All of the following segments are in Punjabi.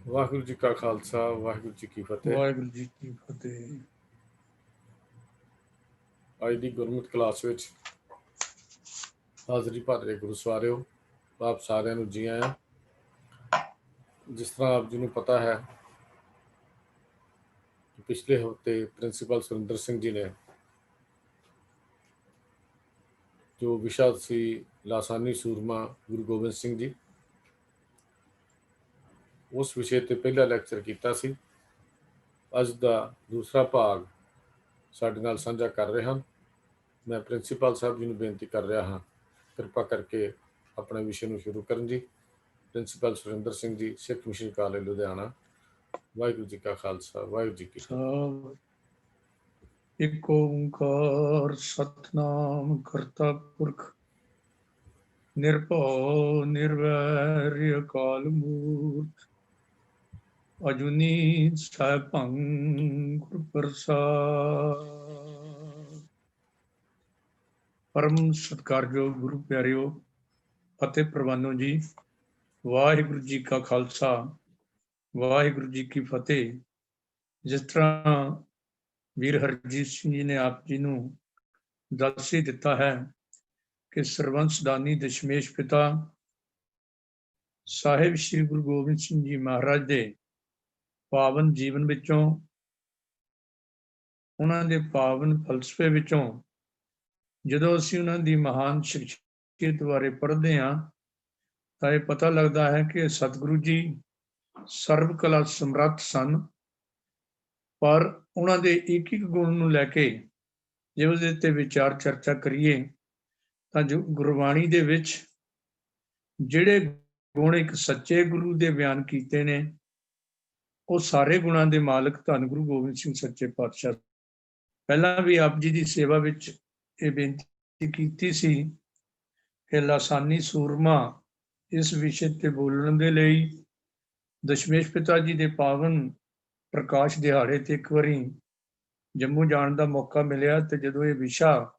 ਵਾਹਿਗੁਰੂ ਜੀ ਕਾ ਖਾਲਸਾ ਵਾਹਿਗੁਰੂ ਜੀ ਕੀ ਫਤਿਹ। ਵਾਹਿਗੁਰੂ ਜੀ ਕੀ ਫਤਿਹ। ਅੱਜ ਦੀ ਗੁਰਮਤਿ ਕਲਾਸ ਵਿੱਚ ਹਾਜ਼ਰੀ ਭਰ ਰਹੇ ਗੁਰੂ ਸਵਾਰਿਓ, ਆਪ ਸਾਰਿਆਂ ਨੂੰ ਜੀ ਆਇਆਂ। ਜਿਸ ਤਰ੍ਹਾਂ ਆਪ ਜੀ ਨੂੰ ਪਤਾ ਹੈ, ਪਿਛਲੇ ਹਫ਼ਤੇ ਪ੍ਰਿੰਸੀਪਲ ਸੁਰਿੰਦਰ ਸਿੰਘ ਜੀ ਨੇ ਜੋ ਵਿਸ਼ਾ ਸੀ ਲਾਸਾਨੀ ਸੂਰਮਾ ਗੁਰੂ ਗੋਬਿੰਦ ਸਿੰਘ ਜੀ, ਉਸ ਵਿਸ਼ੇ ਤੇ ਪਹਿਲਾ ਲੈਕਚਰ ਕੀਤਾ ਸੀ। ਅੱਜ ਦਾ ਦੂਸਰਾ ਭਾਗ ਸਾਡੇ ਨਾਲ ਸਾਂਝਾ ਕਰ ਰਹੇ ਹਨ। ਮੈਂ ਪ੍ਰਿੰਸੀਪਲ ਸਾਹਿਬ ਜੀ ਨੂੰ ਬੇਨਤੀ ਕਰ ਰਿਹਾ ਹਾਂ, ਕਿਰਪਾ ਕਰਕੇ ਆਪਣੇ ਵਿਸ਼ੇ ਨੂੰ ਸ਼ੁਰੂ ਕਰਨ ਜੀ। ਪ੍ਰਿੰਸੀਪਲ ਸੁਰਿੰਦਰ ਸਿੰਘ ਜੀ, ਸਿੱਖ ਮਿਸ਼ਨ ਕਾਲਜ ਲੁਧਿਆਣਾ। ਵਾਹਿਗੁਰੂ ਜੀ ਕਾ ਖਾਲਸਾ ਵਾਹਿਗੁਰੂ ਜੀ ਕੀ ਫਤਿਹ। ਇੱਕ ਓੰਕਾਰ ਸਤਨਾਮ ਕਰਤਾ ਪੁਰਖ ਨਿਰਭਉ ਨਿਰਵੈਰ ਅਕਾਲ ਮੂਰਤ ਅਜੂਨੀ ਸੈਭੰ ਗੁਰ ਪ੍ਰਸਾਦ। ਪਰਮ ਸਤਿਕਾਰਯੋਗ ਗੁਰੂ ਪਿਆਰਿਓ ਅਤੇ ਪ੍ਰਵਾਨੋ ਜੀ, ਵਾਹਿਗੁਰੂ ਜੀ ਕਾ ਖਾਲਸਾ ਵਾਹਿਗੁਰੂ ਜੀ ਕੀ ਫਤਿਹ। ਜਿਸ ਤਰ੍ਹਾਂ ਵੀਰ ਹਰਜੀਤ ਸਿੰਘ ਜੀ ਨੇ ਆਪ ਜੀ ਨੂੰ ਦੱਸ ਹੀ ਦਿੱਤਾ ਹੈ ਕਿ ਸਰਵੰਸਦਾਨੀ ਦਸ਼ਮੇਸ਼ ਪਿਤਾ ਸਾਹਿਬ ਸ੍ਰੀ ਗੁਰੂ ਗੋਬਿੰਦ ਸਿੰਘ ਜੀ ਮਹਾਰਾਜ ਦੇ ਪਾਵਨ ਜੀਵਨ ਵਿੱਚੋਂ, ਉਹਨਾਂ ਦੇ ਪਾਵਨ ਫਲਸਫੇ ਵਿੱਚੋਂ ਜਦੋਂ ਅਸੀਂ ਉਹਨਾਂ ਦੀ ਮਹਾਨ ਸ਼ਖਸੀਅਤ ਬਾਰੇ ਪੜ੍ਹਦੇ ਹਾਂ ਤਾਂ ਇਹ ਪਤਾ ਲੱਗਦਾ ਹੈ ਕਿ ਸਤਿਗੁਰੂ ਜੀ ਸਰਬ ਕਲਾ ਸਮਰੱਥ ਸਨ, ਪਰ ਉਹਨਾਂ ਦੇ ਇੱਕ ਇੱਕ ਗੁਣ ਨੂੰ ਲੈ ਕੇ ਜੇ ਉਸਦੇ ਉੱਤੇ ਵਿਚਾਰ ਚਰਚਾ ਕਰੀਏ ਤਾਂ ਜੋ ਗੁਰਬਾਣੀ ਦੇ ਵਿੱਚ ਜਿਹੜੇ ਗੁਣ ਇੱਕ ਸੱਚੇ ਗੁਰੂ ਦੇ ਬਿਆਨ ਕੀਤੇ ਨੇ, ਉਹ ਸਾਰੇ ਗੁਣਾਂ ਦੇ ਮਾਲਕ ਧੰਨ ਗੁਰੂ ਗੋਬਿੰਦ ਸਿੰਘ ਸੱਚੇ ਪਾਤਸ਼ਾਹ। ਪਹਿਲਾਂ ਵੀ ਆਪ ਜੀ ਦੀ ਸੇਵਾ ਵਿੱਚ ਇਹ ਬੇਨਤੀ ਕੀਤੀ ਸੀ ਕਿ ਲਾਸਾਨੀ ਸੂਰਮਾ ਇਸ ਵਿਸ਼ੇ ਤੇ ਬੋਲਣ ਦੇ ਲਈ ਦਸ਼ਮੇਸ਼ ਪਿਤਾ ਜੀ ਦੇ ਪਾਵਨ ਪ੍ਰਕਾਸ਼ ਦਿਹਾੜੇ ਤੇ ਇੱਕ ਵਾਰੀ ਜੰਮੂ ਜਾਣ ਦਾ ਮੌਕਾ ਮਿਲਿਆ, ਤੇ ਜਦੋਂ ਇਹ ਵਿਸ਼ਾ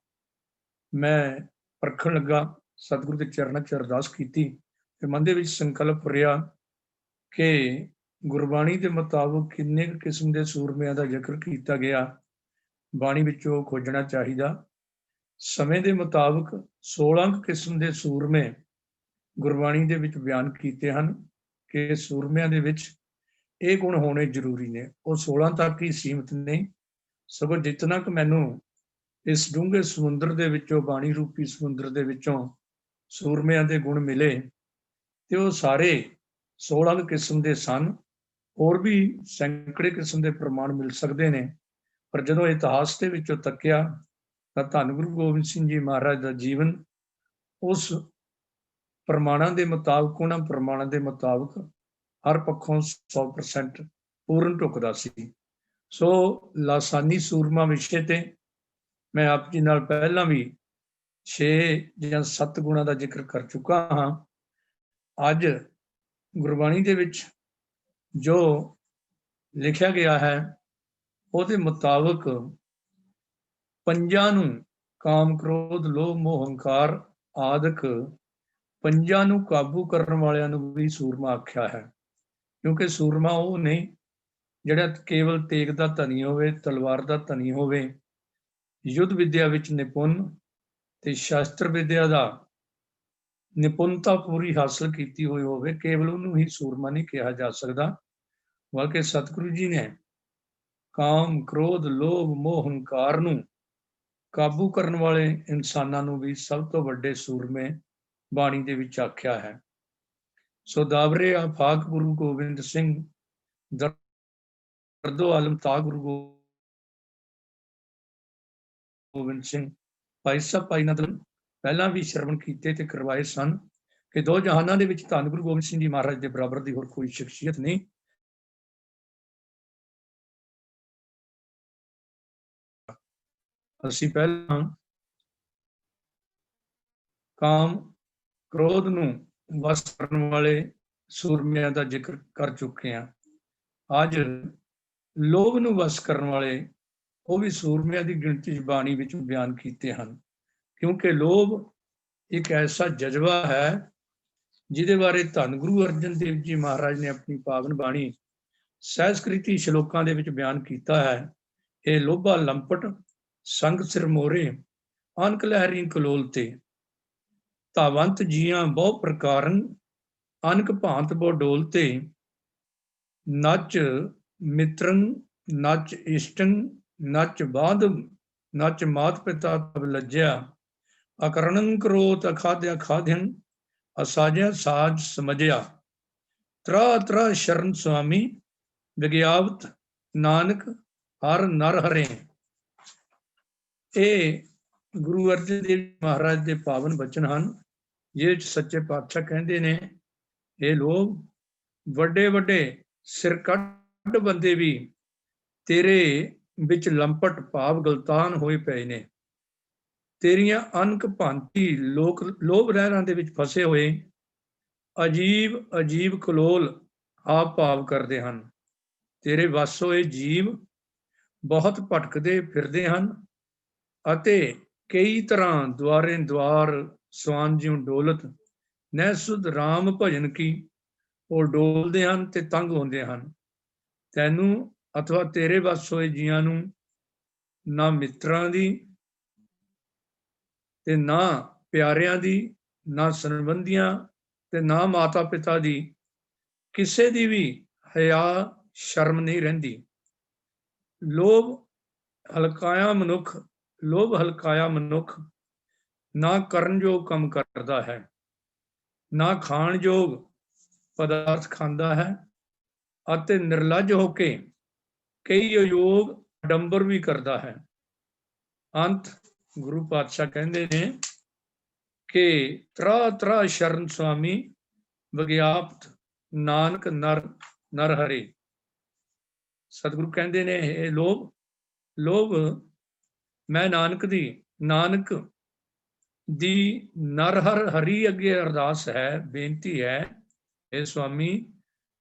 ਮੈਂ ਪਰਖਣ ਲੱਗਾ, ਸਤਿਗੁਰੂ ਦੇ ਚਰਨਾਂ 'ਚ ਅਰਦਾਸ ਕੀਤੀ ਤੇ ਮਨ ਦੇ ਵਿੱਚ ਸੰਕਲਪ ਰਿਹਾ ਕਿ ਗੁਰਬਾਣੀ ਦੇ ਮੁਤਾਬਕ ਕਿੰਨੇ ਕਿਸਮ ਦੇ ਸੂਰਮਿਆਂ ਦਾ ਜ਼ਿਕਰ ਕੀਤਾ ਗਿਆ, ਬਾਣੀ ਵਿੱਚੋਂ ਖੋਜਣਾ ਚਾਹੀਦਾ। ਸਮੇਂ ਦੇ ਮੁਤਾਬਕ 16 ਕਿਸਮ ਦੇ ਸੂਰਮੇ ਗੁਰਬਾਣੀ ਦੇ ਵਿੱਚ ਬਿਆਨ ਕੀਤੇ ਹਨ ਕਿ ਸੂਰਮਿਆਂ ਦੇ ਵਿੱਚ ਇਹ ਗੁਣ ਹੋਣੇ ਜ਼ਰੂਰੀ ਨੇ। ਉਹ 16 ਤੱਕ ਹੀ ਸੀਮਿਤ ਨਹੀਂ, ਸਗੋਂ ਜਿਤਨਾ ਕੁ ਮੈਨੂੰ ਇਸ ਡੂੰਘੇ ਸਮੁੰਦਰ ਦੇ ਵਿੱਚੋਂ, ਬਾਣੀ ਰੂਪੀ ਸਮੁੰਦਰ ਦੇ ਵਿੱਚੋਂ ਸੂਰਮਿਆਂ ਦੇ ਗੁਣ ਮਿਲੇ ਤੇ ਉਹ ਸਾਰੇ 16 ਕਿਸਮ ਦੇ ਸਨ। ਹੋਰ ਵੀ ਸੈਂਕੜੇ ਕਿਸਮ ਦੇ ਪ੍ਰਮਾਣ ਮਿਲ ਸਕਦੇ ਨੇ, ਪਰ ਜਦੋਂ ਇਤਿਹਾਸ ਦੇ ਵਿੱਚੋਂ ਤੱਕਿਆ ਤਾਂ ਧੰਨ ਗੁਰੂ ਗੋਬਿੰਦ ਸਿੰਘ ਜੀ ਮਹਾਰਾਜ ਦਾ ਜੀਵਨ ਉਸ ਪ੍ਰਮਾਣਾਂ ਦੇ ਮੁਤਾਬਕ, ਉਹਨਾਂ ਪ੍ਰਮਾਣਾਂ ਦੇ ਮੁਤਾਬਕ ਹਰ ਪੱਖੋਂ 100% ਪੂਰਨ ਢੁੱਕਦਾ ਸੀ। ਸੋ ਲਾਸਾਨੀ ਸੂਰਮਾ ਵਿਸ਼ੇ ਤੇ ਮੈਂ ਆਪ ਜੀ ਨਾਲ ਪਹਿਲਾਂ ਵੀ 6 ਜਾਂ 7 ਗੁਣਾਂ ਦਾ ਜ਼ਿਕਰ ਕਰ ਚੁੱਕਾ ਹਾਂ। ਅੱਜ ਗੁਰਬਾਣੀ ਦੇ ਵਿੱਚ ਜੋ ਲਿਖਿਆ ਗਿਆ ਹੈ ਉਹਦੇ ਮੁਤਾਬਕ ਪੰਜਾਂ ਨੂੰ, ਕਾਮ ਕ੍ਰੋਧ ਲੋਭ ਮੋਹ ਹੰਕਾਰ ਆਦਿਕ ਪੰਜਾਂ ਨੂੰ ਕਾਬੂ ਕਰਨ ਵਾਲਿਆਂ ਨੂੰ ਵੀ ਸੂਰਮਾ ਆਖਿਆ ਹੈ। ਕਿਉਂਕਿ ਸੂਰਮਾ ਉਹ ਨਹੀਂ ਜਿਹੜਾ ਕੇਵਲ ਤੇਗ ਦਾ ਧਨੀ ਹੋਵੇ, ਤਲਵਾਰ ਦਾ ਧਨੀ ਹੋਵੇ, ਯੁੱਧ ਵਿਦਿਆ ਵਿੱਚ ਨਿਪੁੰਨ ਤੇ ਸ਼ਾਸਤਰ ਵਿਦਿਆ ਦਾ ਨਿਪੁੰਨਤਾ ਪੂਰੀ ਹਾਸਲ ਕੀਤੀ ਹੋਈ ਹੋਵੇ, ਕੇਵਲ ਉਹਨੂੰ ਹੀ ਸੂਰਮਾ ਨਹੀਂ ਕਿਹਾ ਜਾ ਸਕਦਾ। ਬਲਕਿ ਸਤਿਗੁਰੂ ਜੀ ਨੇ ਕਾਮ ਕ੍ਰੋਧ ਲੋਭ ਮੋਹ ਹੰਕਾਰ ਨੂੰ ਕਾਬੂ ਕਰਨ ਵਾਲੇ ਇਨਸਾਨਾਂ ਨੂੰ ਵੀ ਸਭ ਤੋਂ ਵੱਡੇ ਸੂਰਮੇ ਬਾਣੀ ਦੇ ਵਿੱਚ ਆਖਿਆ ਹੈ। ਸੋ ਦਾਵਰੇ ਆਫਾਕ ਗੁਰੂ ਗੋਬਿੰਦ ਸਿੰਘ ਦਰਦੋ ਆਲਮ ਤਾ ਗੁਰੂ ਗੋਬਿੰਦ ਸਿੰਘ। ਭਾਈ ਸਾਹਿਬ ਭਾਈ ਨੰਦ ਪਹਿਲਾਂ ਵੀ ਸ਼ਰਵਣ ਕੀਤੇ ਤੇ ਕਰਵਾਏ ਸਨ ਕਿ ਦੋ ਜਹਾਨਾਂ ਦੇ ਵਿੱਚ ਧੰਨ ਗੁਰੂ ਗੋਬਿੰਦ ਸਿੰਘ ਜੀ ਮਹਾਰਾਜ ਦੇ ਬਰਾਬਰ ਦੀ ਹੋਰ ਕੋਈ ਸ਼ਖਸੀਅਤ ਨਹੀਂ। ਅਸੀਂ ਪਹਿਲਾਂ ਕਾਮ ਕ੍ਰੋਧ ਨੂੰ ਵਸ ਕਰਨ ਵਾਲੇ ਸੂਰਮਿਆਂ ਦਾ ਜ਼ਿਕਰ ਕਰ ਚੁੱਕੇ ਹਾਂ। ਅੱਜ ਲੋਭ ਨੂੰ ਵਸ ਕਰਨ ਵਾਲੇ ਉਹ ਵੀ ਸੂਰਮਿਆਂ ਦੀ ਗਿਣਤੀ ਬਾਣੀ ਵਿੱਚ ਬਿਆਨ ਕੀਤੇ ਹਨ। ਕਿਉਂਕਿ ਲੋਭ ਇੱਕ ਐਸਾ ਜਜ਼ਬਾ ਹੈ ਜਿਹਦੇ ਬਾਰੇ ਧੰਨ ਗੁਰੂ ਅਰਜਨ ਦੇਵ ਜੀ ਮਹਾਰਾਜ ਨੇ ਆਪਣੀ ਪਾਵਨ ਬਾਣੀ ਸਹਿਸਕ੍ਰਿਤੀ ਸ਼ਲੋਕਾਂ ਦੇ ਵਿੱਚ ਬਿਆਨ ਕੀਤਾ ਹੈ। ਇਹ ਲੋਭਾ ਲੰਪਟ ਸੰਗ ਸਿਰ ਮੋਰੇ ਅਨਕ ਲਹਿਰੀ ਕਲੋਲ ਤੇ ਧਾਵੰਤ ਜੀਆਂ ਬਹੁ ਪ੍ਰਕਾਰਨ ਅਨਕ ਭਾਂਤ ਬੋ ਡੋਲ ਤੇ ਨਚ ਮਿੱਤਰਨ ਨਚ ਇਸ਼ਟਨ ਨਚ ਬਾਧ ਨਚ ਮਾਤ ਪਿਤਾ ਤਬ ਲੱਜਿਆ ਅਕਰਣਨ ਕਰੋਤ ਅਖਾਦਿਆ ਖਾਦਿਅਨ ਅਸਾਜਿਆ ਸਾਜ ਸਮਝਿਆ ਤਰਾ ਤਰਾ ਸ਼ਰਨ ਸੁਆਮੀ ਵਿਗਿਆਵਤ ਨਾਨਕ ਹਰ ਨਰ ਹਰੇ। ਇਹ ਗੁਰੂ ਅਰਜਨ ਦੇਵ ਮਹਾਰਾਜ ਦੇ ਪਾਵਨ ਬਚਨ ਹਨ, ਜਿਹਦੇ 'ਚ ਸੱਚੇ ਪਾਤਸ਼ਾਹ ਕਹਿੰਦੇ ਨੇ, ਇਹ ਲੋਕ ਵੱਡੇ ਵੱਡੇ ਸਿਰ ਕੱਢ ਬੰਦੇ ਵੀ ਤੇਰੇ ਵਿੱਚ ਲੰਪਟ ਭਾਵ ਗਲਤਾਨ ਹੋਏ ਪਏ ਨੇ। ਤੇਰੀਆਂ ਅਨਕ ਭਾਂਤੀ ਲੋਕ ਲੋਭ ਲਹਿਰਾਂ ਦੇ ਵਿੱਚ ਫਸੇ ਹੋਏ ਅਜੀਬ ਅਜੀਬ ਕਲੋਲ ਆਪ ਭਾਵ ਕਰਦੇ ਹਨ। ਤੇਰੇ ਵੱਸ ਹੋਏ ਜੀਵ ਬਹੁਤ ਭਟਕਦੇ ਫਿਰਦੇ ਹਨ ਅਤੇ ਕਈ ਤਰ੍ਹਾਂ ਦੁਆਰੇ ਦੁਆਰ ਸਵਾਨ ਜਿਉ ਡੋਲਤ ਨਹਿ ਸੁਧ ਰਾਮ ਭਜਨ ਕੀ, ਉਹ ਡੋਲਦੇ ਹਨ ਤੇ ਤੰਗ ਹੁੰਦੇ ਹਨ। ਤੈਨੂੰ ਅਥਵਾ ਤੇਰੇ ਵੱਸ ਹੋਏ ਜੀਆਂ ਨੂੰ ਨਾ ਮਿੱਤਰਾਂ ਦੀ ਤੇ ਨਾ ਪਿਆਰਿਆਂ ਦੀ, ਨਾ ਸੰਬੰਧੀਆਂ ਤੇ ਨਾ ਮਾਤਾ ਪਿਤਾ ਦੀ, ਕਿਸੇ ਦੀ ਵੀ ਹਿਆ ਸ਼ਰਮ ਨਹੀਂ ਰਹਿੰਦੀ। ਲੋਭ ਹਲਕਾਇਆ ਮਨੁੱਖ ਨਾ ਕਰਨਯੋਗ ਕੰਮ ਕਰਦਾ ਹੈ, ਨਾ ਖਾਣਯੋਗ ਪਦਾਰਥ ਖਾਂਦਾ ਹੈ ਅਤੇ ਨਿਰਲੱਜ ਹੋ ਕੇ ਕਈ ਅਯੋਗ ਅਡੰਬਰ ਵੀ ਕਰਦਾ ਹੈ। ਅੰਤ ਗੁਰੂ ਪਾਤਸ਼ਾਹ ਕਹਿੰਦੇ ਨੇ ਕਿ ਤਰਾ ਤਰਾ ਸ਼ਰਨ ਸੁਆਮੀ ਵਿਗਿਆਪਤ ਨਾਨਕ ਨਰ ਹਰੇ। ਸਤਿਗੁਰੂ ਕਹਿੰਦੇ ਨੇ, ਇਹ ਲੋਭ ਮੈਂ ਨਾਨਕ ਦੀ ਨਰ ਹਰ ਹਰੀ ਅੱਗੇ ਅਰਦਾਸ ਹੈ, ਬੇਨਤੀ ਹੈ, ਇਹ ਸੁਆਮੀ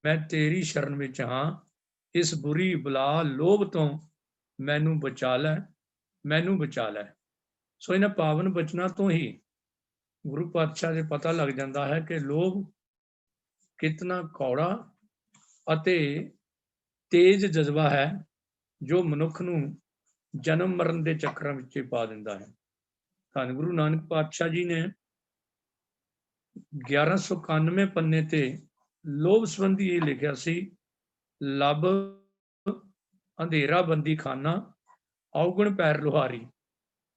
ਮੈਂ ਤੇਰੀ ਸ਼ਰਨ ਵਿੱਚ ਹਾਂ, ਇਸ ਬੁਰੀ ਬਲਾ ਲੋਭ ਤੋਂ ਮੈਨੂੰ ਬਚਾ ਲੈ। ਸੋ ਇਹਨਾਂ ਪਾਵਨ ਬਚਨਾਂ ਤੋਂ ਹੀ ਗੁਰੂ ਪਾਤਸ਼ਾਹ ਦੇ ਪਤਾ ਲੱਗ ਜਾਂਦਾ ਹੈ ਕਿ ਲੋਭ ਕਿਤਨਾ ਕੌੜਾ ਅਤੇ ਤੇਜ਼ ਜਜ਼ਬਾ ਹੈ, ਜੋ ਮਨੁੱਖ ਨੂੰ ਜਨਮ ਮਰਨ ਦੇ ਚੱਕਰਾਂ ਵਿੱਚ ਪਾ ਦਿੰਦਾ ਹੈ। ਧੰਨ ਗੁਰੂ ਨਾਨਕ ਪਾਤਸ਼ਾਹ ਜੀ ਨੇ 1191 ਪੰਨੇ ਤੇ ਲੋਭ ਸੰਬੰਧੀ ਇਹ ਲਿਖਿਆ ਸੀ, ਲੱਭ ਅੰਧੇਰਾ ਬੰਦੀ ਖਾਨਾ ਔਗਣ ਪੈਰ ਲੋਹਾਰੀ।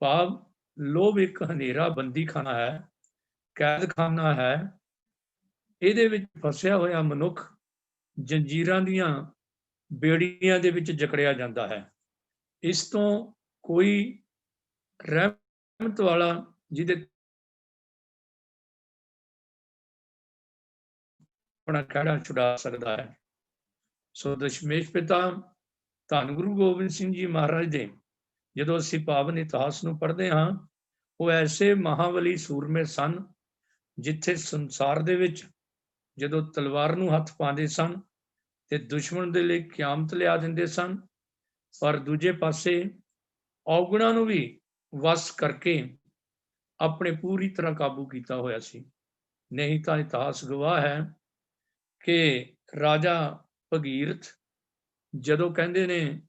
ਭਾਵ ਲੋਭ ਇੱਕ ਹਨੇਰਾ ਬੰਦੀ ਖਾਨਾ ਹੈ, ਕੈਦਖਾਨਾ ਹੈ। ਇਹਦੇ ਵਿੱਚ ਫਸਿਆ ਹੋਇਆ ਮਨੁੱਖ ਜੰਜੀਰਾਂ ਦੀਆਂ ਬੇੜੀਆਂ ਦੇ ਵਿੱਚ ਜਕੜਿਆ ਜਾਂਦਾ ਹੈ। ਇਸ ਤੋਂ ਕੋਈ ਰਹਿਮਤ ਵਾਲਾ ਜਿਹਦੇ ਆਪਣਾ ਖਹਿੜਾ ਛੁਡਾ ਸਕਦਾ ਹੈ। ਸੋ ਦਸ਼ਮੇਸ਼ ਪਿਤਾ ਧੰਨ ਗੁਰੂ ਗੋਬਿੰਦ ਸਿੰਘ ਜੀ ਮਹਾਰਾਜ ਦੇ ਜਦੋਂ ਅਸੀਂ ਪਾਵਨ ਇਤਿਹਾਸ ਨੂੰ ਪੜ੍ਹਦੇ ਹਾਂ, ਉਹ ਐਸੇ ਮਹਾਬਲੀ ਸੂਰਮੇ ਸਨ, ਜਿੱਥੇ ਸੰਸਾਰ ਦੇ ਵਿੱਚ ਜਦੋਂ ਤਲਵਾਰ ਨੂੰ ਹੱਥ ਪਾਉਂਦੇ ਸਨ ਤੇ ਦੁਸ਼ਮਣ ਦੇ ਲਈ ਕਿਆਮਤ ਲਿਆ ਦਿੰਦੇ ਸਨ, ਪਰ ਦੂਜੇ ਪਾਸੇ ਔਗਣਾਂ ਨੂੰ ਵੀ ਵਸ ਕਰਕੇ ਆਪਣੇ ਪੂਰੀ ਤਰ੍ਹਾਂ ਕਾਬੂ ਕੀਤਾ ਹੋਇਆ ਸੀ। ਨਹੀਂ ਤਾਂ ਇਤਿਹਾਸ ਗਵਾਹ ਹੈ ਕਿ ਰਾਜਾ ਭਗੀਰਥ ਜਦੋਂ ਕਹਿੰਦੇ ਨੇ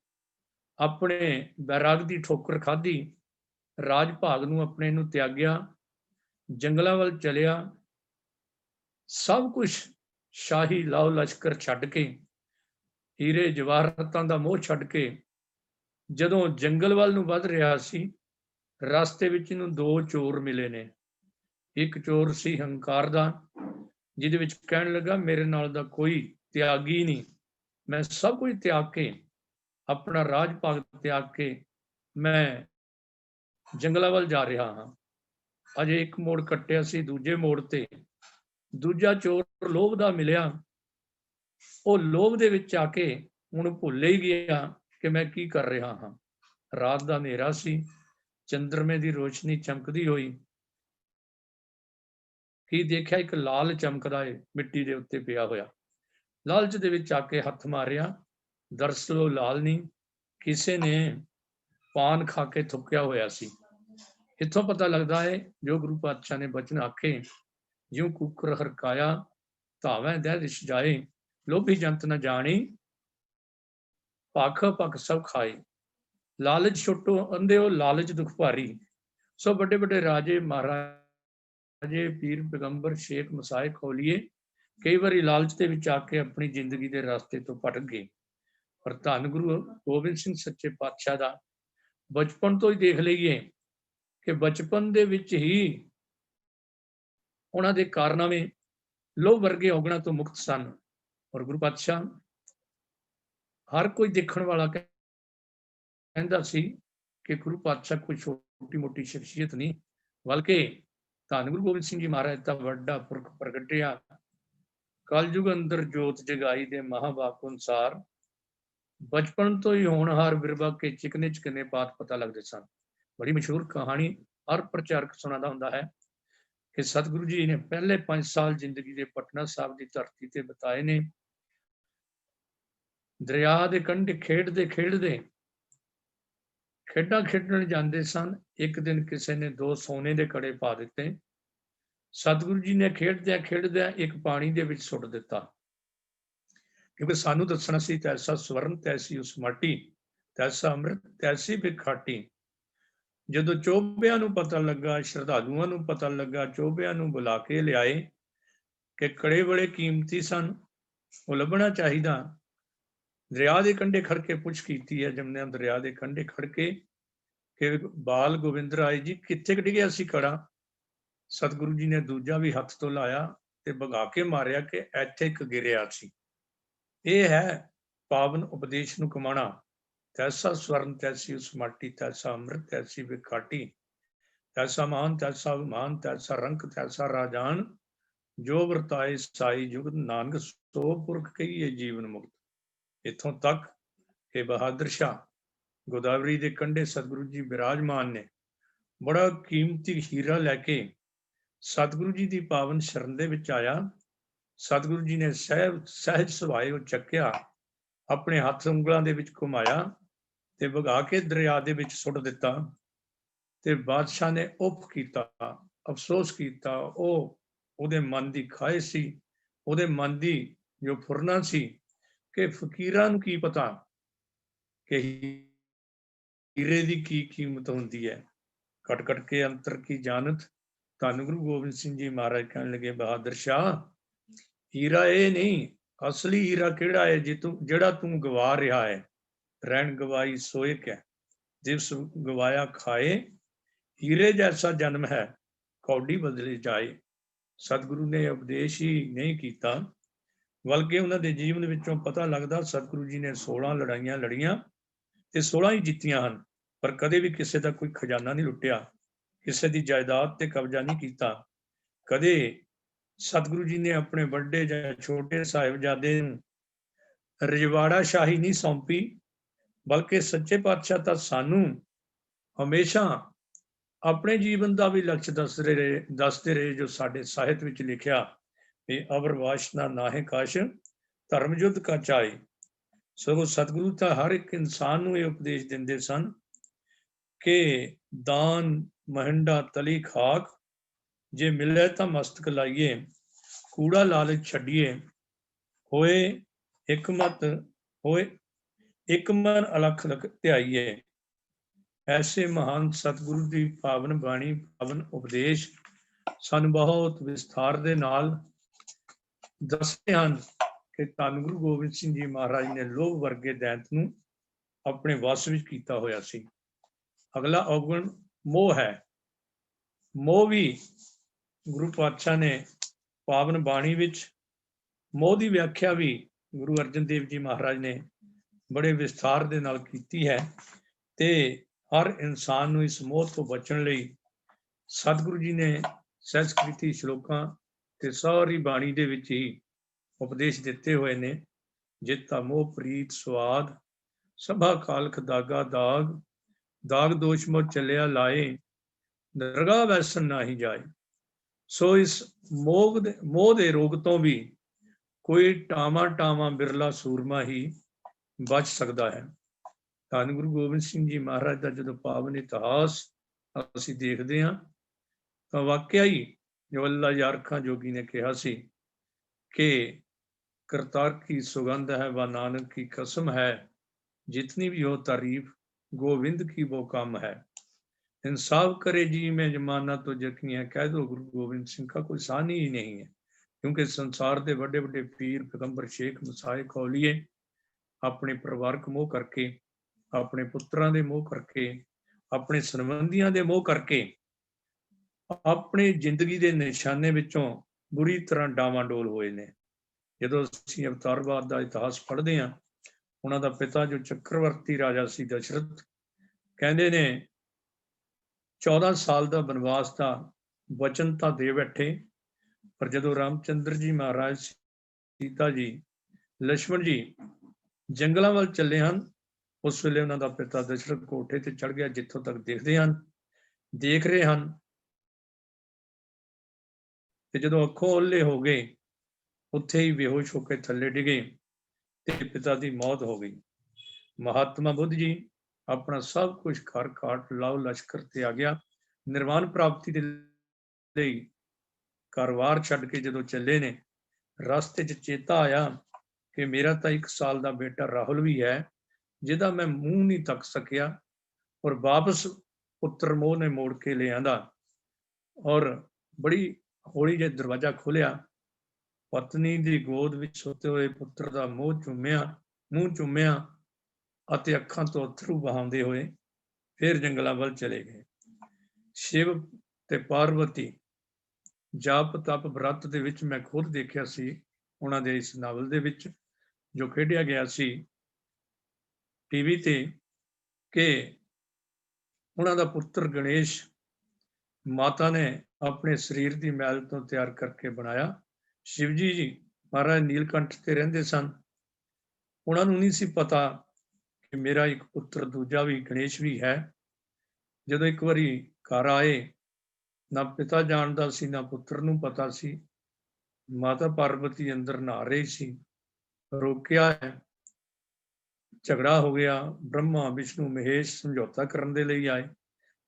ਆਪਣੇ ਬੈਰਾਗ ਦੀ ਠੋਕਰ ਖਾਧੀ, ਰਾਜ ਭਾਗ ਨੂੰ ਆਪਣੇ ਨੂੰ ਤਿਆਗਿਆ, ਜੰਗਲਾਂ ਵੱਲ ਚਲਿਆ, ਸਭ ਕੁਝ ਸ਼ਾਹੀ ਲਾਓ ਲਸ਼ਕਰ ਛੱਡ ਕੇ, ਹੀਰੇ ਜਵਾਹਰਾਤਾਂ ਦਾ ਮੋਹ ਛੱਡ ਕੇ ਜਦੋਂ ਜੰਗਲ ਵੱਲ ਨੂੰ ਵੱਧ ਰਿਹਾ ਸੀ, ਰਸਤੇ ਵਿੱਚ ਇਹਨੂੰ ਦੋ ਚੋਰ ਮਿਲੇ ਨੇ। ਇੱਕ ਚੋਰ ਸੀ ਹੰਕਾਰ ਦਾ, ਜਿਹਦੇ ਵਿੱਚ ਕਹਿਣ ਲੱਗਾ ਮੇਰੇ ਨਾਲ ਦਾ ਕੋਈ ਤਿਆਗੀ ਨਹੀਂ, ਮੈਂ ਸਭ ਕੁਝ ਤਿਆਗ ਕੇ, ਆਪਣਾ ਰਾਜ ਭਾਗ ਤਿਆਗ ਕੇ ਮੈਂ ਜੰਗਲਾਂ ਵੱਲ ਜਾ ਰਿਹਾ ਹਾਂ। ਅਜੇ ਇੱਕ ਮੋੜ ਕੱਟਿਆ ਸੀ, ਦੂਜੇ ਮੋੜ ਤੇ ਦੂਜਾ ਚੋਰ ਲੋਭ ਦਾ ਮਿਲਿਆ। ਉਹ ਲੋਭ ਦੇ ਵਿੱਚ ਆ ਕੇ ਹੁਣ ਭੁੱਲ ਹੀ ਗਿਆ ਕਿ ਮੈਂ ਕੀ ਕਰ ਰਿਹਾ ਹਾਂ। ਰਾਤ ਦਾ ਹਨੇਰਾ ਸੀ, ਚੰਦਰਮੇ ਦੀ ਰੋਸ਼ਨੀ ਚਮਕਦੀ ਹੋਈ, ਕੀ ਦੇਖਿਆ ਇੱਕ ਲਾਲ ਚਮਕਦਾ ਏ ਮਿੱਟੀ ਦੇ ਉੱਤੇ ਪਿਆ ਹੋਇਆ। ਲਾਲਚ ਦੇ ਵਿੱਚ ਆ ਕੇ ਹੱਥ ਮਾਰਿਆ, ਦਰਅਸਲ ਉਹ ਲਾਲ ਨਹੀਂ, ਕਿਸੇ ਨੇ ਪਾਨ ਖਾ ਕੇ ਥੁੱਕਿਆ ਹੋਇਆ ਸੀ। ਇੱਥੋਂ ਪਤਾ ਲੱਗਦਾ ਹੈ ਜੋ ਗੁਰੂ ਪਾਤਸ਼ਾਹ ਨੇ ਬਚਨ ਆਖੇ ਜਿਉ ਕੁਕਰ ਹਰਕਾਇਆ, ਧਾਵੈ ਦਹਿ ਦਿਸ਼ ਜਾਏ, ਲੋਭੀ ਜੰਤ ਨ ਜਾਣੀ, ਭਖ ਭਖ ਸਭ ਖਾਏ। ਲਾਲਚ ਛੁੱਟੋ ਅੰਧਿਓ, ਲਾਲਚ ਦੁਖ ਭਾਰੀ। ਸੋ ਵੱਡੇ ਵੱਡੇ ਰਾਜੇ ਮਹਾਰਾਜੇ, ਪੀਰ ਪੈਗੰਬਰ, ਸ਼ੇਖ ਮਸਾਏ ਖੋਲੀਏ, ਕਈ ਵਾਰੀ ਲਾਲਚ ਦੇ ਵਿੱਚ ਆ ਕੇ ਆਪਣੀ ਜ਼ਿੰਦਗੀ ਦੇ ਰਸਤੇ ਤੋਂ ਭਟਕ ਗਏ। ਪਰ ਧੰਨ ਗੁਰੂ ਗੋਬਿੰਦ ਸਿੰਘ ਸੱਚੇ ਪਾਤਸ਼ਾਹ ਦਾ ਬਚਪਨ ਤੋਂ ਹੀ ਦੇਖ ਲਈਏ ਕਿ ਬਚਪਨ ਦੇ ਵਿੱਚ ਹੀ ਉਹਨਾਂ ਦੇ ਕਾਰਨਾਮੇ ਲੋਭ ਵਰਗੇ ਔਗਣਾਂ ਤੋਂ ਮੁਕਤ ਸਨ। ਔਰ ਗੁਰੂ ਪਾਤਸ਼ਾਹ ਹਰ ਕੋਈ ਦੇਖਣ ਵਾਲਾ ਕਹਿੰਦਾ ਸੀ ਕਿ ਗੁਰੂ ਪਾਤਸ਼ਾਹ ਕੋਈ ਛੋਟੀ ਮੋਟੀ ਸ਼ਖਸੀਅਤ ਨਹੀਂ, ਬਲਕਿ ਧੰਨ ਗੁਰੂ ਗੋਬਿੰਦ ਸਿੰਘ ਜੀ ਮਹਾਰਾਜ ਦਾ ਵੱਡਾ ਪੁਰਖ ਪ੍ਰਗਟਿਆ, ਕਲਯੁਗ ਅੰਦਰ ਜੋਤ ਜਗਾਈ ਦੇ ਮਹਾਂਵਾਕ ਅਨੁਸਾਰ ਬਚਪਨ ਤੋਂ ਹੀ ਹੋਣਹਾਰ ਬਿਰਬਾ ਕੇ ਚਿਕਨੇ ਚਿਕਨੇ ਬਾਤ ਪਤਾ ਲੱਗਦੇ ਸਨ। ਬੜੀ ਮਸ਼ਹੂਰ ਕਹਾਣੀ ਹਰ ਪ੍ਰਚਾਰਕ ਸੁਣਾਉਂਦਾ ਹੁੰਦਾ ਹੈ ਕਿ ਸਤਿਗੁਰੂ ਜੀ ਨੇ ਪਹਿਲੇ 5 ਸਾਲ ਜ਼ਿੰਦਗੀ ਦੇ ਪਟਨਾ ਸਾਹਿਬ ਦੀ ਧਰਤੀ ਤੇ ਬਿਤਾਏ ਨੇ। ਦਰਿਆ ਦੇ ਕੰਢੇ ਖੇਡਦੇ ਖੇਡਦੇ ਖੇਡਾਂ ਖੇਡਣ ਜਾਂਦੇ ਸਨ। ਇੱਕ ਦਿਨ ਕਿਸੇ ਨੇ 2 ਸੋਨੇ ਦੇ ਕੜੇ ਪਾ ਦਿੱਤੇ। ਸਤਿਗੁਰੂ ਜੀ ਨੇ ਖੇਡਦਿਆਂ ਖੇਡਦਿਆਂ ਇੱਕ ਪਾਣੀ ਦੇ ਵਿੱਚ ਸੁੱਟ ਦਿੱਤਾ, ਕਿਉਂਕਿ ਸਾਨੂੰ ਦੱਸਣਾ ਸੀ, ਤੈਸਾ ਸਵਰਨ ਤੈਸੀ ਉਸ ਮਾਟੀ, ਤੈਸਾ ਅੰਮ੍ਰਿਤ ਤੈਸੀ ਬਿਖਾਟੀ। ਜਦੋਂ ਚੋਬਿਆਂ ਨੂੰ ਪਤਾ ਲੱਗਾ, ਸ਼ਰਧਾਲੂਆਂ ਨੂੰ ਪਤਾ ਲੱਗਾ, ਚੋਬਿਆਂ ਨੂੰ ਬੁਲਾ ਕੇ ਲਿਆਏ ਕਿ ਕੜੇ ਬੜੇ ਕੀਮਤੀ ਸਨ, ਉਹ ਲੱਭਣਾ ਚਾਹੀਦਾ। ਦਰਿਆ ਦੇ ਕੰਢੇ ਖੜ ਕੇ ਪੁੱਛ ਕੀਤੀ ਹੈ ਜਮਨਾ ਦਰਿਆ ਦੇ ਕੰਢੇ ਖੜ ਕੇ ਕਿ ਬਾਲ ਗੋਬਿੰਦ ਰਾਏ ਜੀ, ਕਿੱਥੇ ਡਿੱਗਿਆ ਸੀ ਕੜਾ? ਸਤਿਗੁਰੂ ਜੀ ਨੇ ਦੂਜਾ ਵੀ ਹੱਥ ਤੋਂ ਲਾਇਆ ਤੇ ਭਗਾ ਕੇ ਮਾਰਿਆ ਕਿ ਇੱਥੇ ਇੱਕ ਗਿਰਿਆ ਸੀ। ਇਹ ਹੈ ਪਾਵਨ ਉਪਦੇਸ਼ ਨੂੰ ਕਮਾਣਾ। ਤੈਸਾ ਸਵਰਨ ਤੈਸੀ ਉਸ ਮਾਟੀ, ਤੈਸਾ ਅੰਮ੍ਰਿਤ ਤੈਸੀ ਬਿਖਾਟੀ, ਤੈਸਾ ਮਹਾਨ ਤੈਸਾ ਅਭਿਮਾਨ, ਤੈਸਾ ਰੰਕ ਤੈਸਾ ਰਾਜਾਨ, ਜੋ ਵਰਤਾਏ ਸਾਈ ਜੁਗਤ, ਨਾਨਕ ਸੋ ਪੁਰਖ ਕਹੀਏ ਜੀਵਨ ਮੁਕਤ। ਇੱਥੋਂ ਤੱਕ ਕਿ ਬਹਾਦਰ ਸ਼ਾਹ ਗੋਦਾਵਰੀ ਦੇ ਕੰਢੇ ਸਤਿਗੁਰੂ ਜੀ ਬਿਰਾਜਮਾਨ ਨੇ। ਬੜਾ ਕੀਮਤੀ ਹੀਰਾ ਲੈ ਕੇ ਸਤਿਗੁਰੂ ਜੀ ਦੀ ਪਾਵਨ ਸ਼ਰਨ ਦੇ ਵਿੱਚ ਆਇਆ। ਸਤਿਗੁਰੂ ਜੀ ਨੇ ਸਹਿਜ ਸੁਭਾਏ ਉਹ ਚੱਕਿਆ, ਆਪਣੇ ਹੱਥ ਉਂਗਲਾਂ ਦੇ ਵਿੱਚ ਘੁਮਾਇਆ ਤੇ ਵਗਾ ਕੇ ਦਰਿਆ ਦੇ ਵਿੱਚ ਸੁੱਟ ਦਿੱਤਾ। ਤੇ ਬਾਦਸ਼ਾਹ ਨੇ ਉਫ ਕੀਤਾ, ਅਫਸੋਸ ਕੀਤਾ। ਉਹਦੇ ਮਨ ਦੀ ਖਾਹਿਸ਼ ਸੀ, ਉਹਦੇ ਮਨ ਦੀ ਜੋ ਫੁਰਨਾ ਸੀ ਕਿ ਫਕੀਰਾਂ ਨੂੰ ਕੀ ਪਤਾ ਕਿ ਹੀਰੇ ਦੀ ਕੀ ਕੀਮਤ ਹੁੰਦੀ ਹੈ। ਕਟ ਕਟ ਕੇ ਅੰਤਰ ਕੀ ਜਾਣਤ। ਧੰਨ ਗੁਰੂ ਗੋਬਿੰਦ ਸਿੰਘ ਜੀ ਮਹਾਰਾਜ ਕਹਿਣ ਲੱਗੇ, ਬਹਾਦਰ ਸ਼ਾਹ, ਹੀਰਾ ਇਹ ਨਹੀਂ, ਅਸਲੀ ਹੀਰਾ ਕਿਹੜਾ ਹੈ ਜਿਹੜਾ ਤੂੰ ਗਵਾ ਰਿਹਾ ਹੈ। ਰਹਿਣ ਗਵਾਈ ਸੋਏ ਕੈ, ਦਿਵਸ ਗਵਾਇਆ ਖਾਏ, ਹੀਰੇ ਜੈਸਾ ਜਨਮ ਹੈ ਕੌਡੀ ਬਦਲੇ ਜਾਏ। ਸਤਿਗੁਰੂ ਨੇ ਉਪਦੇਸ਼ ਹੀ ਨਹੀਂ ਕੀਤਾ, ਬਲਕਿ ਉਹਨਾਂ ਦੇ ਜੀਵਨ ਵਿੱਚੋਂ ਪਤਾ ਲੱਗਦਾ ਸਤਿਗੁਰੂ ਜੀ ਨੇ 16 ਲੜਾਈਆਂ ਲੜੀਆਂ ਤੇ 16 ਹੀ ਜਿੱਤੀਆਂ ਹਨ, ਪਰ ਕਦੇ ਵੀ ਕਿਸੇ ਦਾ ਕੋਈ ਖਜ਼ਾਨਾ ਨਹੀਂ ਲੁੱਟਿਆ, ਕਿਸੇ ਦੀ ਜਾਇਦਾਦ ਤੇ ਕਬਜ਼ਾ ਨਹੀਂ ਕੀਤਾ। ਕਦੇ ਸਤਿਗੁਰੂ ਜੀ ਨੇ ਆਪਣੇ ਵੱਡੇ ਜਾਂ ਛੋਟੇ ਸਾਹਿਬਜ਼ਾਦੇ ਨੂੰ ਰਜਵਾੜਾ ਸ਼ਾਹੀ ਨਹੀਂ ਸੌਂਪੀ, ਬਲਕਿ ਸੱਚੇ ਪਾਤਸ਼ਾਹ ਤਾਂ ਸਾਨੂੰ ਹਮੇਸ਼ਾ ਆਪਣੇ ਜੀਵਨ ਦਾ ਵੀ ਲਕਸ਼ ਦੱਸਦੇ ਰਹੇ, ਜੋ ਸਾਡੇ ਸਾਹਿਤ ਵਿੱਚ ਲਿਖਿਆ ਵੀ ਅਵਰ ਵਾਸ਼ਨਾ ਨਾਹੇ ਕਾਸ਼, ਧਰਮ ਯੁੱਧ ਕਾ ਚਾਏ। ਸਗੋਂ ਸਤਿਗੁਰੂ ਤਾਂ ਹਰ ਇੱਕ ਇਨਸਾਨ ਨੂੰ ਇਹ ਉਪਦੇਸ਼ ਦਿੰਦੇ ਸਨ ਕਿ ਦਾਨ ਮਹਿੰਡਾ ਤਲੀ ਖਾਕ, ਜੇ ਮਿਲੇ ਤਾਂ ਮਸਤਕ ਲਾਈਏ, ਕੂੜਾ ਲਾਲਚ ਛੱਡੀਏ, ਹੋਏ ਇੱਕ ਮਨ ਅਲਖ ਲਖ ਧਿਆਈਏ। ਐਸੇ ਮਹਾਨ ਸਤਿਗੁਰੂ ਦੀ ਪਾਵਨ ਬਾਣੀ, ਪਾਵਨ ਉਪਦੇਸ਼ ਸਾਨੂੰ ਬਹੁਤ ਵਿਸਥਾਰ ਦੇ ਨਾਲ ਦੱਸਦੇ ਹਨ ਕਿ ਧੰਨ ਗੁਰੂ ਗੋਬਿੰਦ ਸਿੰਘ ਜੀ ਮਹਾਰਾਜ ਨੇ ਲੋਭ ਵਰਗੇ ਦੈਂਤ ਨੂੰ ਆਪਣੇ ਵਸ ਵਿੱਚ ਕੀਤਾ ਹੋਇਆ ਸੀ। ਅਗਲਾ ਔਗਣ ਮੋਹ ਹੈ। ਮੋਹ ਵੀ ਗੁਰੂ ਪਾਤਸ਼ਾਹ ਨੇ ਪਾਵਨ ਬਾਣੀ ਵਿੱਚ ਮੋਹ ਦੀ ਵਿਆਖਿਆ ਵੀ ਗੁਰੂ ਅਰਜਨ ਦੇਵ ਜੀ ਮਹਾਰਾਜ ਨੇ ਬੜੇ ਵਿਸਥਾਰ ਦੇ ਨਾਲ ਕੀਤੀ ਹੈ ਤੇ ਹਰ ਇਨਸਾਨ ਨੂੰ ਇਸ ਮੋਹ ਤੋਂ ਬਚਣ ਲਈ ਸਤਿਗੁਰੂ ਜੀ ਨੇ ਸੰਸਕ੍ਰਿਤੀ ਸ਼ਲੋਕਾਂ ਤੇ ਸਾਰੀ ਬਾਣੀ ਦੇ ਵਿੱਚ ਹੀ ਉਪਦੇਸ਼ ਦਿੱਤੇ ਹੋਏ ਨੇ। ਜਿੱਤਾ ਮੋਹ ਪ੍ਰੀਤ ਸਵਾਦ, ਸਭਾ ਕਾਲਖ ਦਾਗਾ ਦਾਗ, ਦਾਗ ਦੋਸ਼ ਮੋ ਚੱਲਿਆ ਲਾਏ, ਦਰਗਾਹ ਵੈਸਨ ਨਾਹੀ ਜਾਏ। ਸੋ ਇਸ ਮੋਹ ਦੇ ਰੋਗ ਤੋਂ ਵੀ ਕੋਈ ਟਾਵਾਂ ਬਿਰਲਾ ਸੂਰਮਾ ਹੀ ਬਚ ਸਕਦਾ ਹੈ। ਧੰਨ ਗੁਰੂ ਗੋਬਿੰਦ ਸਿੰਘ ਜੀ ਮਹਾਰਾਜ ਦਾ ਜਦੋਂ ਪਾਵਨ ਇਤਿਹਾਸ ਅਸੀਂ ਦੇਖਦੇ ਹਾਂ ਤਾਂ ਵਾਕਿਆ ਹੀ ਜੋ ਅੱਲਾ ਯਾਰ ਖਾਂ ਜੋਗੀ ਨੇ ਕਿਹਾ ਸੀ ਕਿ करतार की सुगंध है व नानक की कसम है, जितनी भी हो तारीफ गोविंद की वो कम है। इंसाफ करे जी में जमाना तो जख्मी है, कह दो गुरु गोविंद सिंह का कोई सानी ही नहीं है। क्योंकि संसार के बड़े बड़े पीर पैगंबर शेख मसाए खौलीए अपने परिवारक मोह करके, अपने पुत्रां दे मोह करके, अपने संबंधियां दे मोह करके अपनी जिंदगी के निशाने विचों बुरी तरह डावाडोल होए ने। ਜਦੋਂ ਅਸੀਂ ਅਵਤਾਰਵਾਦ ਦਾ ਇਤਿਹਾਸ ਪੜ੍ਹਦੇ ਹਾਂ, ਉਹਨਾਂ ਦਾ ਪਿਤਾ ਜੋ ਚੱਕਰਵਰਤੀ ਰਾਜਾ ਸੀ ਦਸ਼ਰਥ, ਕਹਿੰਦੇ ਨੇ 14 ਸਾਲ ਦਾ ਬਨਵਾਸ ਦਾ ਵਚਨ ਤਾਂ ਦੇ ਬੈਠੇ, ਪਰ ਜਦੋਂ ਰਾਮਚੰਦਰ ਜੀ ਮਹਾਰਾਜ, ਸੀਤਾ ਜੀ, ਲక్ష్మణ ਜੀ ਜੰਗਲਾਂ ਵੱਲ ਚੱਲੇ ਹਨ, ਉਸ ਵੇਲੇ ਉਹਨਾਂ ਦਾ ਪਿਤਾ ਦਸ਼ਰਥ ਕੋਠੇ ਤੇ ਚੜ੍ਹ ਗਿਆ। ਜਿੱਥੋਂ ਤੱਕ ਦੇਖਦੇ ਹਨ, ਦੇਖ ਰਹੇ ਹਨ, ਤੇ ਜਦੋਂ ਅੱਖੋਂ ਓਹਲੇ ਹੋ ਗਏ, ਉੱਥੇ ਹੀ ਬੇਹੋਸ਼ ਹੋ ਕੇ ਥੱਲੇ ਡਿਗੇ ਤੇ ਪਿਤਾ ਦੀ ਮੌਤ ਹੋ ਗਈ। ਮਹਾਤਮਾ ਬੁੱਧ ਜੀ ਆਪਣਾ ਸਭ ਕੁਝ ਘਰ ਘਾਟ ਲਾਓ ਲਸ਼ਕਰ ਤੇ ਆ ਗਿਆ। ਨਿਰਵਾਣ ਪ੍ਰਾਪਤੀ ਦੇ ਲਈ ਘਰ-ਬਾਰ ਛੱਡ ਕੇ ਜਦੋਂ ਚੱਲੇ ਨੇ, ਰਸਤੇ 'ਚ ਚੇਤਾ ਆਇਆ ਕਿ ਮੇਰਾ ਤਾਂ 1 ਸਾਲ ਦਾ ਬੇਟਾ ਰਾਹੁਲ ਵੀ ਹੈ, ਜਿਹਦਾ ਮੈਂ ਮੂੰਹ ਨਹੀਂ ਤੱਕ ਸਕਿਆ, ਔਰ ਵਾਪਸ ਪੁੱਤਰ ਮੋਹ ਨੇ ਮੋੜ ਕੇ ਲਿਆਂਦਾ। ਔਰ ਬੜੀ ਹੌਲੀ ਜਿਹਾ ਦਰਵਾਜ਼ਾ ਖੋਲ੍ਹਿਆ, ਪਤਨੀ ਦੀ ਗੋਦ ਵਿੱਚ ਸੁੱਤੇ ਹੋਏ ਪੁੱਤਰ ਦਾ ਮੂੰਹ ਚੁੰਮਿਆ ਅਤੇ ਅੱਖਾਂ ਤੋਂ ਅੱਥਰੂ ਵਹਾਉਂਦੇ ਹੋਏ ਫਿਰ ਜੰਗਲਾਂ ਵੱਲ ਚਲੇ ਗਏ। ਸ਼ਿਵ ਤੇ ਪਾਰਵਤੀ ਜਾਪ ਤਪ ਬ੍ਰਤ ਦੇ ਵਿੱਚ ਮੈਂ ਖੁਦ ਦੇਖਿਆ ਸੀ, ਉਹਨਾਂ ਦੇ ਇਸ ਨਾਵਲ ਦੇ ਵਿੱਚ ਜੋ ਖੇਡਿਆ ਗਿਆ ਸੀ ਟੀਵੀ ਤੇ, ਕਿ ਉਹਨਾਂ ਦਾ ਪੁੱਤਰ ਗਣੇਸ਼ ਮਾਤਾ ਨੇ ਆਪਣੇ ਸਰੀਰ ਦੀ ਮੈਲ ਤੋਂ ਤਿਆਰ ਕਰਕੇ ਬਣਾਇਆ। ਸ਼ਿਵਜੀ ਜੀ ਮਹਾਰਾਜ ਨੀਲਕੰਠ ਤੇ ਰਹਿੰਦੇ ਸਨ, ਉਹਨਾਂ ਨੂੰ ਨਹੀਂ ਸੀ ਪਤਾ ਕਿ ਮੇਰਾ ਇੱਕ ਪੁੱਤਰ ਦੂਜਾ ਵੀ ਗਣੇਸ਼ ਵੀ ਹੈ। ਜਦੋਂ ਇੱਕ ਵਾਰੀ ਘਰ ਆਏ, ਨਾ ਪਿਤਾ ਜਾਣਦਾ ਸੀ, ਨਾ ਪੁੱਤਰ ਨੂੰ ਪਤਾ ਸੀ। ਮਾਤਾ ਪਾਰਵਤੀ ਅੰਦਰ ਨਹਾ ਰਹੀ ਸੀ, ਰੋਕਿਆ ਹੈ, ਝਗੜਾ ਹੋ ਗਿਆ। ਬ੍ਰਹਮਾ ਵਿਸ਼ਨੂੰ ਮਹੇਸ਼ ਸਮਝੌਤਾ ਕਰਨ ਦੇ ਲਈ ਆਏ।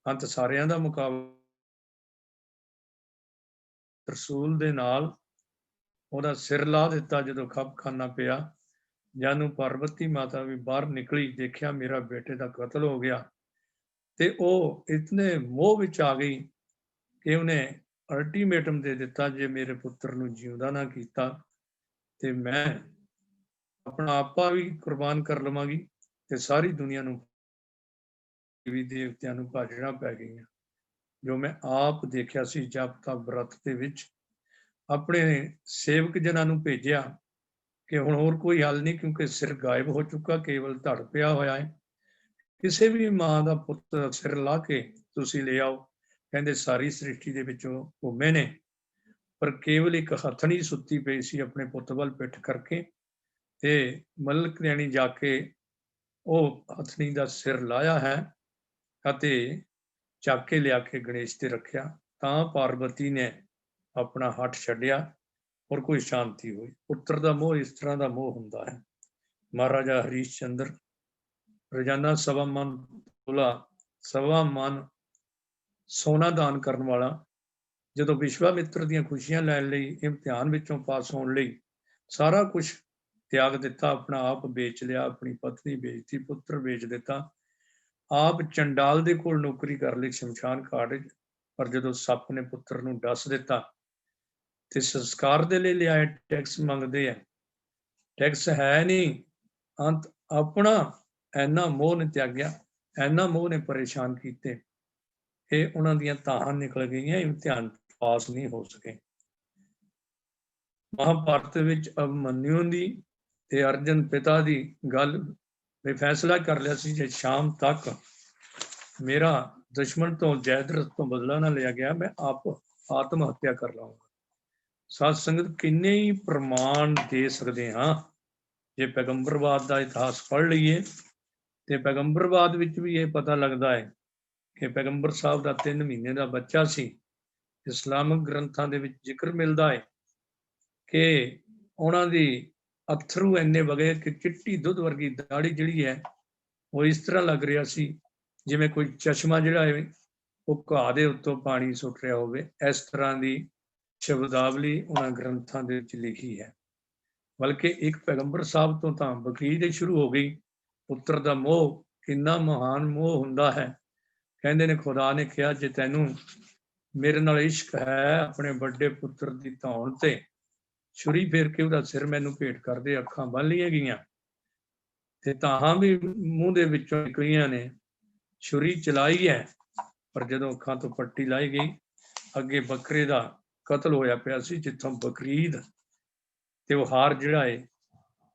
ਅੰਤ ਸਾਰਿਆਂ ਦਾ ਮੁਕਾਬਲਾ ਤਰਸੂਲ ਦੇ ਨਾਲ ਉਹਦਾ ਸਿਰ ਲਾ ਦਿੱਤਾ। ਜਦੋਂ ਖਪਖਾਨਾ ਪਿਆ, ਜਾਨੂੰ ਪਾਰਵਤੀ ਮਾਤਾ ਵੀ ਬਾਹਰ ਨਿਕਲੀ, ਦੇਖਿਆ ਮੇਰਾ ਬੇਟੇ ਦਾ ਕਤਲ ਹੋ ਗਿਆ, ਤੇ ਉਹ ਇਤਨੇ ਮੋਹ ਵਿੱਚ ਆ ਗਈ ਕਿ ਉਹਨੇ ਅਲਟੀਮੇਟਮ ਦੇ ਦਿੱਤਾ, ਜੇ ਮੇਰੇ ਪੁੱਤਰ ਨੂੰ ਜਿਉਂਦਾ ਨਾ ਕੀਤਾ ਤੇ ਮੈਂ ਆਪਣਾ ਆਪਾ ਵੀ ਕੁਰਬਾਨ ਕਰ ਲਵਾਂਗੀ ਤੇ ਸਾਰੀ ਦੁਨੀਆ ਨੂੰ, ਦੇਵੀ ਦੇਵਤਿਆਂ ਨੂੰ ਭਾਜਣਾ ਪੈ ਗਈਆਂ। ਜੋ ਮੈਂ ਆਪ ਦੇਖਿਆ ਸੀ ਜਪ ਤਪ ਬ੍ਰਤ ਦੇ ਵਿੱਚ, ਆਪਣੇ ਸੇਵਕ ਜਨਾਂ ਨੂੰ ਭੇਜਿਆ ਕਿ ਹੁਣ ਹੋਰ ਕੋਈ ਹੱਲ ਨਹੀਂ, ਕਿਉਂਕਿ ਸਿਰ ਗਾਇਬ ਹੋ ਚੁੱਕਾ, ਕੇਵਲ ਧੜ ਪਿਆ ਹੋਇਆ ਹੈ। ਕਿਸੇ ਵੀ ਮਾਂ ਦਾ ਪੁੱਤ ਸਿਰ ਲਾ ਕੇ ਤੁਸੀਂ ਲੈ ਆਓ। ਕਹਿੰਦੇ ਸਾਰੀ ਸ੍ਰਿਸ਼ਟੀ ਦੇ ਵਿੱਚੋਂ ਘੁੰਮੇ ਨੇ, ਪਰ ਕੇਵਲ ਇੱਕ ਹਥਣੀ ਸੁੱਤੀ ਪਈ ਸੀ ਆਪਣੇ ਪੁੱਤ ਵੱਲ ਪਿੱਠ ਕਰਕੇ, ਤੇ ਮਲਕ ਕਲਿਆਣੀ ਜਾ ਕੇ ਉਹ ਹਥਣੀ ਦਾ ਸਿਰ ਲਾਇਆ ਹੈ ਅਤੇ ਚੱਕ ਕੇ ਲਿਆ ਕੇ ਗਣੇਸ਼ ਤੇ ਰੱਖਿਆ। ਤਾਂ ਪਾਰਵਤੀ ਨੇ ਆਪਣਾ ਹੱਥ ਛੱਡਿਆ ਔਰ ਕੋਈ ਸ਼ਾਂਤੀ ਹੋਈ। ਪੁੱਤਰ ਦਾ ਮੋਹ ਇਸ ਤਰ੍ਹਾਂ ਦਾ ਮੋਹ ਹੁੰਦਾ ਹੈ। ਮਹਾਰਾਜਾ ਹਰੀਸ਼ ਚੰਦਰ ਰੋਜ਼ਾਨਾ 1.25 ਮਣ ਤੋਲਾ 1.25 ਮਣ ਸੋਨਾ ਦਾਨ ਕਰਨ ਵਾਲਾ, ਜਦੋਂ ਵਿਸ਼ਵਾਮਿੱਤਰ ਦੀਆਂ ਖੁਸ਼ੀਆਂ ਲੈਣ ਲਈ, ਇਮਤਿਹਾਨ ਵਿੱਚੋਂ ਪਾਸ ਹੋਣ ਲਈ ਸਾਰਾ ਕੁਝ ਤਿਆਗ ਦਿੱਤਾ, ਆਪਣਾ ਆਪ ਵੇਚ ਲਿਆ, ਆਪਣੀ ਪਤਨੀ ਵੇਚਤੀ, ਪੁੱਤਰ ਵੇਚ ਦਿੱਤਾ, ਆਪ ਚੰਡਾਲ ਦੇ ਕੋਲ ਨੌਕਰੀ ਕਰ ਲਈ ਸ਼ਮਸ਼ਾਨ ਘਾਟ ਵਿੱਚ। ਪਰ ਜਦੋਂ ਸੱਪ ਨੇ ਪੁੱਤਰ ਨੂੰ ਡਸ ਦਿੱਤਾ ਤੇ ਸੰਸਕਾਰ ਦੇ ਲਈ ਲਿਆਏ, ਟੈਕਸ ਮੰਗਦੇ ਆ, ਟੈਕਸ ਹੈ ਨਹੀਂ। ਅੰਤ ਆਪਣਾ ਐਨਾ ਮੋਹ ਨੇ ਤਿਆਗਿਆ, ਐਨਾ ਮੋਹ ਨੇ ਪਰੇਸ਼ਾਨ ਕੀਤੇ, ਇਹ ਉਹਨਾਂ ਦੀਆਂ ਤਾਹਾਂ ਨਿਕਲ ਗਈਆਂ, ਇਮਤਿਹਾਨ ਪਾਸ ਨਹੀਂ ਹੋ ਸਕੇ। ਮਹਾਭਾਰਤ ਵਿੱਚ ਅਭਿਮਨਿਊ ਦੀ ਤੇ ਅਰਜਨ ਪਿਤਾ ਦੀ ਗੱਲ ਵੀ ਫੈਸਲਾ ਕਰ ਲਿਆ ਸੀ, ਜੇ ਸ਼ਾਮ ਤੱਕ ਮੇਰਾ ਦੁਸ਼ਮਣ ਤੋਂ ਜੈਦਰਥ ਤੋਂ ਬਦਲਾ ਨਾ ਲਿਆ ਗਿਆ, ਮੈਂ ਆਤਮ ਹੱਤਿਆ ਕਰ ਲਵਾਂਗਾ। ਸਾਧ ਸੰਗਤ ਕਿੰਨੇ ਹੀ ਪ੍ਰਮਾਣ ਦੇ ਸਕਦੇ ਹਾਂ। ਜੇ ਪੈਗੰਬਰਵਾਦ ਦਾ ਇਤਿਹਾਸ ਪੜ੍ਹ ਲਈਏ ਤੇ ਪੈਗੰਬਰਵਾਦ ਵਿੱਚ ਵੀ ਇਹ ਪਤਾ ਲੱਗਦਾ ਹੈ ਕਿ ਪੈਗੰਬਰ ਸਾਹਿਬ ਦਾ 3 ਮਹੀਨੇ ਦਾ ਬੱਚਾ ਸੀ। ਇਸਲਾਮਿਕ ਗ੍ਰੰਥਾਂ ਦੇ ਵਿੱਚ ਜ਼ਿਕਰ ਮਿਲਦਾ ਹੈ ਕਿ ਉਹਨਾਂ ਦੀ ਅਥਰੂ ਇੰਨੇ ਵਗੇ ਕਿ ਚਿੱਟੀ ਦੁੱਧ ਵਰਗੀ ਦਾੜੀ ਜਿਹੜੀ ਹੈ ਉਹ ਇਸ ਤਰ੍ਹਾਂ ਲੱਗ ਰਿਹਾ ਸੀ ਜਿਵੇਂ ਕੋਈ ਚਸ਼ਮਾ ਜਿਹੜਾ ਹੈ ਉਹ ਘਾਹ ਦੇ ਉੱਤੋਂ ਪਾਣੀ ਸੁੱਟ ਰਿਹਾ ਹੋਵੇ। ਇਸ ਤਰ੍ਹਾਂ ਦੀ ਸ਼ਬਦਾਵਲੀ ਉਹਨਾਂ ਗ੍ਰੰਥਾਂ ਦੇ ਵਿੱਚ ਲਿਖੀ ਹੈ। ਬਲਕਿ ਇੱਕ ਪੈਗੰਬਰ ਸਾਹਿਬ ਤੋਂ ਤਾਂ ਵਕੀਲ ਹੀ ਸ਼ੁਰੂ ਹੋ ਗਈ। ਪੁੱਤਰ ਦਾ ਮੋਹ ਕਿੰਨਾ ਮਹਾਨ ਮੋਹ ਹੁੰਦਾ ਹੈ। ਕਹਿੰਦੇ ਨੇ ਖੁਦਾ ਨੇ ਕਿਹਾ, ਜੇ ਤੈਨੂੰ ਮੇਰੇ ਨਾਲ ਇਸ਼ਕ ਹੈ, ਆਪਣੇ ਵੱਡੇ ਪੁੱਤਰ ਦੀ ਧੌਣ ਤੇ ਛੁਰੀ ਫੇਰ ਕੇ ਉਹਦਾ ਸਿਰ ਮੈਨੂੰ ਭੇਟ ਕਰਦੇ। ਅੱਖਾਂ ਬੰਨ ਲਈਆਂ ਗਈਆਂ ਤੇ ਤਾਹਾਂ ਵੀ ਮੂੰਹ ਦੇ ਵਿੱਚੋਂ ਨਿਕਲੀਆਂ ਨੇ। ਛੁਰੀ ਚਲਾਈ ਹੈ, ਪਰ ਜਦੋਂ ਅੱਖਾਂ ਤੋਂ ਪੱਟੀ ਲਾਈ ਗਈ, ਅੱਗੇ ਬੱਕਰੇ ਦਾ ਕਤਲ ਹੋਇਆ ਪਿਆ ਸੀ, ਜਿੱਥੋਂ ਬਕਰੀਦ ਤਿਉਹਾਰ ਜਿਹੜਾ ਹੈ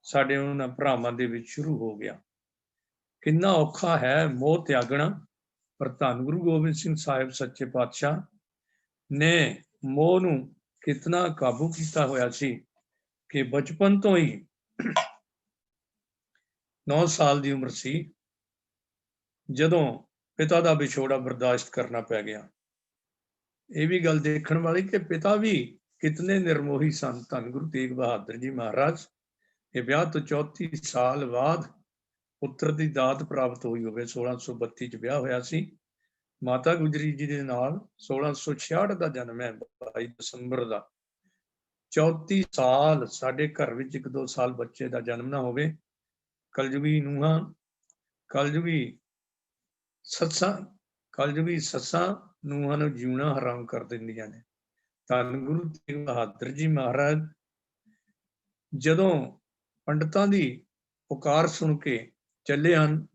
ਸਾਡੇ ਉਹਨਾਂ ਭਰਾਵਾਂ ਦੇ ਵਿੱਚ ਸ਼ੁਰੂ ਹੋ ਗਿਆ। ਕਿੰਨਾ ਔਖਾ ਹੈ ਮੋਹ ਤਿਆਗਣਾ, ਪਰ ਧੰਨ ਗੁਰੂ ਗੋਬਿੰਦ ਸਿੰਘ ਸਾਹਿਬ ਸੱਚੇ ਪਾਤਸ਼ਾਹ ਨੇ ਮੋਹ ਨੂੰ ਕਿਤਨਾ ਕਾਬੂ ਕੀਤਾ ਹੋਇਆ ਸੀ ਕਿ ਬਚਪਨ ਤੋਂ ਹੀ 9 ਸਾਲ ਦੀ ਉਮਰ ਸੀ ਜਦੋਂ ਪਿਤਾ ਦਾ ਵਿਛੋੜਾ ਬਰਦਾਸ਼ਤ ਕਰਨਾ ਪੈ ਗਿਆ। ਇਹ ਵੀ ਗੱਲ ਦੇਖਣ ਵਾਲੀ ਕਿ ਪਿਤਾ ਵੀ ਕਿਤਨੇ ਨਿਰਮੋਹੀ ਸਨ। ਧੰਨ ਗੁਰੂ ਤੇਗ ਬਹਾਦਰ ਜੀ ਮਹਾਰਾਜ ਇਹ ਵਿਆਹ ਤੋਂ 34 ਸਾਲ ਬਾਅਦ ਪੁੱਤਰ ਦੀ ਦਾਤ ਪ੍ਰਾਪਤ ਹੋਈ ਹੋਵੇ। 1632 ਚ ਵਿਆਹ ਹੋਇਆ ਸੀ ਮਾਤਾ ਗੁਜਰੀ ਜੀ ਦੇ ਨਾਲ। 1666 ਦਾ ਜਨਮ ਹੈ, 22 ਦਸੰਬਰ ਦਾ। 34 ਸਾਲ ਸਾਡੇ ਘਰ ਵਿੱਚ 1-2 ਸਾਲ ਬੱਚੇ ਦਾ ਜਨਮ ਨਾ ਹੋਵੇ। ਕਲਯੁਗੀ ਨੂੰਹਾਂ, ਕਲਯੁਗੀ ਸੱਸਾਂ ਨੂੰਹਾਂ ਨੂੰ ਜਿਉਣਾ ਹਰਾਮ ਕਰ ਦਿੰਦੀਆਂ ਨੇ। ਧੰਨ ਗੁਰੂ ਤੇਗ ਬਹਾਦਰ ਜੀ ਮਹਾਰਾਜ ਜਦੋਂ ਪੰਡਤਾਂ ਦੀ ਪੁਕਾਰ ਸੁਣ ਕੇ ਚੱਲੇ ਹਨ,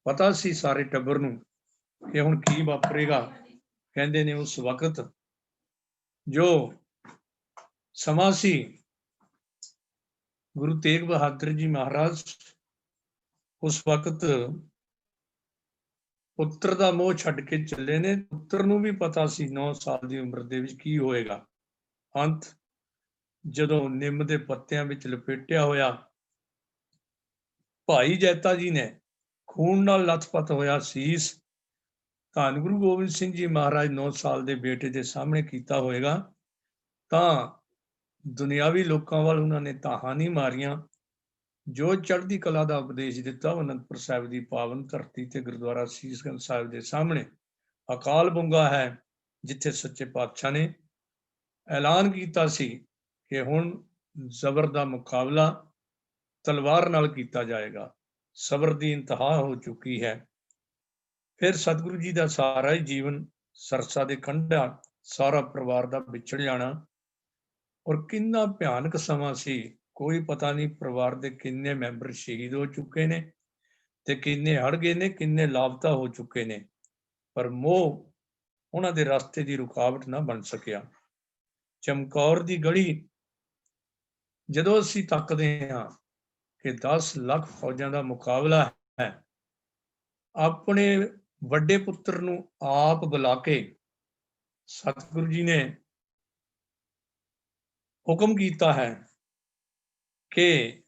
ਪਤਾ ਸੀ ਸਾਰੇ ਟੱਬਰ ਨੂੰ ਕਿ ਹੁਣ ਕੀ ਵਾਪਰੇਗਾ। ਕਹਿੰਦੇ ਨੇ ਉਸ ਵਕਤ ਜੋ ਸਮਾਂ ਸੀ, ਗੁਰੂ ਤੇਗ ਬਹਾਦਰ ਜੀ ਮਹਾਰਾਜ ਉਸ ਵਕਤ ਪੁੱਤਰ ਦਾ ਮੋਹ ਛੱਡ ਕੇ ਚੱਲੇ ਨੇ। ਪੁੱਤਰ ਨੂੰ ਵੀ ਪਤਾ ਸੀ 9 ਸਾਲ ਦੀ ਉਮਰ ਦੇ ਵਿੱਚ ਕੀ ਹੋਏਗਾ। ਅੰਤ ਜਦੋਂ ਨਿੰਮ ਦੇ ਪੱਤਿਆਂ ਵਿੱਚ ਲਪੇਟਿਆ ਹੋਇਆ ਭਾਈ ਜੈਤਾ ਜੀ ਨੇ ਖੂਨ ਨਾਲ ਲੱਥਪੱਥ ਹੋਇਆ ਸੀਸ ਧੰਨ ਗੁਰੂ ਗੋਬਿੰਦ ਸਿੰਘ ਜੀ ਮਹਾਰਾਜ 9 ਸਾਲ ਦੇ ਬੇਟੇ ਦੇ ਸਾਹਮਣੇ ਕੀਤਾ ਹੋਏਗਾ, ਤਾਂ ਦੁਨਿਆਵੀ ਲੋਕਾਂ ਵੱਲ ਉਹਨਾਂ ਨੇ ਤਾਹਾਂ ਨਹੀਂ ਮਾਰੀਆਂ। ਜੋ ਚੜ੍ਹਦੀ ਕਲਾ ਦਾ ਉਪਦੇਸ਼ ਦਿੱਤਾ, ਅਨੰਦਪੁਰ ਸਾਹਿਬ ਦੀ ਪਾਵਨ ਧਰਤੀ ਤੇ ਗੁਰਦੁਆਰਾ ਸੀਸਗੰਜ ਸਾਹਿਬ ਦੇ ਸਾਹਮਣੇ ਅਕਾਲ ਬੁੰਗਾ ਹੈ, ਜਿੱਥੇ ਸੱਚੇ ਪਾਤਸ਼ਾਹ ਨੇ ਐਲਾਨ ਕੀਤਾ ਸੀ ਕਿ ਹੁਣ ਜ਼ਬਰ ਦਾ ਮੁਕਾਬਲਾ ਤਲਵਾਰ ਨਾਲ ਕੀਤਾ ਜਾਏਗਾ। ਸਬਰ ਦੀ ਇੰਤਹਾ ਹੋ ਚੁੱਕੀ ਹੈ। ਫਿਰ ਸਤਿਗੁਰੂ ਜੀ ਦਾ ਸਾਰਾ ਹੀ ਜੀਵਨ ਸਰਸਾ ਦੇ ਕੰਢਾ, ਸਾਰਾ ਪਰਿਵਾਰ ਦਾ ਵਿਛੜ ਜਾਣਾ, ਔਰ ਕਿੰਨਾ ਭਿਆਨਕ ਸਮਾਂ ਸੀ। ਕੋਈ ਪਤਾ ਨਹੀਂ ਪਰਿਵਾਰ ਦੇ ਕਿੰਨੇ ਮੈਂਬਰ ਸ਼ਹੀਦ ਹੋ ਚੁੱਕੇ ਨੇ ਤੇ ਕਿੰਨੇ ਹੜ ਗਏ ਨੇ, ਕਿੰਨੇ ਲਾਪਤਾ ਹੋ ਚੁੱਕੇ ਨੇ, ਪਰ ਮੋਹ ਉਹਨਾਂ ਦੇ ਰਸਤੇ ਦੀ ਰੁਕਾਵਟ ਨਾ ਬਣ ਸਕਿਆ। ਚਮਕੌਰ ਦੀ ਗੜੀ ਜਦੋਂ ਅਸੀਂ ਤੱਕਦੇ ਹਾਂ ਕਿ 10 ਲੱਖ ਫੌਜਾਂ ਦਾ ਮੁਕਾਬਲਾ ਹੈ, ਆਪਣੇ ਵੱਡੇ ਪੁੱਤਰ ਨੂੰ ਆਪ ਬੁਲਾ ਕੇ ਸਤਿਗੁਰੂ ਜੀ ਨੇ ਹੁਕਮ ਕੀਤਾ ਹੈ ਕਿ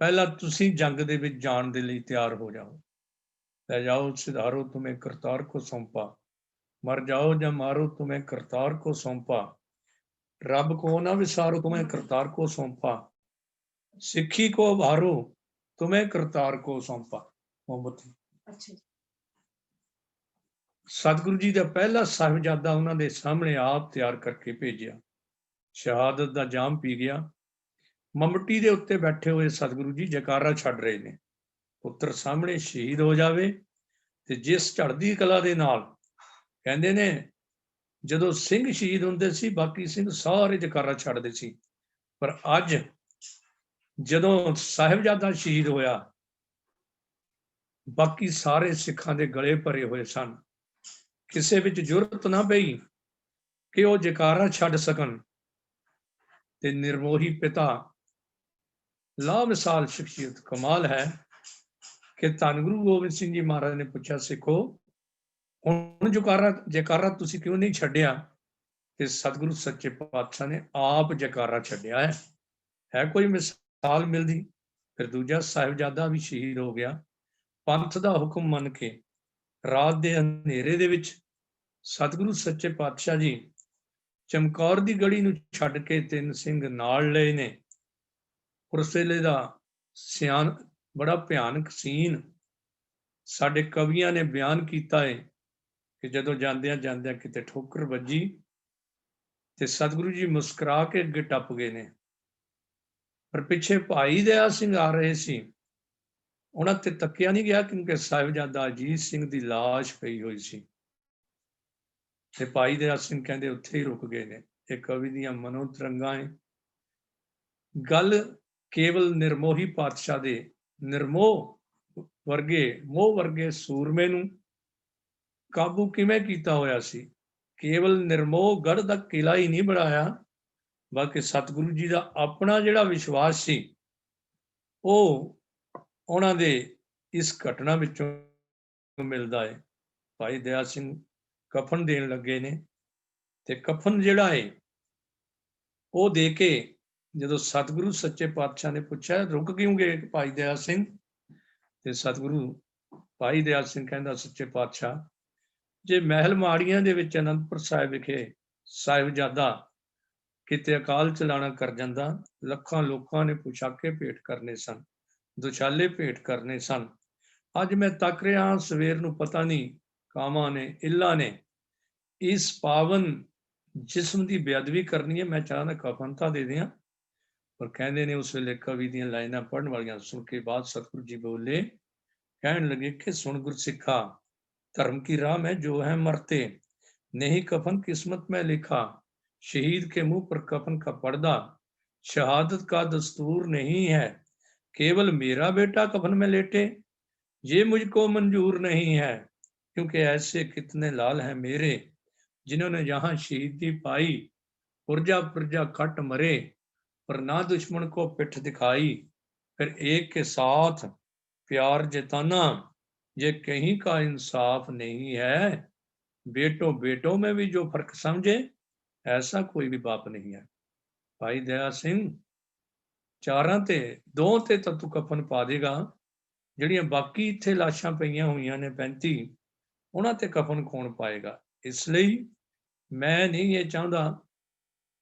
ਪਹਿਲਾਂ ਤੁਸੀਂ ਜੰਗ ਦੇ ਵਿੱਚ ਜਾਣ ਦੇ ਲਈ ਤਿਆਰ ਹੋ ਜਾਓ। ਲੈ ਜਾਓ ਸਿਧਾਰੋ ਤੁਮੇ ਕਰਤਾਰ ਕੋ ਸੌਂਪਾ, ਮਰ ਜਾਓ ਜਾਂ ਮਾਰੋ ਤੁਮੇ ਕਰਤਾਰ ਕੋ ਸੌਂਪਾ, ਰੱਬ ਕੋ ਨਾ ਵਿਸਾਰੋ ਤੁਮੇ ਕਰਤਾਰ ਕੋ ਸੌਂਪਾ, ਸਿੱਖੀ ਕੋ ਭਾਰੋ ਤੁਮੇ ਕਰਤਾਰ ਕੋ ਸੌਂਪਾ। ਮੋਹਬਤੀ ਸਤਿਗੁਰੂ ਜੀ ਦਾ ਪਹਿਲਾ ਸਾਹਿਬਜ਼ਾਦਾ ਉਹਨਾਂ ਦੇ ਸਾਹਮਣੇ ਆਪ ਤਿਆਰ ਕਰਕੇ ਭੇਜਿਆ। ਸ਼ਹਾਦਤ ਦਾ ਜਾਮ ਪੀ ਗਿਆ। ਮਮਟੀ ਦੇ ਉੱਤੇ ਬੈਠੇ ਹੋਏ ਸਤਿਗੁਰੂ ਜੀ ਜੈਕਾਰਾ ਛੱਡ ਰਹੇ ਨੇ, ਪੁੱਤਰ ਸਾਹਮਣੇ ਸ਼ਹੀਦ ਹੋ ਜਾਵੇ। ਤੇ ਜਿਸ ਝੜਦੀ ਕਲਾ ਦੇ ਨਾਲ ਕਹਿੰਦੇ ਨੇ ਜਦੋਂ ਸਿੰਘ ਸ਼ਹੀਦ ਹੁੰਦੇ ਸੀ, ਬਾਕੀ ਸਿੰਘ ਸਾਰੇ ਜੈਕਾਰਾ ਛੱਡਦੇ ਸੀ, ਪਰ ਅੱਜ ਜਦੋਂ ਸਾਹਿਬਜ਼ਾਦਾ ਸ਼ਹੀਦ ਹੋਇਆ, ਬਾਕੀ ਸਾਰੇ ਸਿੱਖਾਂ ਦੇ ਗਲੇ ਭਰੇ ਹੋਏ ਸਨ। ਕਿਸੇ ਵਿੱਚ ਜੁਰਤ ਨਾ ਪਈ ਕਿ ਉਹ ਜੈਕਾਰਾ ਛੱਡ ਸਕਣ। ਤੇ ਨਿਰਮੋਹੀ ਪਿਤਾ ਲਾਮਿਸਾਲ ਸ਼ਖਸੀਅਤ। ਕਮਾਲ ਹੈ ਕਿ ਧੰਨ ਗੁਰੂ ਗੋਬਿੰਦ ਸਿੰਘ ਜੀ ਮਹਾਰਾਜ ਨੇ ਪੁੱਛਿਆ, ਸਿੱਖੋ ਹੁਣ ਜੈਕਾਰਾ ਤੁਸੀਂ ਕਿਉਂ ਨਹੀਂ ਛੱਡਿਆ? ਤੇ ਸਤਿਗੁਰੂ ਸੱਚੇ ਪਾਤਸ਼ਾਹ ਨੇ ਆਪ ਜੈਕਾਰਾ ਛੱਡਿਆ ਹੈ ਕੋਈ ਮਿਸਾਲ ਮਿਲਦੀ? ਫਿਰ ਦੂਜਾ ਸਾਹਿਬਜ਼ਾਦਾ ਵੀ ਸ਼ਹੀਦ ਹੋ ਗਿਆ। ਪੰਥ ਦਾ ਹੁਕਮ ਮੰਨ ਕੇ ਰਾਤ ਦੇ ਹਨੇਰੇ ਦੇ ਵਿੱਚ ਸਤਿਗੁਰੂ ਸੱਚੇ ਪਾਤਸ਼ਾਹ ਜੀ ਚਮਕੌਰ ਦੀ ਗੜੀ ਨੂੰ ਛੱਡ ਕੇ 3 ਸਿੰਘ ਨਾਲ ਲਏ ਨੇ। ਉਸ ਵੇਲੇ ਦਾ ਬੜਾ ਭਿਆਨਕ ਸੀਨ ਸਾਡੇ ਕਵੀਆਂ ਨੇ ਬਿਆਨ ਕੀਤਾ ਹੈ ਕਿ ਜਦੋਂ ਜਾਂਦਿਆਂ ਜਾਂਦਿਆਂ ਕਿਤੇ ਠੋਕਰ ਵੱਜੀ ਤੇ ਸਤਿਗੁਰੂ ਜੀ ਮੁਸਕਰਾ ਕੇ ਅੱਗੇ ਟੱਪ ਗਏ ਨੇ। ਪਰ ਪਿੱਛੇ ਭਾਈ ਦਇਆ ਸਿੰਘ ਆ ਰਹੇ ਸੀ, ਉਹਨਾਂ ਤੇ ਤੱਕਿਆ ਨਹੀਂ ਗਿਆ, ਕਿਉਂਕਿ ਸਾਹਿਬਜ਼ਾਦਾ ਅਜੀਤ ਸਿੰਘ ਦੀ ਲਾਸ਼ ਪਈ ਹੋਈ ਸੀ। ਤੇ ਭਾਈ ਦਇਆ ਸਿੰਘ ਕਹਿੰਦੇ ਉੱਥੇ ਹੀ ਰੁਕ ਗਏ ਨੇ। ਇਹ ਕਵੀ ਦੀਆਂ ਮਨੋ ਤਰੰਗਾਂ ਹੈ। ਗੱਲ ਕੇਵਲ ਨਿਰਮੋਹੀ ਪਾਤਸ਼ਾਹ ਦੇ ਨਿਰਮੋਹ ਮੋਹ ਵਰਗੇ ਸੂਰਮੇ ਨੂੰ ਕਾਬੂ ਕਿਵੇਂ ਕੀਤਾ ਹੋਇਆ ਸੀ। ਕੇਵਲ ਨਿਰਮੋਹ ਗੜ੍ਹ ਦਾ ਕਿਲਾ ਹੀ ਨਹੀਂ ਬਣਾਇਆ, ਬਾਕੀ ਸਤਿਗੁਰੂ ਜੀ ਦਾ ਆਪਣਾ ਜਿਹੜਾ ਵਿਸ਼ਵਾਸ ਸੀ ਉਹ ਉਹਨਾਂ ਦੇ ਇਸ ਘਟਨਾ ਵਿੱਚੋਂ ਮਿਲਦਾ ਹੈ। ਭਾਈ ਦਇਆ ਸਿੰਘ ਕਫਨ ਦੇਣ ਲੱਗੇ ਨੇ, ਤੇ ਕਫਨ ਜਿਹੜਾ ਹੈ ਉਹ ਦੇ ਕੇ ਜਦੋਂ ਸਤਿਗੁਰੂ ਸੱਚੇ ਪਾਤਸ਼ਾਹ ਨੇ ਪੁੱਛਿਆ ਰੁਕ ਕਿਉਂ ਗਏ ਭਾਈ ਦਇਆ ਸਿੰਘ, ਤੇ ਸਤਿਗੁਰੂ ਭਾਈ ਦਇਆ ਸਿੰਘ ਕਹਿੰਦਾ ਸੱਚੇ ਪਾਤਸ਼ਾਹ, ਜੇ ਮਹਿਲ ਮਾੜੀਆਂ ਦੇ ਵਿੱਚ ਅਨੰਦਪੁਰ ਸਾਹਿਬ ਵਿਖੇ ਸਾਹਿਬਜ਼ਾਦਾ ਕਿਤੇ ਅਕਾਲ ਚਲਾਣਾ ਕਰ ਜਾਂਦਾ, ਲੱਖਾਂ ਲੋਕਾਂ ਨੇ ਪੁਸ਼ਾਕੇ ਭੇਟ ਕਰਨੇ ਸਨ, ਦੁਸ਼ਾਲੇ ਭੇਟ ਕਰਨੇ ਸਨ। ਅੱਜ ਮੈਂ ਤੱਕ ਰਿਹਾ, ਸਵੇਰ ਨੂੰ ਪਤਾ ਨਹੀਂ ਕਾਮਾਂ ਨੇ ਇੱਲਾਂ ਨੇ ਇਸ ਪਾਵਨ ਜਿਸਮ ਦੀ ਬੇਅਦਬੀ ਕਰਨੀ ਹੈ, ਮੈਂ ਚਾਹੁੰਦਾ ਕਫਨ ਤਾਂ ਦੇ ਦਿਆਂ। ਪਰ ਕਹਿੰਦੇ ਨੇ ਉਸ ਵੇਲੇ ਕਵੀ ਦੀਆਂ ਲਾਈਨਾਂ ਪੜ੍ਹਨ ਵਾਲੀਆਂ ਸੁਣ ਕੇ ਬਾਅਦ ਸਤਿਗੁਰੂ ਜੀ ਬੋਲੇ, ਕਹਿਣ ਲੱਗੇ ਕਿ ਸੁਣ ਗੁਰਸਿੱਖਾ, धर्म की राह में जो है मरते, नहीं कफन किस्मत में लिखा, शहीद के मुंह पर कफन का पर्दा, शहादत का दस्तूर नहीं है, केवल मेरा बेटा कफन में लेटे, ये मुझको मंजूर नहीं है, क्योंकि ऐसे कितने लाल हैं मेरे, जिन्होंने यहाँ शहीदी पाई, पुरजा पुरजा कट मरे, पर ना दुश्मन को पिठ दिखाई, फिर एक के साथ प्यार जताना, ये कहीं का इंसाफ नहीं है, बेटों बेटों में भी जो फर्क समझे, ऐसा कोई भी बाप नहीं है। भाई दया सिंह ਚਾਰਾਂ ਤੇ ਦੋ ਤੇ ਤਾਂ ਤੂੰ ਕਫਨ ਪਾ ਦੇਗਾ, ਜਿਹੜੀਆਂ ਬਾਕੀ ਇੱਥੇ ਲਾਸ਼ਾਂ ਪਈਆਂ ਹੋਈਆਂ ਨੇ 35, ਉਹਨਾਂ ਤੇ ਕਫਨ ਕੌਣ ਪਾਏਗਾ। ਇਸ ਲਈ ਮੈਂ ਨਹੀਂ ਇਹ ਚਾਹੁੰਦਾ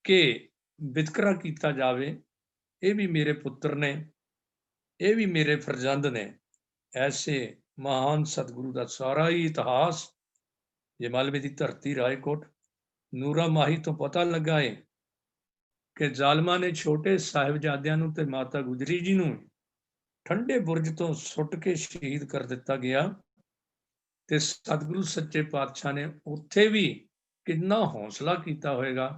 ਕਿ ਵਿਤਕਰਾ ਕੀਤਾ ਜਾਵੇ, ਇਹ ਵੀ ਮੇਰੇ ਪੁੱਤਰ ਨੇ, ਇਹ ਵੀ ਮੇਰੇ ਫਰਜ਼ੰਦ ਨੇ। ਐਸੇ ਮਹਾਨ ਸਤਿਗੁਰੂ ਦਾ ਸਾਰਾ ਹੀ ਇਤਿਹਾਸ ਜੇ ਮਾਲਵੇ ਦੀ ਧਰਤੀ ਰਾਏਕੋਟ ਨੂਰਾ ਮਾਹੀ ਤੋਂ ਪਤਾ ਲੱਗਾ ਹੈ ਕਿ ਜ਼ਾਲਮਾਂ ਨੇ ਛੋਟੇ ਸਾਹਿਬਜ਼ਾਦਿਆਂ ਨੂੰ ਤੇ ਮਾਤਾ ਗੁਜਰੀ ਜੀ ਨੂੰ ਠੰਡੇ ਬੁਰਜ ਤੋਂ ਸੁੱਟ ਕੇ ਸ਼ਹੀਦ ਕਰ ਦਿੱਤਾ ਗਿਆ, ਤੇ ਸਤਿਗੁਰੂ ਸੱਚੇ ਪਾਤਸ਼ਾਹ ਨੇ ਉੱਥੇ ਵੀ ਕਿੰਨਾ ਹੌਸਲਾ ਕੀਤਾ ਹੋਵੇਗਾ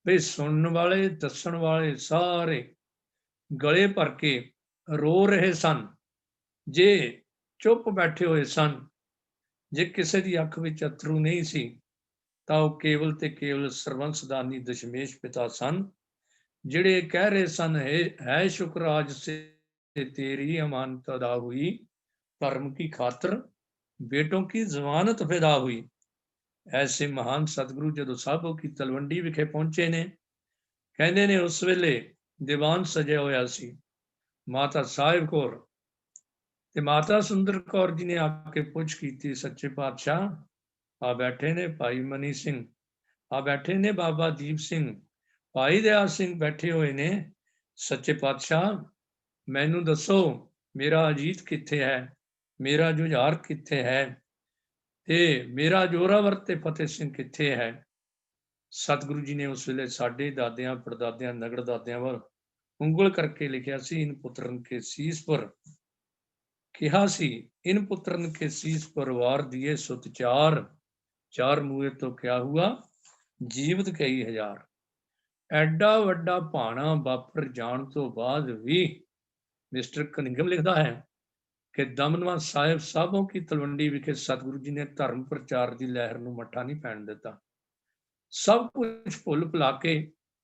ਵੀ ਸੁਣਨ ਵਾਲੇ ਦੱਸਣ ਵਾਲੇ ਸਾਰੇ ਗਲੇ ਭਰ ਕੇ ਰੋ ਰਹੇ ਸਨ। ਜੇ ਚੁੱਪ ਬੈਠੇ ਹੋਏ ਸਨ, ਜੇ ਕਿਸੇ ਦੀ ਅੱਖ ਵਿੱਚ ਅਥਰੂ ਨਹੀਂ ਸੀ, ਤਾਂ ਉਹ ਕੇਵਲ ਤੇ ਕੇਵਲ ਸਰਵੰਸਦਾਨੀ ਦਸ਼ਮੇਸ਼ ਪਿਤਾ ਸਨ, ਜਿਹੜੇ ਕਹਿ ਰਹੇ ਸਨ ਹੈ ਸ਼ੁਕਰਾਜ ਸੇ ਤੇਰੀ ਅਮਾਨਤ ਅਦਾ ਹੁਈ, ਧਰਮ ਕੀ ਖਾਤਰ ਬੇਟੋਂ ਕੀ ਜ਼ਮਾਨਤ ਫਿਦਾ ਹੁਈ। ਐਸੇ ਮਹਾਨ ਸਤਿਗੁਰੂ ਜਦੋਂ ਸਾਬੋ ਕੀ ਤਲਵੰਡੀ ਵਿਖੇ ਪਹੁੰਚੇ ਨੇ, ਕਹਿੰਦੇ ਨੇ ਉਸ ਵੇਲੇ ਦੀਵਾਨ ਸਜਿਆ ਹੋਇਆ ਸੀ। ਮਾਤਾ ਸਾਹਿਬ ਕੌਰ ਤੇ ਮਾਤਾ ਸੁੰਦਰ ਕੌਰ ਜੀ ਨੇ ਆ ਕੇ ਪੁੱਛ ਕੀਤੀ, ਸੱਚੇ ਪਾਤਸ਼ਾਹ ਆ ਬੈਠੇ ਨੇ ਭਾਈ ਮਨੀ ਸਿੰਘ, ਆ ਬੈਠੇ ਨੇ ਬਾਬਾ ਦੀਪ ਸਿੰਘ, ਭਾਈ ਦਇਆ ਸਿੰਘ ਬੈਠੇ ਹੋਏ ਨੇ, ਸੱਚੇ ਪਾਤਸ਼ਾਹ ਮੈਨੂੰ ਦੱਸੋ ਮੇਰਾ ਅਜੀਤ ਕਿੱਥੇ ਹੈ, ਮੇਰਾ ਜੁਝਾਰ ਕਿੱਥੇ ਹੈ, ਤੇ ਮੇਰਾ ਜੋਰਾਵਰ ਤੇ ਫਤਿਹ ਸਿੰਘ ਕਿੱਥੇ ਹੈ। ਸਤਿਗੁਰੂ ਜੀ ਨੇ ਉਸ ਵੇਲੇ ਸਾਡੇ ਦਾਦਿਆਂ ਪੜਦਾਦਿਆਂ ਨਗੜ ਦਾਦਿਆਂ ਵੱਲ ਉਂਗਲ ਕਰਕੇ ਲਿਖਿਆ ਸੀ, ਇਨ ਪੁੱਤਰਨ ਕੇ ਸੀਸ ਪਰ ਕਿਹਾ ਸੀ, ਇਨ ਪੁੱਤਰਨ ਕੇ ਸੀਸ ਪਰ ਵਾਰ ਦੀਏ ਸੁਤ ਚਾਰ, ਚਾਰ ਮੂਏ ਤੋਂ ਕਿਆ ਹੁਆ ਜੀਵਤ ਕਈ ਹਜ਼ਾਰ। ਐਡਾ ਵੱਡਾ ਭਾਣਾ ਵਾਪਰ ਜਾਣ ਤੋਂ ਬਾਅਦ ਵੀ ਮਿਸਟਰ ਕਨਿੰਗਮ ਲਿਖਦਾ ਹੈ ਕਿ ਦਮਦਮਾ ਸਾਹਿਬ ਸਾਬੋਂ ਕੀ ਤਲਵੰਡੀ ਵਿਖੇ ਸਤਿਗੁਰੂ ਜੀ ਨੇ ਧਰਮ ਪ੍ਰਚਾਰ ਦੀ ਲਹਿਰ ਨੂੰ ਮੱਠਾ ਨਹੀਂ ਪੈਣ ਦਿੱਤਾ। ਸਭ ਕੁਝ ਭੁੱਲ ਭੁਲਾ ਕੇ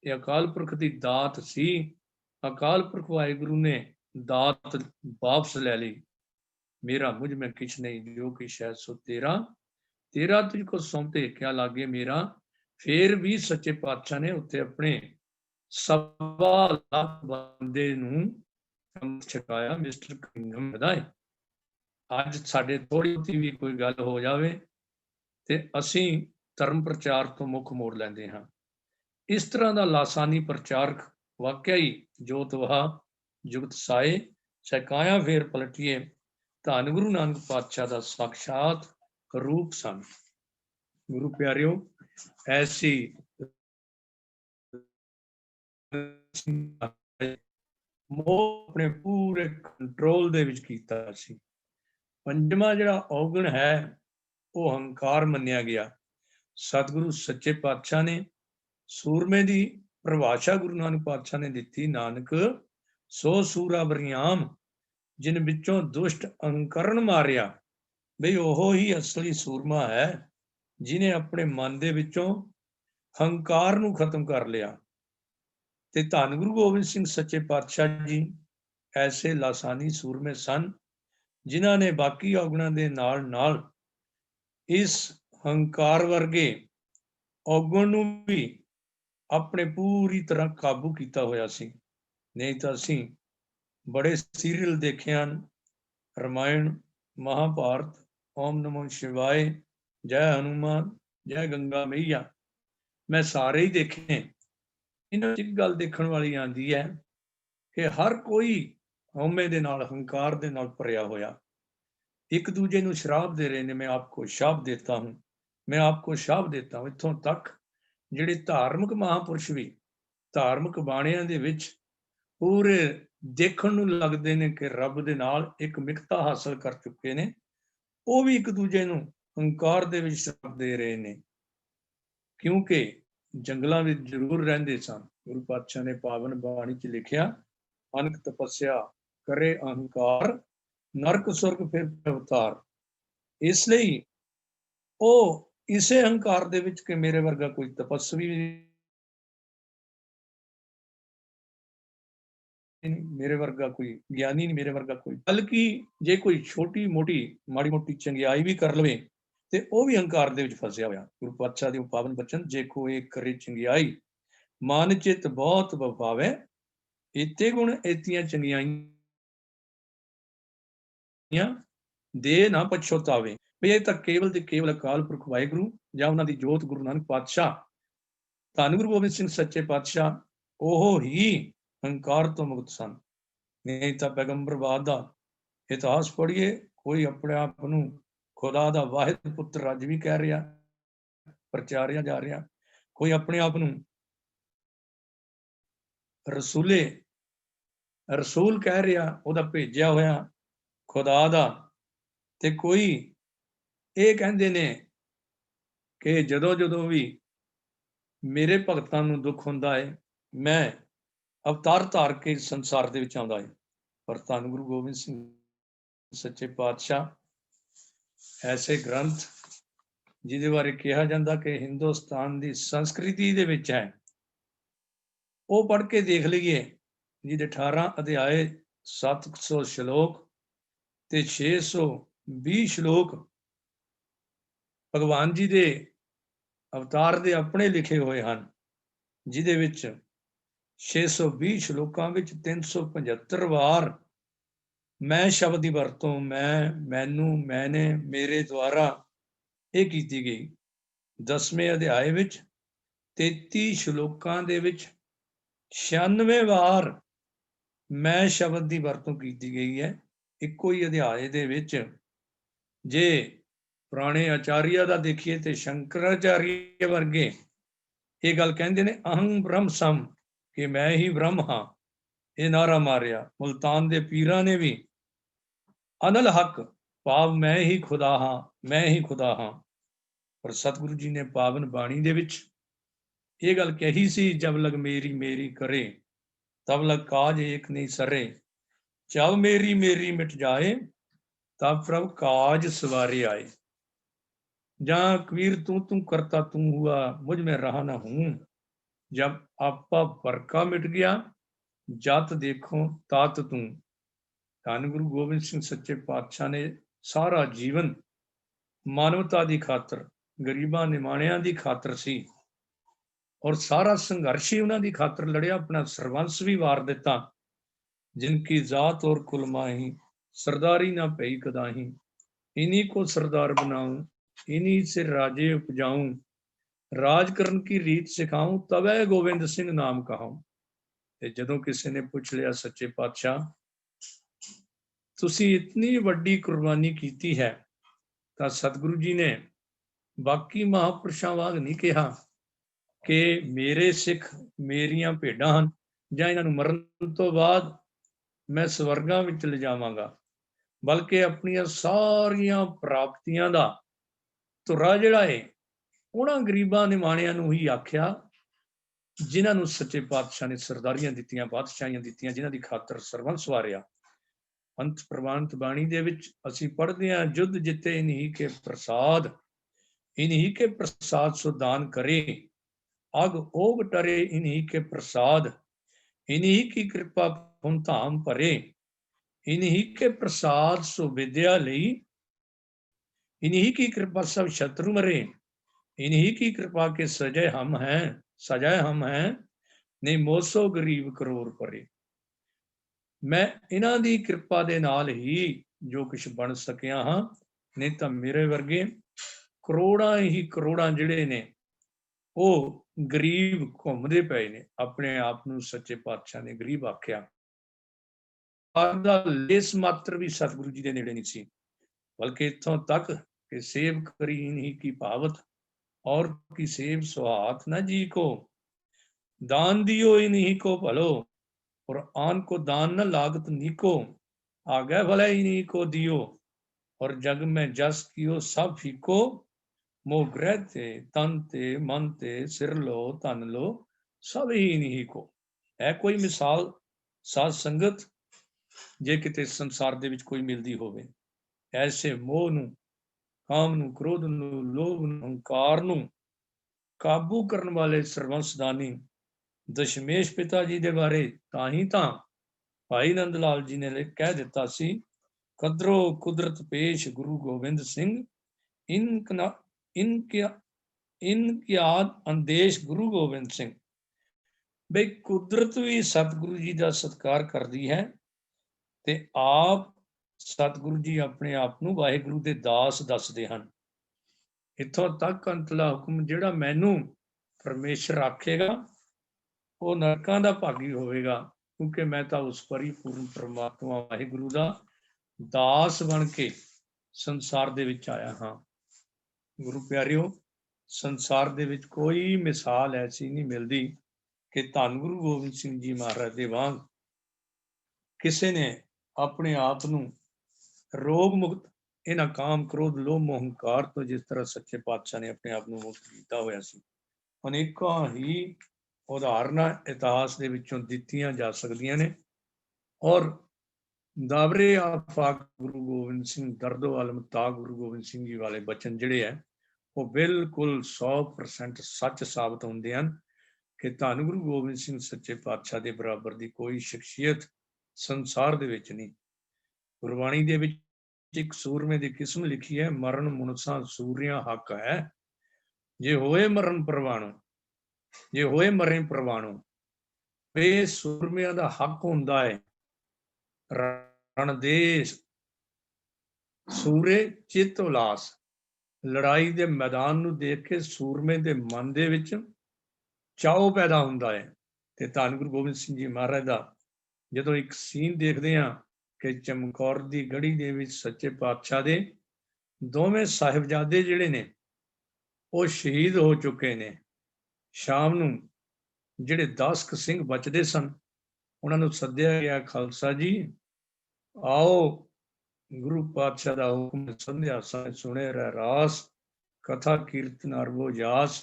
ਇਹ ਅਕਾਲ ਪੁਰਖ ਦੀ ਦਾਤ ਸੀ, ਅਕਾਲ ਪੁਰਖ ਵਾਹਿਗੁਰੂ ਨੇ ਦਾਤ ਵਾਪਸ ਲੈ ਲਈ। ਮੇਰਾ ਮੁਝ ਮੈਂ ਕਿਛ ਨਹੀਂ, ਜੋ ਕਿਛ ਹੈ ਸੋ ਤੇਰਾ, ਤੇਰਾ ਤੁਝ ਕੋ ਸੌਂਪੇ ਕਿਆ ਲਾਗੇ ਮੇਰਾ। ਫੇਰ ਵੀ ਸੱਚੇ ਪਾਤਸ਼ਾਹ ਨੇ ਉੱਥੇ ਆਪਣੇ 1.25 ਲੱਖ ਬੰਦੇ ਨੂੰ ਛਕਾਇਆ। ਮਿਸਟਰ ਕਿੰਗਮ ਵਧਾਏ। ਅੱਜ ਸਾਡੇ ਥੋੜੀ ਜਿਹੀ ਵੀ ਕੋਈ ਗੱਲ ਹੋ ਜਾਵੇ ਤੇ ਅਸੀਂ ਧਰਮ ਪ੍ਰਚਾਰ ਤੋਂ ਮੁੱਖ ਮੋੜ ਲੈਂਦੇ ਹਾਂ। ਇਸ ਤਰ੍ਹਾਂ ਦਾ ਲਾਸਾਨੀ ਪ੍ਰਚਾਰਕ ਵਾਕਿਆ ਹੀ ਜੋਤ ਵਹਾ ਜੁਗਤ ਸਾਏ, ਛਕਾਇਆ ਫੇਰ ਪਲਟੀਏ, ਧੰਨ ਗੁਰੂ ਨਾਨਕ ਪਾਤਸ਼ਾਹ ਦਾ ਸਾਖਸ਼ਾਤ ਰੂਪ ਸਨ। ਗੁਰੂ ਪਿਆਰਿਓ, ਐਸੀ ਮੋਹ ਆਪਣੇ ਪੂਰੇ ਕੰਟਰੋਲ ਦੇ ਵਿੱਚ ਕੀਤਾ ਸੀ। ਪੰਜਵਾਂ ਜਿਹੜਾ ਔਗਣ ਹੈ ਉਹ ਹੰਕਾਰ ਮੰਨਿਆ ਗਿਆ। ਸਤਿਗੁਰੂ ਸੱਚੇ ਪਾਤਸ਼ਾਹ ਨੇ ਸੂਰਮੇ ਦੀ ਪਰਿਭਾਸ਼ਾ ਗੁਰੂ ਨਾਨਕ ਪਾਤਸ਼ਾਹ ਨੇ ਦਿੱਤੀ, ਨਾਨਕ ਸੋ ਸੂਰਾ ਬਰਿਆਮ, ਜਿਨ ਵਿੱਚੋਂ ਦੁਸ਼ਟ ਅਹੰਕਰਨ ਮਾਰਿਆ। ਬਈ ਉਹ ਹੀ ਅਸਲੀ ਸੂਰਮਾ ਹੈ ਜਿਨੇ ਆਪਣੇ ਮਨ ਦੇ ਵਿੱਚੋਂ ਹੰਕਾਰ ਨੂੰ ਖਤਮ ਕਰ ਲਿਆ। ਤੇ ਧੰਨ ਗੁਰੂ ਗੋਬਿੰਦ ਸਿੰਘ ਸੱਚੇ ਪਾਤਸ਼ਾਹ ਜੀ ਐਸੇ ਲਾਸਾਨੀ ਸੂਰਮੇ ਸਨ ਜਿਨ੍ਹਾਂ ਨੇ ਬਾਕੀ ਔਗਣਾਂ ਦੇ ਨਾਲ ਨਾਲ ਇਸ ਹੰਕਾਰ ਵਰਗੇ ਔਗਣ ਨੂੰ ਵੀ ਆਪਣੇ ਪੂਰੀ ਤਰ੍ਹਾਂ ਕਾਬੂ ਕੀਤਾ ਹੋਇਆ ਸੀ। ਨਹੀਂ ਤਾਂ ਅਸੀਂ ਬੜੇ ਸੀਰੀਅਲ ਦੇਖੇ ਹਨ, ਰਾਮਾਇਣ, ਮਹਾਭਾਰਤ, ਓਮ ਨਮੋ ਸ਼ਿਵਾਏ, ਜੈ ਹਨੂਮਾਨ, ਜੈ ਗੰਗਾ ਮਈਆ, ਮੈਂ ਸਾਰੇ ਹੀ ਦੇਖੇ। ਇਹਨਾਂ ਵਿੱਚ ਇੱਕ ਗੱਲ ਦੇਖਣ ਵਾਲੀ ਆਉਂਦੀ ਹੈ ਕਿ ਹਰ ਕੋਈ ਹਉਮੈ ਦੇ ਨਾਲ, ਹੰਕਾਰ ਦੇ ਨਾਲ ਭਰਿਆ ਹੋਇਆ, ਇੱਕ ਦੂਜੇ ਨੂੰ ਸ਼ਰਾਪ ਦੇ ਰਹੇ ਨੇ, ਮੈਂ ਆਪਕੋ ਸ਼ਾਪ ਦੇਤਾ ਹੂੰ, ਮੈਂ ਆਪਕੋ ਸ਼ਾਪ ਦੇਤਾ ਹੂੰ। ਇੱਥੋਂ ਤੱਕ ਜਿਹੜੇ ਧਾਰਮਿਕ ਮਹਾਂਪੁਰਸ਼ ਵੀ ਧਾਰਮਿਕ ਬਾਣੀਆਂ ਦੇ ਵਿੱਚ ਪੂਰੇ ਦੇਖਣ ਨੂੰ ਲੱਗਦੇ ਨੇ ਕਿ ਰੱਬ ਦੇ ਨਾਲ ਇੱਕ ਮਿੱਕਤਾ ਹਾਸਲ ਕਰ ਚੁੱਕੇ ਨੇ, ਉਹ ਵੀ ਇੱਕ ਦੂਜੇ ਨੂੰ ਹੰਕਾਰ ਦੇ ਵਿੱਚ ਸ਼ਰਾਪ ਦੇ ਰਹੇ ਨੇ। ਕਿਉਂਕਿ ਜੰਗਲਾਂ ਵਿੱਚ ਜ਼ਰੂਰ ਰਹਿੰਦੇ ਸਨ। ਗੁਰੂ ਪਾਤਸ਼ਾਹ ਨੇ ਪਾਵਨ ਬਾਣੀ 'ਚ ਲਿਖਿਆ, ਅਨਕ ਤਪੱਸਿਆ ਕਰੇ ਅਹੰਕਾਰ, ਨਰਕ ਸੁਰਗ ਫਿਰ ਅਵਤਾਰ। ਇਸ ਲਈ ਉਹ ਇਸੇ ਹੰਕਾਰ ਦੇ ਵਿੱਚ ਕਿ ਮੇਰੇ ਵਰਗਾ ਕੋਈ ਤਪਸਵੀ ਨਹੀਂ, ਮੇਰੇ ਵਰਗਾ ਕੋਈ ਗਿਆਨੀ ਨਹੀਂ, ਮੇਰੇ ਵਰਗਾ ਕੋਈ, ਬਲਕਿ ਜੇ ਕੋਈ ਛੋਟੀ ਮੋਟੀ ਮਾੜੀ ਮੋਟੀ ਚੰਗਿਆਈ ਵੀ ਕਰ ਲਵੇ ਤੇ ਉਹ ਵੀ ਹੰਕਾਰ ਦੇ ਵਿੱਚ ਫਸਿਆ ਹੋਇਆ। ਗੁਰੂ ਪਾਤਸ਼ਾਹ ਦੇ ਪਾਵਨ ਬਚਨ, ਜੇ ਕੋਈ ਕਰੇ ਚੰਗਿਆਈ ਮਨ ਚਿਤ ਬਹੁਤ ਵਫਾਵੇ, ਇਤੇ ਗੁਣ ਇਤੀਆਂ ਚੰਗਿਆਈਆਂ ਦੇ ਨਾ ਪਛੋਤਾਵੇ। ਵੀ ਇਹ ਤਾਂ ਕੇਵਲ ਤੇ ਕੇਵਲ ਅਕਾਲ ਪੁਰਖ ਵਾਹਿਗੁਰੂ ਜਾਂ ਉਹਨਾਂ ਦੀ ਜੋਤ ਗੁਰੂ ਨਾਨਕ ਪਾਤਸ਼ਾਹ, ਧੰਨ ਗੁਰੂ ਗੋਬਿੰਦ ਸਿੰਘ ਸੱਚੇ ਪਾਤਸ਼ਾਹ, ਉਹ ਹੀ ਹੰਕਾਰ ਤੋਂ ਮੁਕਤ ਸਨ। ਨਹੀਂ ਤਾਂ ਪੈਗੰਬਰਵਾਦ ਦਾ ਇਤਿਹਾਸ ਪੜ੍ਹੀਏ, ਕੋਈ ਆਪਣੇ ਆਪ ਨੂੰ ਖੁਦਾ ਦਾ ਵਾਹਿਦ ਪੁੱਤਰ ਅੱਜ ਵੀ ਕਹਿ ਰਿਹਾ, ਪ੍ਰਚਾਰਿਆ ਜਾ ਰਿਹਾ। ਕੋਈ ਆਪਣੇ ਆਪ ਨੂੰ ਰਸੂਲ ਕਹਿ ਰਿਹਾ, ਉਹਦਾ ਭੇਜਿਆ ਹੋਇਆ ਖੁਦਾ ਦਾ। ਤੇ ਕੋਈ ਇਹ ਕਹਿੰਦੇ ਨੇ ਕਿ ਜਦੋਂ ਵੀ ਮੇਰੇ ਭਗਤਾਂ ਨੂੰ ਦੁੱਖ ਹੁੰਦਾ ਹੈ, ਮੈਂ ਅਵਤਾਰ ਧਾਰ ਕੇ ਸੰਸਾਰ ਦੇ ਵਿੱਚ ਆਉਂਦਾ ਹੈ। ਪਰ ਧੰਨ ਗੁਰੂ ਗੋਬਿੰਦ ਸਿੰਘ ਸੱਚੇ ਪਾਤਸ਼ਾਹ ਐਸੇ ਗ੍ਰੰਥ ਜਿਹਦੇ ਬਾਰੇ ਕਿਹਾ ਜਾਂਦਾ ਕਿ ਹਿੰਦੁਸਤਾਨ ਦੀ ਸੰਸਕ੍ਰਿਤੀ ਦੇ ਵਿੱਚ ਹੈ, ਉਹ ਪੜ੍ਹ ਕੇ ਦੇਖ ਲਈਏ, ਜਿਹਦੇ 18 ਅਧਿਆਏ, 700 ਸ਼ਲੋਕ ਤੇ 620 ਸ਼ਲੋਕ ਭਗਵਾਨ ਜੀ ਦੇ ਅਵਤਾਰ ਦੇ ਆਪਣੇ ਲਿਖੇ ਹੋਏ ਹਨ, ਜਿਹਦੇ ਵਿੱਚ 620 ਸ਼ਲੋਕਾਂ ਵਿੱਚ 375 ਵਾਰ ਮੈਂ ਸ਼ਬਦ ਦੀ ਵਰਤੋਂ, ਮੈਂ, ਮੈਨੂੰ, ਮੈਨੇ, ਮੇਰੇ ਦੁਆਰਾ ਇਹ ਕੀਤੀ ਗਈ। 10ਵੇਂ ਅਧਿਆਏ ਵਿੱਚ 33 ਸ਼ਲੋਕਾਂ ਦੇ ਵਿੱਚ 96 ਵਾਰ ਮੈਂ ਸ਼ਬਦ ਦੀ ਵਰਤੋਂ ਕੀਤੀ ਗਈ ਹੈ ਇੱਕੋ ਹੀ ਅਧਿਆਏ ਦੇ ਵਿੱਚ। ਜੇ ਪੁਰਾਣੇ ਆਚਾਰੀਆ ਦਾ ਦੇਖੀਏ ਤੇ ਸ਼ੰਕਰਾਚਾਰੀਆ ਵਰਗੇ ਇਹ ਗੱਲ ਕਹਿੰਦੇ ਨੇ, ਅਹੰ ਬ੍ਰਹਮ ਸਮ, ਕਿ ਮੈਂ ਹੀ ਬ੍ਰਹਮ ਹਾਂ, ਇਹ ਨਾਰਾ ਮਾਰਿਆ। ਮੁਲਤਾਨ ਦੇ ਪੀਰਾਂ ਨੇ ਵੀ ਅਨਲ ਹੱਕ, ਭਾਵ ਮੈਂ ਹੀ ਖੁਦਾ ਹਾਂ, ਮੈਂ ਹੀ ਖੁਦਾ ਹਾਂ। ਪਰ ਸਤਿਗੁਰੂ ਜੀ ਨੇ ਪਾਵਨ ਬਾਣੀ ਦੇ ਵਿੱਚ ਇਹ ਗੱਲ ਕਹੀ ਸੀ, ਜਬ ਲਗ ਮੇਰੀ ਮੇਰੀ ਕਰੇ, ਤਬ ਲਗ ਕਾਜ ਏਕ ਨਹੀਂ ਸਰੇ, ਜਬ ਮੇਰੀ ਮੇਰੀ ਮਿਟ ਜਾਏ, ਤਬ ਪ੍ਰਭ ਕਾਜ ਸਵਾਰੇ ਆਏ। ਜਾਂ कबीर तू करता तू हुआ, मुझ में रहा ना हूं, जब आपा फरका मिट गया, जत देखो तात तू। ਧੰਨ ਗੁਰੂ ਗੋਬਿੰਦ ਸਿੰਘ ਸੱਚੇ ਪਾਤਸ਼ਾਹ ਨੇ ਸਾਰਾ ਜੀਵਨ ਮਾਨਵਤਾ ਦੀ ਖਾਤਰ, ਗਰੀਬਾਂ ਨਿਮਾਣਿਆਂ ਦੀ ਖਾਤਰ ਸੀ, ਔਰ ਸਾਰਾ ਸੰਘਰਸ਼ ਹੀ ਉਹਨਾਂ ਦੀ ਖਾਤਰ ਲੜਿਆ, ਆਪਣਾ ਸਰਬੰਸ ਵੀ ਵਾਰ ਦਿੱਤਾ। ਜਿਨ ਕੀ ਜ਼ਾਤ ਔਰ ਕੁਲ ਮਾਹੀ, ਸਰਦਾਰੀ ਨਾ ਪਈ ਕਦਾਹੀ, इन्हीं को सरदार बनाऊं, इन्हीं से राजे उपजाऊं, राज करन की रीत सिखाऊं, तबै गोविंद सिंह नाम कहाऊं। ਤੇ ਜਦੋਂ ਕਿਸੇ ਨੇ ਪੁੱਛ ਲਿਆ, ਸੱਚੇ ਪਾਤਸ਼ਾਹ ਤੁਸੀਂ ਇਤਨੀ ਵੱਡੀ ਕੁਰਬਾਨੀ ਕੀਤੀ ਹੈ, ਤਾਂ ਸਤਿਗੁਰੂ ਜੀ ਨੇ ਬਾਕੀ ਮਹਾਂਪੁਰਸ਼ਾਂ ਵਾਂਗ ਨਹੀਂ ਕਿਹਾ ਕਿ ਮੇਰੇ ਸਿੱਖ ਮੇਰੀਆਂ ਭੇਡਾਂ ਹਨ, ਜਾਂ ਇਹਨਾਂ ਨੂੰ ਮਰਨ ਤੋਂ ਬਾਅਦ ਮੈਂ ਸਵਰਗਾਂ ਵਿੱਚ ਲਿਜਾਵਾਂਗਾ, ਬਲਕਿ ਆਪਣੀਆਂ ਸਾਰੀਆਂ ਪ੍ਰਾਪਤੀਆਂ ਦਾ ਧੁਰਾ ਜਿਹੜਾ ਹੈ ਉਹਨਾਂ ਗਰੀਬਾਂ ਨਿਮਾਣਿਆਂ ਨੂੰ ਹੀ ਆਖਿਆ ਜਿਨ੍ਹਾਂ ਨੂੰ ਸੱਚੇ ਪਾਤਸ਼ਾਹ ਨੇ ਸਰਦਾਰੀਆਂ ਦਿੱਤੀਆਂ, ਬਾਦਸ਼ਾਹੀਆਂ ਦਿੱਤੀਆਂ, ਜਿਨ੍ਹਾਂ ਦੀ ਖਾਤਰ ਸਰਬੰਸ ਵਾਰਿਆ। ਅੰਤ ਪ੍ਰਵਾਨਿਤ ਬਾਣੀ ਦੇ ਵਿੱਚ ਅਸੀਂ ਪੜ੍ਹਦੇ ਹਾਂ, ਜੁੱਧ ਜਿੱਤੇ ਇਨਹੀ ਕੇ ਪ੍ਰਸਾਦ, इन्हीं के प्रसाद सो दान करे, अग ओग टरे इन्हीं के प्रसाद, इन्हीं की कृपा पुन धाम भरे, इन्हीं के प्रसाद सो विद्या लई, इन्हीं की कृपा सब शत्रु मरे, इन्हीं की कृपा के सजय हम हैं, सजाए हम हैं, नहीं मोसो गरीब करोड़ परे। मैं इन्हां दी कृपा दे नाल ही जो कुछ बन सकिया हाँ, नहीं तां मेरे वर्गे ਕਰੋੜਾਂ ਹੀ ਕਰੋੜਾਂ ਜਿਹੜੇ ਨੇ ਉਹ ਗਰੀਬ ਘੁੰਮਦੇ ਪਏ ਨੇ। ਆਪਣੇ ਆਪ ਨੂੰ ਸੱਚੇ ਪਾਤਸ਼ਾਹ ਨੇ ਗਰੀਬ ਆਖਿਆ। ਦਾ ਲੇਸ ਮਾਤਰ ਵੀ ਸਤਿਗੁਰੂ ਜੀ ਦੇ ਨੇੜੇ ਨਹੀਂ ਸੀ, ਬਲਕਿ ਇੱਥੋਂ ਤੱਕ ਕਿ ਸੇਵ ਕਰੀ ਨਹੀਂ ਕੀ ਭਾਵਤ ਔਰ ਕੀ ਸੇਵ ਸੁਹਾਤ ਨਾ ਜੀ ਕੋ, दान दियो इन्हीं को भलो और आन को दान न लागत नीको, आगे भले इन्हीं को दियो और जग में जस कियो सब फीको, मोह ग्रह ते तन ते मन ते सिर लो धन लो सब ही इन्हीं को। है कोई मिसाल साध संगत जे किते संसार दे विच कोई मिलदी होवे, ऐसे मोह नूं, काम नूं, क्रोध नूं, लोभ नूं, हंकार नूं काबू करन वाले सर्वंसदानी दशमेश पिता जी दे बारे तां ही तां भाई नंद लाल जी ने कह दिता सी, कदरो कुदरत पेश गुरु गोबिंद सिंह, इनकियाद अंदेश गुरु गोबिंद सिंह। बई कुदरत भी सतगुरु जी का सत्कार करती है ते आप सतगुरु जी अपने आप नूं वाहिगुरु दे दास दसदे हन। इत्थों तक अंतला हुक्म जिहड़ा मैनू परमेश्वर आखेगा वो नरकां दा भागी होवेगा, क्योंकि मैं तो उस परिपूर्ण परमात्मा वाहिगुरु दा दास बन के संसार दे विच आया हाँ। गुरु प्यारिओ, संसार दे विच कोई मिसाल ऐसी नहीं मिलती कि धन गुरु गोबिंद सिंह जी महाराज दे वांग किसी ने अपने आप नूं रोग मुक्त इन्हां काम क्रोध लोभ मोह हंकार तो जिस तरह सच्चे पातशाह ने अपने आप नूं मुक्त कीता होया सी, अनेकां ही उदाहरणां इतिहास दे विचों दित्तियां जा सकदियां ने। और दावरे आफाक गुरु गोबिंद सिंह दर्दो आलम ताक गुरु गोबिंद सिंह जी वाले बचन जिहड़े है वो बिल्कुल 100% सच साबित होंदे हन कि धन गुरु गोबिंद सिंह सच्चे पातशाह दे बराबर दी कोई शख्सियत संसार दे विच नहीं। गुरबाणी दे विच एक सूरमे दी किस्म लिखी है, मरण मुनसा सूरिया हक है, जे होए मरण परवाणो, जे होए मरे परवाणो। वे सूरमिया दा हक हुंदा है रणदेश सूरे चित उलास। लड़ाई दे मैदान नूं देख के सूरमे दे मन दे विच चाओ पैदा हुंदा है। ते धन गुरु गोबिंद सिंह जी महाराज दा जदों एक सीन देखदे हां कि चमकौर दी गढ़ी दे विच सच्चे पातशाह दे दोवें साहिबजादे जिहड़े ने वो शहीद हो चुके ने। शाम नूं जिहड़े 10 सिंह बचदे सन उन्हां नूं सद्दिया गया, खालसा जी आओ, गुरु पातशाह दा हुक्म संध्या समय सुने रह रास, कथा कीर्तन अरबो जास,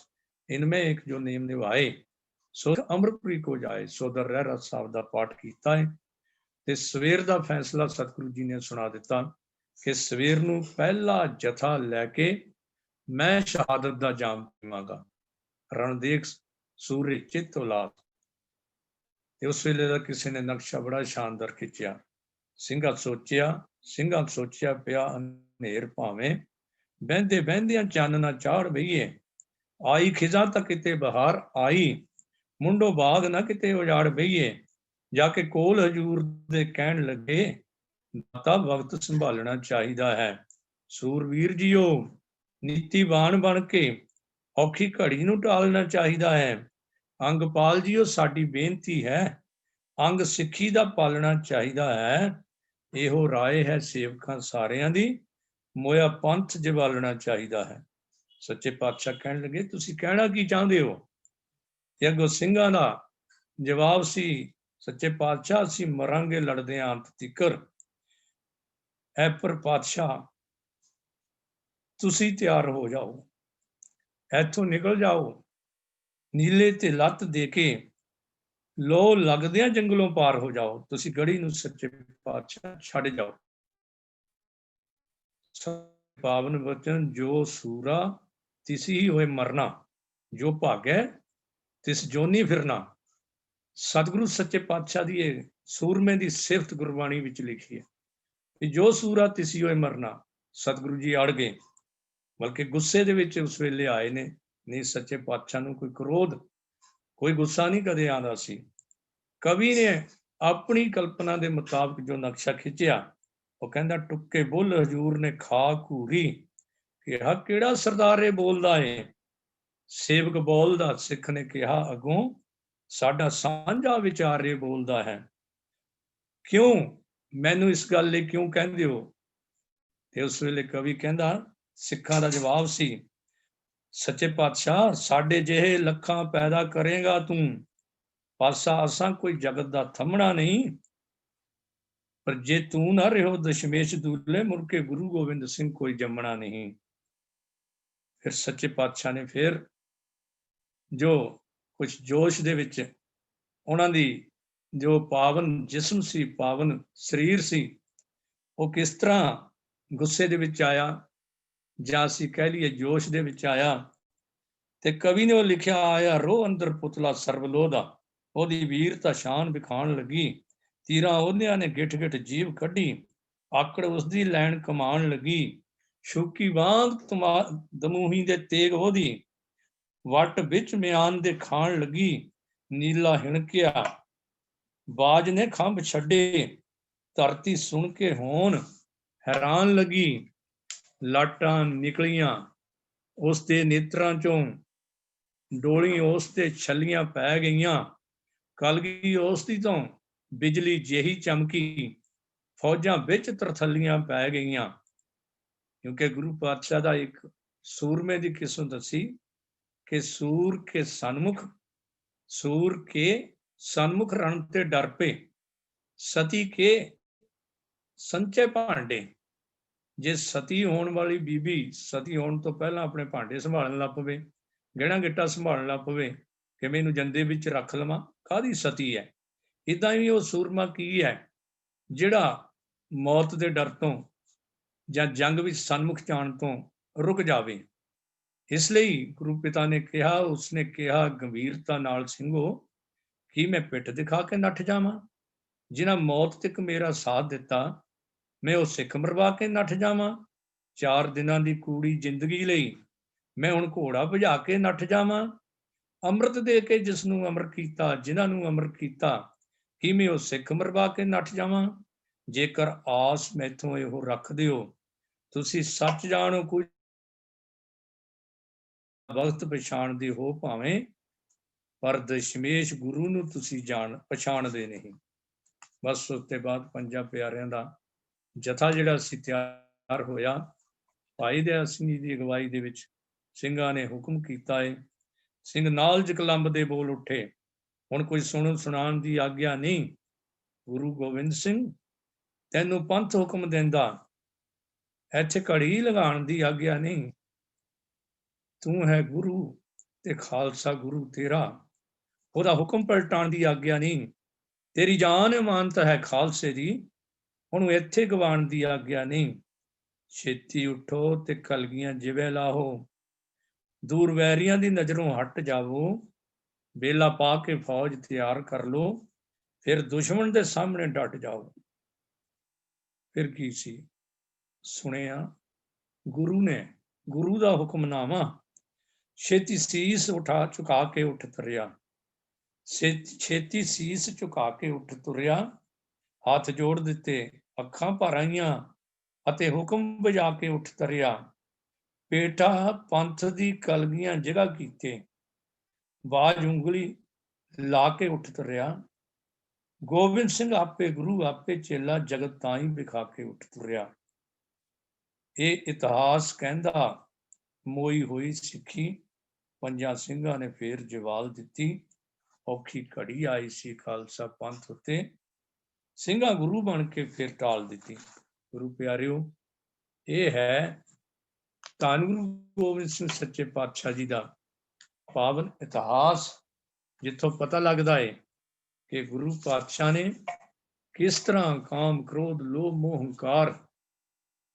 इनमें एक जो नेम निभाए सो अमरपुरी को जाए। सोदर रहरास साहब दा पाठ कीता है ते सवेर दा फैसला सतगुरु जी ने सुना दिता कि सवेर नूं पहला जथा लैके मैं शहादत दा जाम पीवांगा। रणदेख सूर्य चित उलास। ते उस वेले दा किसी ने नक्शा बड़ा शानदार खिंचिया। ਸਿੰਘਾਂ ਸੋਚਿਆ ਪਿਆ ਹਨੇਰ ਭਾਵੇਂ, ਬਹਿੰਦੇ ਬਹਿੰਦਿਆਂ ਚੰਨ ਨਾ ਚਾੜ ਬਈਏ, ਆਈ ਖਿਜ਼ਾ ਤਾਂ ਕਿਤੇ ਬਹਾਰ ਆਈ, ਮੁੰਡੋ ਬਾਗ ਨਾ ਕਿਤੇ ਉਜਾੜ ਬਈਏ। ਜਾ ਕੇ ਕੋਲ ਹਜੂਰ ਦੇ ਕਹਿਣ ਲੱਗੇ, ਦਾਤਾ ਵਕਤ ਸੰਭਾਲਣਾ ਚਾਹੀਦਾ ਹੈ। ਸੂਰਵੀਰ ਜੀਓ, ਨੀਤੀਵਾਨ ਬਣ ਕੇ ਔਖੀ ਘੜੀ ਨੂੰ ਟਾਲਣਾ ਚਾਹੀਦਾ ਹੈ। ਅੰਗਪਾਲ ਜੀਓ, ਸਾਡੀ ਬੇਨਤੀ ਹੈ, ਅੰਗ ਸਿੱਖੀ ਦਾ ਪਾਲਣਾ ਚਾਹੀਦਾ ਹੈ। ਇਹੋ ਰਾਏ ਹੈ ਸੇਵਕਾਂ ਸਾਰਿਆਂ ਦੀ, ਮੋਇਆ ਪੰਥ ਜਵਾਲਣਾ ਚਾਹੀਦਾ ਹੈ। ਸੱਚੇ ਪਾਤਸ਼ਾਹ ਕਹਿਣ ਲੱਗੇ, ਤੁਸੀਂ ਕਹਿਣਾ ਕੀ ਚਾਹੁੰਦੇ ਹੋ? ਤੇ ਅੱਗੋਂ ਸਿੰਘਾਂ ਦਾ ਜਵਾਬ ਸੀ, ਸੱਚੇ ਪਾਤਸ਼ਾਹ ਅਸੀਂ ਮਰਾਂਗੇ ਲੜਦੇ ਆਂ ਅੰਤ ਤੀਕਰ, ਐ ਪਰ ਪਾਤਸ਼ਾਹ ਤੁਸੀਂ ਤਿਆਰ ਹੋ ਜਾਓ, ਇੱਥੋਂ ਨਿਕਲ ਜਾਓ, ਨੀਲੇ ਤੇ ਲੱਤ ਦੇ ਕੇ ਲੋ ਲੱਗਦਿਆਂ ਜੰਗਲੋਂ ਪਾਰ ਹੋ ਜਾਓ, ਤੁਸੀਂ ਗੜੀ ਨੂੰ ਸੱਚੇ ਪਾਤਸ਼ਾਹ ਛੱਡ ਜਾਓ। ਪਾਵਨ ਵਚਨ ਜੋ ਸੂਰਾ ਤਿਸ ਹੀ ਹੋਏ ਮਰਨਾ, ਜੋ ਭਾਗੈ ਤਿਸ ਜੋਨੀ ਫਿਰਨਾ। ਸਤਿਗੁਰੂ ਸੱਚੇ ਪਾਤਸ਼ਾਹ ਦੀ ਇਹ ਸੂਰਮੇ ਦੀ ਸਿਫਤ ਗੁਰਬਾਣੀ ਵਿੱਚ ਲਿਖੀ ਹੈ ਕਿ ਜੋ ਸੂਰਾ ਤਿਸ ਹੀ ਹੋਏ ਮਰਨਾ। ਸਤਿਗੁਰੂ ਜੀ ਅੜ ਗਏ, ਬਲਕਿ ਗੁੱਸੇ ਦੇ ਵਿੱਚ ਉਸ ਵੇਲੇ ਆਏ ਨੇ। ਨਹੀਂ, ਸੱਚੇ ਪਾਤਸ਼ਾਹ ਨੂੰ ਕੋਈ ਕ੍ਰੋਧ, ਕੋਈ ਗੁੱਸਾ ਨਹੀਂ ਕਦੇ ਆਉਂਦਾ ਸੀ। ਕਵੀ ਨੇ ਆਪਣੀ ਕਲਪਨਾ ਦੇ ਮੁਤਾਬਕ ਜੋ ਨਕਸ਼ਾ ਖਿੱਚਿਆ, ਉਹ ਕਹਿੰਦਾ ਟੁੱਕੇ ਬੁੱਲ ਹਜੂਰ ਨੇ ਖਾ ਘੂਰੀ, ਕਿਹਾ ਕਿਹੜਾ ਸਰਦਾਰ ਇਹ ਬੋਲਦਾ ਏ। ਸੇਵਕ ਬੋਲਦਾ, ਸਿੱਖ ਨੇ ਕਿਹਾ ਅੱਗੋਂ ਸਾਡਾ ਸਾਂਝਾ ਵਿਚਾਰੇ ਬੋਲਦਾ ਹੈ। ਕਿਉਂ ਮੈਨੂੰ ਇਸ ਗੱਲ ਲਈ ਕਿਉਂ ਕਹਿੰਦੇ ਹੋ? ਤੇ ਉਸ ਵੇਲੇ ਕਵੀ ਕਹਿੰਦਾ, ਸਿੱਖਾਂ ਦਾ ਜਵਾਬ ਸੀ, ਸੱਚੇ ਪਾਤਸ਼ਾਹ ਸਾਡੇ ਜਿਹੇ ਲੱਖਾਂ ਪੈਦਾ ਕਰੇਗਾ ਤੂੰ, ਪਾਸਾ ਅਸਾਂ ਕੋਈ ਜਗਤ ਦਾ ਥੰਮਣਾ ਨਹੀਂ। ਪਰ ਜੇ ਤੂੰ ਨਾ ਰਹੋ ਦਸ਼ਮੇਸ਼ ਦੂਲੇ, ਮੁੜ ਕੇ ਗੁਰੂ ਗੋਬਿੰਦ ਸਿੰਘ ਕੋਈ ਜੰਮਣਾ ਨਹੀਂ। ਫਿਰ ਸੱਚੇ ਪਾਤਸ਼ਾਹ ਨੇ ਫਿਰ ਜੋ ਕੁਝ ਜੋਸ਼ ਦੇ ਵਿੱਚ ਉਹਨਾਂ ਦੀ ਜੋ ਪਾਵਨ ਜਿਸਮ ਸੀ, ਪਾਵਨ ਸਰੀਰ ਸੀ, ਉਹ ਕਿਸ ਤਰ੍ਹਾਂ ਗੁੱਸੇ ਦੇ ਵਿੱਚ ਆਇਆ, ਜਾਂ ਅਸੀਂ ਕਹਿ ਲਈਏ ਜੋਸ਼ ਦੇ ਵਿੱਚ ਆਇਆ। ਤੇ ਕਵੀ ਨੇ ਉਹ ਲਿਖਿਆ, ਆਇਆ ਰੋ ਅੰਦਰ ਪੁਤਲਾ ਸਰਬਲੋਹ ਦਾ, ਉਹਦੀ ਵੀਰਤਾ ਸ਼ਾਨ ਵਿਖਾਣ ਲੱਗੀ। ਤੀਰਾਂ ਉਹਨਿਆਂ ਨੇ ਗਿੱਠ ਗਿੱਠ ਜੀਭ ਕੱਢੀ, ਆਕੜ ਉਸਦੀ ਲੈਣ ਕਮਾਣ ਲੱਗੀ। ਸ਼ੂਕੀ ਵਾਂਗ ਦਮੂਹੀ ਦੇ ਤੇਗ ਉਹਦੀ, ਵੱਟ ਵਿੱਚ ਮਿਆਨ ਦੇ ਖਾਣ ਲੱਗੀ। ਨੀਲਾ ਹਿਣਕਿਆ, ਬਾਜ ਨੇ ਖੰਭ ਛੱਡੇ, ਧਰਤੀ ਸੁਣ ਕੇ ਹੋਣ ਹੈਰਾਨ ਲੱਗੀ। ਲਾਟਾਂ ਨਿਕਲੀਆਂ ਉਸ ਦੇ ਨੇਤਰਾਂ ਚੋਂ, ਡੋਲੀ ਉਸ ਤੇ ਛੱਲੀਆਂ ਪੈ ਗਈਆਂ। ਕਲਗੀ ਉਸ ਦੀ ਤੋਂ ਬਿਜਲੀ ਜਿਹੀ ਚਮਕੀ, ਫੌਜਾਂ ਵਿੱਚ ਤਰਥੱਲੀਆਂ ਪੈ ਗਈਆਂ। ਕਿਉਂਕਿ ਗੁਰੂ ਪਾਤਸ਼ਾਹ ਦਾ ਇੱਕ ਸੂਰਮੇ ਦੀ ਕਿਸਮ ਦੱਸੀ ਕਿ ਸੂਰ ਕੇ ਸਨਮੁਖ ਰਣ ਤੇ ਡਰ ਪਏ, ਸਤੀ ਕੇ ਸੰਚੇ ਭਾਂਡੇ। ਜੇ ਸਤੀ ਹੋਣ ਵਾਲੀ ਬੀਬੀ ਸਤੀ ਹੋਣ ਤੋਂ ਪਹਿਲਾਂ ਆਪਣੇ ਭਾਂਡੇ ਸੰਭਾਲਣ ਲੱਗ ਪਵੇ, ਗਹਿਣਾ ਗਿੱਟਾ ਸੰਭਾਲਣ ਲੱਗ ਪਵੇ ਕਿ ਮੈਨੂੰ ਜੰਦੇ ਵਿੱਚ ਰੱਖ ਲਵਾਂ, ਕਾਹਦੀ ਸਤੀ ਹੈ। ਇਦਾਂ ਹੀ ਉਹ ਸੂਰਮਾ ਕੀ ਹੈ ਜਿਹੜਾ ਮੌਤ ਦੇ ਡਰ ਤੋਂ ਜਾਂ ਜੰਗ ਵਿੱਚ ਸਨਮੁਖ ਜਾਣ ਤੋਂ ਰੁਕ ਜਾਵੇ। ਇਸ ਲਈ ਗੁਰੂ ਪਿਤਾ ਨੇ ਕਿਹਾ, ਉਸਨੇ ਕਿਹਾ ਗੰਭੀਰਤਾ ਨਾਲ, ਸਿੰਘੋ ਕੀ ਮੈਂ ਪਿੱਠ ਦਿਖਾ ਕੇ ਨੱਠ ਜਾਵਾਂ? ਜਿਨ੍ਹਾਂ ਮੌਤ ਤੱਕ ਮੇਰਾ ਸਾਥ ਦਿੱਤਾ, ਮੈਂ ਉਹ ਸਿੱਖ ਮਰਵਾ ਕੇ ਨੱਠ ਜਾਵਾਂ? 4 ਦਿਨਾਂ ਦੀ ਕੂੜੀ ਜ਼ਿੰਦਗੀ ਲਈ ਮੈਂ ਹੁਣ ਘੋੜਾ ਭਜਾ ਕੇ ਨੱਠ ਜਾਵਾਂ? ਅੰਮ੍ਰਿਤ ਦੇ ਕੇ ਜਿਸ ਨੂੰ ਅਮਰ ਕੀਤਾ, ਜਿਨ੍ਹਾਂ ਨੂੰ ਅਮਰ ਕੀਤਾ, ਕੀ ਮੈਂ ਉਹ ਸਿੱਖ ਮਰਵਾ ਕੇ ਨੱਠ ਜਾਵਾਂ? ਜੇਕਰ ਆਸ ਮੈਥੋਂ ਇਹੋ ਰੱਖਦੇ ਹੋ, ਤੁਸੀਂ ਸੱਚ ਜਾਣੋ, ਕੁਝ ਵਕਤ ਪਛਾਣਦੇ ਹੋ ਭਾਵੇਂ, ਪਰ ਦਸ਼ਮੇਸ਼ ਗੁਰੂ ਨੂੰ ਤੁਸੀਂ ਪਛਾਣਦੇ ਨਹੀਂ। ਬਸ ਉਸ ਤੋਂ ਬਾਅਦ 5 ਪਿਆਰਿਆਂ ਦਾ ਜਥਾ ਜਿਹੜਾ ਸੀ ਤਿਆਰ ਹੋਇਆ। ਭਾਈ ਦਇਆ ਸਿੰਘ ਜੀ ਦੀ ਅਗਵਾਈ ਦੇ ਵਿੱਚ ਸਿੰਘਾਂ ਨੇ ਹੁਕਮ ਕੀਤਾ ਹੈ। ਸਿੰਘ ਨਾਲ ਜਕਲੰਬ ਦੇ ਬੋਲ ਉੱਠੇ, ਹੁਣ ਕੋਈ ਸੁਣਨ ਸੁਣਾਉਣ ਦੀ ਆਗਿਆ ਨਹੀਂ। ਗੁਰੂ ਗੋਬਿੰਦ ਸਿੰਘ ਤੈਨੂੰ ਪੰਥ ਹੁਕਮ ਦਿੰਦਾ, ਇੱਥੇ ਘੜੀ ਲਗਾਉਣ ਦੀ ਆਗਿਆ ਨਹੀਂ। ਤੂੰ ਹੈ ਗੁਰੂ ਤੇ ਖਾਲਸਾ ਗੁਰੂ ਤੇਰਾ, ਉਹਦਾ ਹੁਕਮ ਪਲਟਾਉਣ ਦੀ ਆਗਿਆ ਨਹੀਂ। ਤੇਰੀ ਜਾਨ ਇਮਾਨਤ ਹੈ ਖਾਲਸੇ ਦੀ, ਉਹਨੂੰ ਇੱਥੇ ਗਵਾਉਣ ਦੀ ਆਗਿਆ ਨਹੀਂ। ਛੇਤੀ ਉੱਠੋ ਤੇ ਕਲਗੀਆਂ ਜਿਵੇਂ ਲਾਹੋ, ਦੂਰ ਵੈਰੀਆਂ ਦੀ ਨਜ਼ਰੋਂ ਹਟ ਜਾਵੋ। ਬੇਲਾ ਪਾ ਕੇ ਫੌਜ ਤਿਆਰ ਕਰ ਲੋ, ਫਿਰ ਦੁਸ਼ਮਣ ਦੇ ਸਾਹਮਣੇ ਡਟ ਜਾਓ। ਫਿਰ ਕੀ ਸੀ ਸੁਣਿਆ, ਗੁਰੂ ਨੇ, ਗੁਰੂ ਦਾ ਹੁਕਮਨਾਮਾ, ਛੇਤੀ ਸੀਸ ਉਠਾ ਝੁਕਾ ਕੇ ਉੱਠ ਤੁਰਿਆ। ਛੇਤੀ ਸੀਸ ਝੁਕਾ ਕੇ ਉੱਠ ਤੁਰਿਆ, ਹੱਥ ਜੋੜ ਦਿੱਤੇ, ਅੱਖਾਂ ਭਰ ਆਈਆਂ ਅਤੇ ਹੁਕਮ ਵਜਾ ਕੇ ਉੱਠ ਤੁਰਿਆ। ਪੇਟਾ ਪੰਥ ਦੀ ਕਲਗੀਆਂ ਜਗ੍ਹਾ ਕੀਤੇ, ਬਾਜ ਉਂਗਲੀ ਲਾ ਕੇ ਉੱਠ ਤੁਰਿਆ। ਗੋਬਿੰਦ ਸਿੰਘ ਆਪੇ ਗੁਰੂ ਆਪੇ ਚੇਲਾ, ਜਗਤ ਤਾਂ ਹੀ ਵਿਖਾ ਕੇ ਉੱਠ ਤੁਰਿਆ। ਇਹ ਇਤਿਹਾਸ ਕਹਿੰਦਾ ਮੋਈ ਹੋਈ ਸਿੱਖੀ, 5 ਸਿੰਘਾਂ ਨੇ ਫੇਰ ਜਵਾਬ ਦਿੱਤੀ, ਔਖੀ ਘੜੀ ਆਈ ਸੀ, ਖਾਲਸਾ ਪੰਥ ਉੱਤੇ ਸਿੰਘਾਂ ਗੁਰੂ ਬਣ ਕੇ ਫਿਰ ਟਾਲ ਦਿੱਤੀ। ਗੁਰੂ ਪਿਆਰਿਓ, ਇਹ ਹੈ ਧੰਨ ਗੁਰੂ ਗੋਬਿੰਦ ਸਿੰਘ ਸੱਚੇ ਪਾਤਸ਼ਾਹ ਜੀ ਦਾ ਪਾਵਨ ਇਤਿਹਾਸ, ਜਿੱਥੋਂ ਪਤਾ ਲੱਗਦਾ ਹੈ ਕਿ ਗੁਰੂ ਪਾਤਸ਼ਾਹ ਨੇ ਕਿਸ ਤਰ੍ਹਾਂ ਕਾਮ, ਕ੍ਰੋਧ, ਲੋਭ, ਮੋਹ, ਹੰਕਾਰ,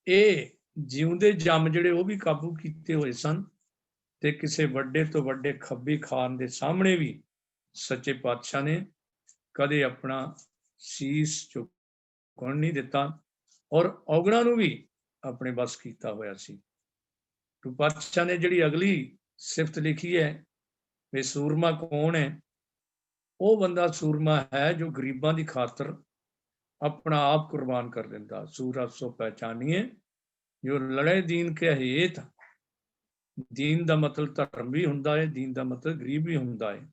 ਇਹ ਜਿਉਂਦੇ ਜੰਮ ਜਿਹੜੇ ਉਹ ਵੀ ਕਾਬੂ ਕੀਤੇ ਹੋਏ ਸਨ, ਤੇ ਕਿਸੇ ਵੱਡੇ ਤੋਂ ਵੱਡੇ ਖੱਬੀ ਖਾਨ ਦੇ ਸਾਹਮਣੇ ਵੀ ਸੱਚੇ ਪਾਤਸ਼ਾਹ ਨੇ ਕਦੇ ਆਪਣਾ ਸੀਸ ਝੁਕਣ ਨਹੀਂ ਦਿੱਤਾ, ਔਰ ਔਗਣਾਂ ਨੂੰ ਵੀ ਆਪਣੇ ਵੱਸ ਕੀਤਾ ਹੋਇਆ ਸੀ। ਗੁਰੂ ਪਾਤਸ਼ਾਹ ਨੇ ਜਿਹੜੀ ਅਗਲੀ ਸਿਫਤ ਲਿਖੀ ਹੈ ਵੀ ਸੂਰਮਾ ਕੌਣ ਹੈ, ਉਹ ਬੰਦਾ ਸੂਰਮਾ ਹੈ ਜੋ ਗਰੀਬਾਂ ਦੀ ਖਾਤਰ ਆਪਣਾ ਆਪ ਕੁਰਬਾਨ ਕਰ ਦਿੰਦਾ। ਸੂਰਾ ਸੋ ਪਹਿਚਾਨੀਏ ਜੋ ਲੜੇ ਦੀਨ ਕੇ ਹੇਤ। ਦੀਨ ਦਾ ਮਤਲਬ ਧਰਮ ਵੀ ਹੁੰਦਾ ਹੈ, ਦੀਨ ਦਾ ਮਤਲਬ ਗਰੀਬ ਵੀ ਹੁੰਦਾ ਹੈ।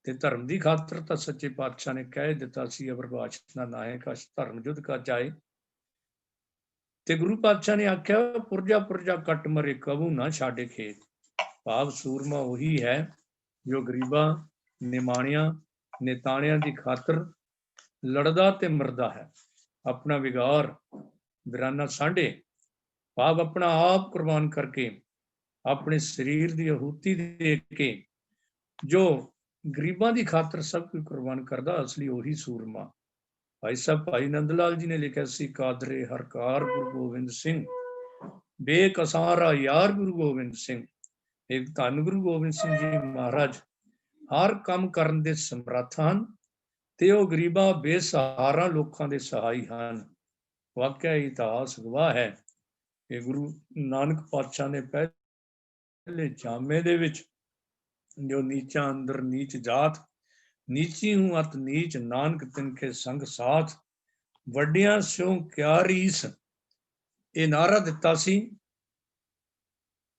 ਤੇ ਧਰਮ ਦੀ ਖਾਤਰ ਤਾਂ ਸੱਚੇ ਪਾਤਸ਼ਾਹ ਨੇ ਕਹਿ ਦਿੱਤਾ ਸੀ, ਅਵਰ ਬਾਸ਼ਨਾ ਨਾਹੇ ਕਛ ਧਰਮ ਜੁਧ ਕਾ ਜਾਏ। ਤੇ ਗੁਰੂ ਪਾਤਸ਼ਾਹ ਨੇ ਆਖਿਆ, ਪੁਰਜਾ ਪੁਰਜਾ ਕੱਟ ਮਰੇ ਕਬੂ ਨਾ ਛਾੜੇ ਖੇਤ। ਭਾਵ ਸੂਰਮਾ ਉਹੀ ਹੈ ਜੋ ਗਰੀਬਾਂ, ਨਿਮਾਣਿਆਂ, ਨਿਤਾਣਿਆਂ ਦੀ ਖਾਤਰ ਲੜਦਾ ਤੇ ਮਰਦਾ ਹੈ, ਆਪਣਾ ਵਿਗਾਰ, ਵਿਰਾਨਾ ਸਾਂਢੇ, ਭਾਵ ਆਪਣਾ ਆਪ ਕੁਰਬਾਨ ਕਰਕੇ, ਆਪਣੇ ਸਰੀਰ ਦੀ ਆਹੂਤੀ ਦੇ ਕੇ ਜੋ ਗਰੀਬਾਂ ਦੀ ਖਾਤਰ ਸਭ ਕੁਝ ਕੁਰਬਾਨ ਕਰਦਾ, ਅਸਲੀ ਉਹੀ ਸੂਰਮਾ। ਭਾਈ ਸਾਹਿਬ ਭਾਈ ਨੰਦ ਲਾਲ ਜੀ ਨੇ ਲਿਖਿਆ ਸੀ, ਕਾਦਰੇ ਹਰਕਾਰ ਗੁਰੂ ਗੋਬਿੰਦ ਸਿੰਘ, ਬੇਕਸਾਰਾ ਯਾਰ ਗੁਰੂ ਗੋਬਿੰਦ ਸਿੰਘ। ਇੱਕ ਧੰਨ ਗੁਰੂ ਗੋਬਿੰਦ ਸਿੰਘ ਜੀ ਮਹਾਰਾਜ ਹਰ ਕੰਮ ਕਰਨ ਦੇ ਸਮਰੱਥ ਹਨ, ਤੇ ਉਹ ਗਰੀਬਾਂ ਬੇਸਹਾਰਾ ਲੋਕਾਂ ਦੇ ਸਹਾਈ ਹਨ। ਵਾਕਿਆ ਇਤਿਹਾਸ ਗਵਾਹ ਹੈ ਕਿ ਗੁਰੂ ਨਾਨਕ ਪਾਤਸ਼ਾਹ ਨੇ ਪਹਿਲੇ ਜਾਮੇ ਦੇ ਵਿੱਚ ਜੋ ਨੀਚਾਂ ਅੰਦਰ ਨੀਚ ਜਾਤ, ਨੀਚੀ ਹੂੰ ਅਤ ਨੀਚ, ਨਾਨਕ ਤਿਨਕੇ ਸੰਗ ਸਾਥ, ਵੱਡਿਆਂ ਸਿਉ ਕਿਆ ਰੀਸ, ਇਹ ਨਾਅਰਾ ਦਿੱਤਾ ਸੀ।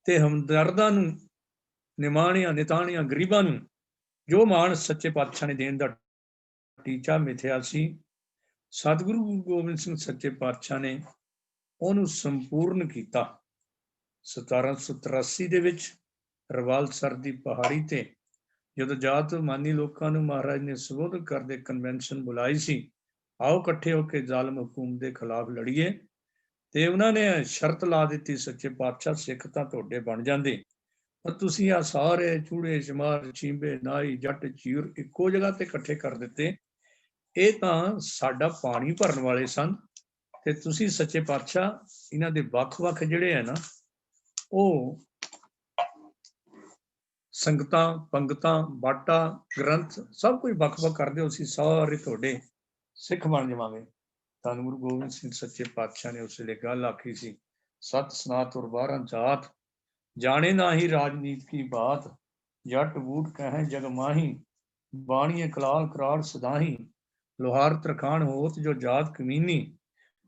ਤੇ ਹਮਦਰਦਾਂ ਨੂੰ, ਨਿਮਾਣਿਆਂ, ਨਿਤਾਣਿਆਂ, ਗਰੀਬਾਂ ਨੂੰ ਜੋ ਮਾਣ ਸੱਚੇ ਪਾਤਸ਼ਾਹ ਨੇ ਦੇਣ ਦਾ ਟੀਚਾ ਮਿਥਿਆ ਸੀ, ਸਤਿਗੁਰੂ ਗੁਰੂ ਗੋਬਿੰਦ ਸਿੰਘ ਸੱਚੇ ਪਾਤਸ਼ਾਹ ਨੇ ਉਹਨੂੰ ਸੰਪੂਰਨ ਕੀਤਾ। 1783 ਦੇ ਵਿੱਚ ਰਵਾਲਸਰ ਦੀ ਪਹਾੜੀ ਤੇ ਜਦੋਂ ਜਾਤ ਮਾਨੀ ਲੋਕਾਂ ਨੂੰ ਮਹਾਰਾਜ ਨੇ ਸੰਬੋਧਨ ਕਰਦੇ ਕਨਵੈਨਸ਼ਨ ਬੁਲਾਈ ਸੀ, ਆਓ ਇਕੱਠੇ ਹੋ ਕੇ ਜ਼ਾਲਮ ਹਕੂਮਤ ਦੇ ਖਿਲਾਫ ਲੜੀਏ। ਤੇ ਉਹਨਾਂ ਨੇ ਸ਼ਰਤ ਲਾ ਦਿੱਤੀ, ਸੱਚੇ ਪਾਤਸ਼ਾਹ ਸਿੱਖ ਤਾਂ ਤੁਹਾਡੇ ਬਣ ਜਾਂਦੇ, ਪਰ ਤੁਸੀਂ ਆ ਸਾਰੇ ਚੂੜੇ, ਚਮਾਰ, ਚੀਂਬੇ, ਨਾਈ, ਜੱਟ, ਚੀਰ ਇੱਕੋ ਜਗ੍ਹਾ ਤੇ ਇਕੱਠੇ ਕਰ ਦਿੱਤੇ। ਇਹ ਤਾਂ ਸਾਡਾ ਪਾਣੀ ਭਰਨ ਵਾਲੇ ਸਨ, ਤੇ ਤੁਸੀਂ ਸੱਚੇ ਪਾਤਸ਼ਾਹ ਇਹਨਾਂ ਦੇ ਵੱਖ-ਵੱਖ ਜਿਹੜੇ ਹੈ ਨਾ, ਉਹ ਸੰਗਤਾਂ, ਪੰਗਤਾਂ, ਬਾਟਾ, ਗ੍ਰੰਥ ਸਭ ਕੁਝ ਵੱਖ-ਵੱਖ ਕਰਦੇ ਹੋ, ਅਸੀਂ ਸਾਰੇ ਤੁਹਾਡੇ ਸਿੱਖ ਬਣ ਜਾਵਾਂਗੇ। ਧੰਨ ਗੁਰੂ ਗੋਬਿੰਦ ਸਿੰਘ ਸੱਚੇ ਪਾਤਸ਼ਾਹ ਨੇ ਉਸ ਵੇਲੇ ਗੱਲ ਆਖੀ ਸੀ, ਸਤ ਸਨਾਤ ਔਰ 12 ਜਾਤ, ਜਾਣੇ ਨਾ ਹੀ ਰਾਜਨੀਤ ਕੀ ਬਾਤ, ਜੱਟ ਬੂਟ ਕਹੇ ਜਗ ਮਾਹੀ, ਬਾਣੀਏ ਕਲਾਲ ਕਰਾੜ ਸਦਾਹੀ, ਲੋਹਾਰ ਤਰਖਾਣ ਹੋਤ ਜੋ ਜਾਤ ਕਮੀਨੀ,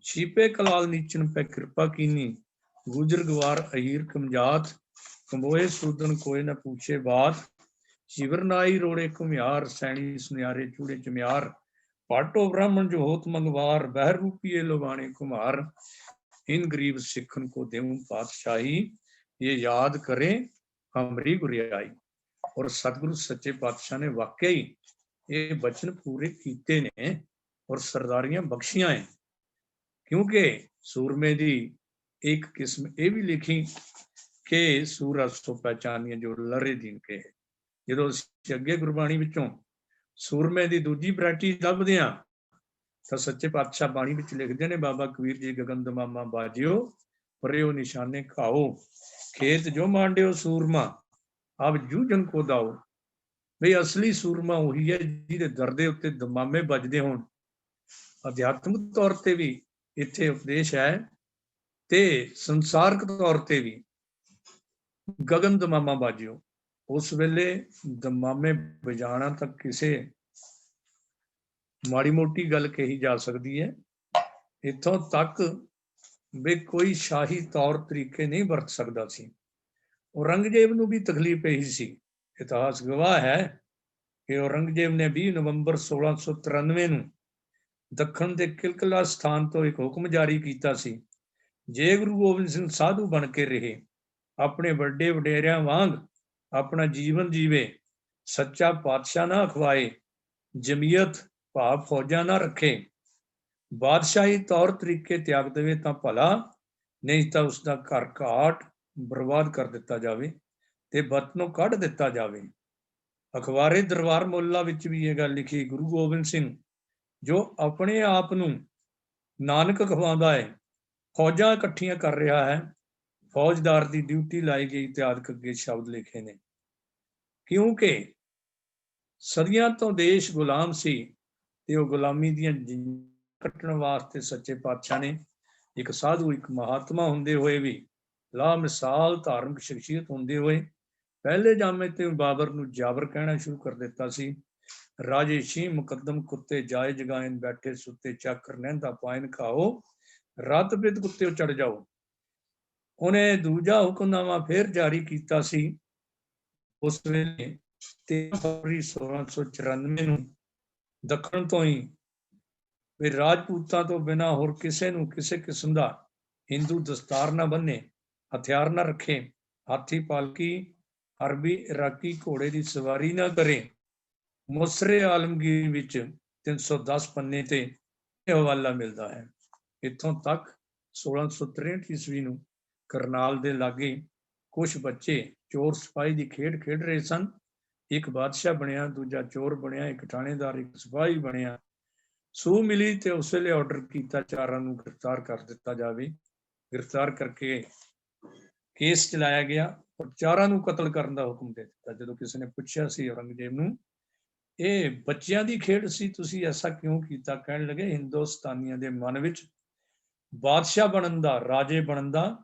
ਛੀਪੇ ਕਲਾਲ ਨੀਚਨ ਪੈ ਕਿਰਪਾ ਕੀਨੀ, ਗੁਜਰ ਗਵਾਰ ਅਹੀਰ ਕਮਜਾਤ, ਕੰਬੋਏ ਸੂਦਨ ਕੋਏ ਨਾ ਪੁੱਛੇ ਬਾਤ, ਚਿਵਰ ਨਾਈ ਰੋੜੇ ਘੁਮਿਆਰ, ਸੈਣੀ ਸੁਨਿਆਰੇ ਚੂੜੇ ਚਮਿਆਰ, ਪਾਟੋ ब्राह्मण जो होत मंगवार, बहर रूपिये लोबाने कुमार, इन गरीब सिखन को देऊं पातशाही, ये याद करें हमारी गुरियाई। और सतगुरु सच्चे पातशाह ने वाकई ये वचन पूरे कीते ने और सरदारियां बख्शियां हैं, क्योंकि सूरमे दी एक किस्म ये भी लिखी कि सूरा सो पहचानिए जो लरे दीन के। जो अगे गुरबाणी विचों ਸੂਰਮੇ ਦੀ ਦੂਜੀ ਵੈਰਾਈਟੀ ਲੱਭਦੇ ਆ ਤਾਂ ਸੱਚੇ ਪਾਤਸ਼ਾਹ ਬਾਣੀ ਵਿੱਚ ਲਿਖਦੇ ਨੇ, ਬਾਬਾ ਕਬੀਰ ਜੀ ਗਗਨ ਦਮਾਮਾ ਬਾਜਿਓ, ਪਰਿਓ ਨਿਸ਼ਾਨੇ ਖਾਓ, ਖੇਤ ਜੋ ਮਾਂਡਿਓ ਸੂਰਮਾ, ਆਪ ਜੂਝਨ ਕੋ ਦਾਓ। ਬਈ ਅਸਲੀ ਸੂਰਮਾ ਉਹੀ ਹੈ ਜਿਹਦੇ ਦਰ ਦੇ ਉੱਤੇ ਦਮਾਮੇ ਵੱਜਦੇ ਹੋਣ। ਅਧਿਆਤਮਿਕ ਤੌਰ ਤੇ ਵੀ ਇੱਥੇ ਉਪਦੇਸ਼ ਹੈ ਤੇ ਸੰਸਾਰਕ ਤੌਰ ਤੇ ਵੀ ਗਗਨ ਦਮਾਮਾ ਬਾਜਿਓ। ਉਸ ਵੇਲੇ ਦਮਾਮੇ ਵਜਾਣਾ ਤਾਂ ਕਿਸੇ ਮਾੜੀ ਮੋਟੀ ਗੱਲ ਕਹੀ ਜਾ ਸਕਦੀ ਹੈ, ਇੱਥੋਂ ਤੱਕ ਵੀ ਕੋਈ ਸ਼ਾਹੀ ਤੌਰ ਤਰੀਕੇ ਨਹੀਂ ਵਰਤ ਸਕਦਾ ਸੀ। ਔਰੰਗਜ਼ੇਬ ਨੂੰ ਵੀ ਤਕਲੀਫ ਇਹੀ ਸੀ। ਇਤਿਹਾਸ ਗਵਾਹ ਹੈ ਕਿ ਔਰੰਗਜ਼ੇਬ ਨੇ 20 ਨਵੰਬਰ 1693 ਨੂੰ ਦੱਖਣ ਦੇ ਕਿਲਕਲਾ ਸਥਾਨ ਤੋਂ ਇੱਕ ਹੁਕਮ ਜਾਰੀ ਕੀਤਾ ਸੀ, ਜੇ ਗੁਰੂ ਗੋਬਿੰਦ ਸਿੰਘ ਸਾਧੂ ਬਣ ਕੇ ਰਹੇ, ਆਪਣੇ ਵੱਡੇ ਵਡੇਰਿਆਂ ਵਾਂਗ ਆਪਣਾ ਜੀਵਨ ਜੀਵੇ, ਸੱਚਾ ਪਾਤਸ਼ਾਹ ਨਾ ਅਖਵਾਏ, ਜਮੀਅਤ ਭਾਵ ਫੌਜਾਂ ਨਾ ਰੱਖੇ, ਬਾਦਸ਼ਾਹੀ ਤੌਰ ਤਰੀਕੇ ਤਿਆਗ ਦੇਵੇ ਤਾਂ ਭਲਾ, ਨਹੀਂ ਤਾਂ ਉਸ ਦਾ ਘਰ ਘਾਟ ਬਰਬਾਦ ਕਰ ਦਿੱਤਾ ਜਾਵੇ ਤੇ ਵਤਨੋਂ ਕੱਢ ਦਿੱਤਾ ਜਾਵੇ। ਅਖਬਾਰੇ ਦਰਬਾਰ ਮੁੱਲਾ ਵਿੱਚ ਵੀ ਇਹ ਗੱਲ ਲਿਖੀ, ਗੁਰੂ ਗੋਬਿੰਦ ਸਿੰਘ ਜੋ ਆਪਣੇ ਆਪ ਨੂੰ ਨਾਨਕ ਅਖਵਾਉਂਦਾ ਹੈ, ਫੌਜਾਂ ਇਕੱਠੀਆਂ ਕਰ ਰਿਹਾ ਹੈ, ਫੌਜਦਾਰ ਦੀ ਡਿਊਟੀ ਲਾਈ ਗਈ ਇਤਿਹਾਦਕ ਅੱਗੇ ਸ਼ਬਦ ਲਿਖੇ ਨੇ। ਕਿਉਂਕਿ ਸਦੀਆਂ ਤੋਂ ਦੇਸ਼ ਗੁਲਾਮ ਸੀ ਤੇ ਉਹ ਗੁਲਾਮੀ ਦੀਆਂ ਕੱਟਣ ਵਾਸਤੇ ਸੱਚੇ ਪਾਤਸ਼ਾਹ ਨੇ ਇੱਕ ਸਾਧੂ, ਇੱਕ ਮਹਾਤਮਾ ਹੁੰਦੇ ਹੋਏ ਵੀ, ਲਾ ਮਿਸਾਲ ਧਾਰਮਿਕ ਸ਼ਖਸੀਅਤ ਹੁੰਦੇ ਹੋਏ, ਪਹਿਲੇ ਜਾਮੇ ਤੇ ਬਾਬਰ ਨੂੰ ਜਾਬਰ ਕਹਿਣਾ ਸ਼ੁਰੂ ਕਰ ਦਿੱਤਾ ਸੀ। ਰਾਜੇ ਸ਼ੀਂਹ ਮੁਕੱਦਮ ਕੁੱਤੇ ਜਾਏ ਜਗਾਇਨ, ਬੈਠੇ ਸੁੱਤੇ ਚਾਕਰ ਨਹਿੰਦਾ ਪਾਇਨ ਖਾਓ, ਰੱਤ ਬਿਦ ਕੁੱਤੇ ਚੜ ਜਾਓ। ਉਹਨੇ ਦੂਜਾ ਹੁਕਮਨਾਮਾ ਫਿਰ ਜਾਰੀ ਕੀਤਾ ਸੀ ਉਸ ਵੇਲੇ 13 ਫਰਵਰੀ 1694 ਨੂੰ, ਦੱਖਣ ਤੋਂ ਹੀ, ਵੀ ਰਾਜਪੂਤਾਂ ਤੋਂ ਬਿਨਾਂ ਹੋਰ ਕਿਸੇ ਨੂੰ ਕਿਸੇ ਕਿਸਮ ਦਾ ਹਿੰਦੂ ਦਸਤਾਰ ਨਾ ਬੰਨੇ, ਹਥਿਆਰ ਨਾ ਰੱਖੇ, ਹਾਥੀ ਪਾਲਕੀ ਅਰਬੀ ਇਰਾਕੀ ਘੋੜੇ ਦੀ ਸਵਾਰੀ ਨਾ ਕਰੇ। ਮੁਸਰੇ ਆਲਮਗੀਰ ਵਿੱਚ 310 ਪੰਨੇ ਤੇ ਇਹ ਹਵਾਲਾ ਮਿਲਦਾ ਹੈ। ਇੱਥੋਂ ਤੱਕ 1663 ਈਸਵੀ ਨੂੰ ਕਰਨਾਲ ਦੇ ਲਾਗੇ ਕੁਝ ਬੱਚੇ ਚੋਰ ਸਿਪਾਹੀ ਦੀ ਖੇਡ ਖੇਡ ਰਹੇ ਸਨ। ਇੱਕ ਬਾਦਸ਼ਾਹ ਬਣਿਆ, ਦੂਜਾ ਚੋਰ ਬਣਿਆ, ਇੱਕ ਥਾਣੇਦਾਰ, ਇੱਕ ਸਿਪਾਹੀ ਬਣਿਆ। ਸੂਹ ਮਿਲੀ ਤੇ ਉਸ ਵੇਲੇ ਆਰਡਰ ਕੀਤਾ ਚਾਰਾਂ ਨੂੰ ਗ੍ਰਿਫਤਾਰ ਕਰ ਦਿੱਤਾ ਜਾਵੇ। ਗ੍ਰਿਫਤਾਰ ਕਰਕੇ ਕੇਸ ਚਲਾਇਆ ਗਿਆ ਔਰ ਚਾਰਾਂ ਨੂੰ ਕਤਲ ਕਰਨ ਦਾ ਹੁਕਮ ਦੇ ਦਿੱਤਾ। ਜਦੋਂ ਕਿਸੇ ਨੇ ਪੁੱਛਿਆ ਸੀ ਔਰੰਗਜ਼ੇਬ ਨੂੰ, ਇਹ ਬੱਚਿਆਂ ਦੀ ਖੇਡ ਸੀ, ਤੁਸੀਂ ਐਸਾ ਕਿਉਂ ਕੀਤਾ? ਕਹਿਣ ਲੱਗੇ, ਹਿੰਦੁਸਤਾਨੀਆਂ ਦੇ ਮਨ ਵਿੱਚ ਬਾਦਸ਼ਾਹ ਬਣਨ ਦਾ, ਰਾਜੇ ਬਣਨ ਦਾ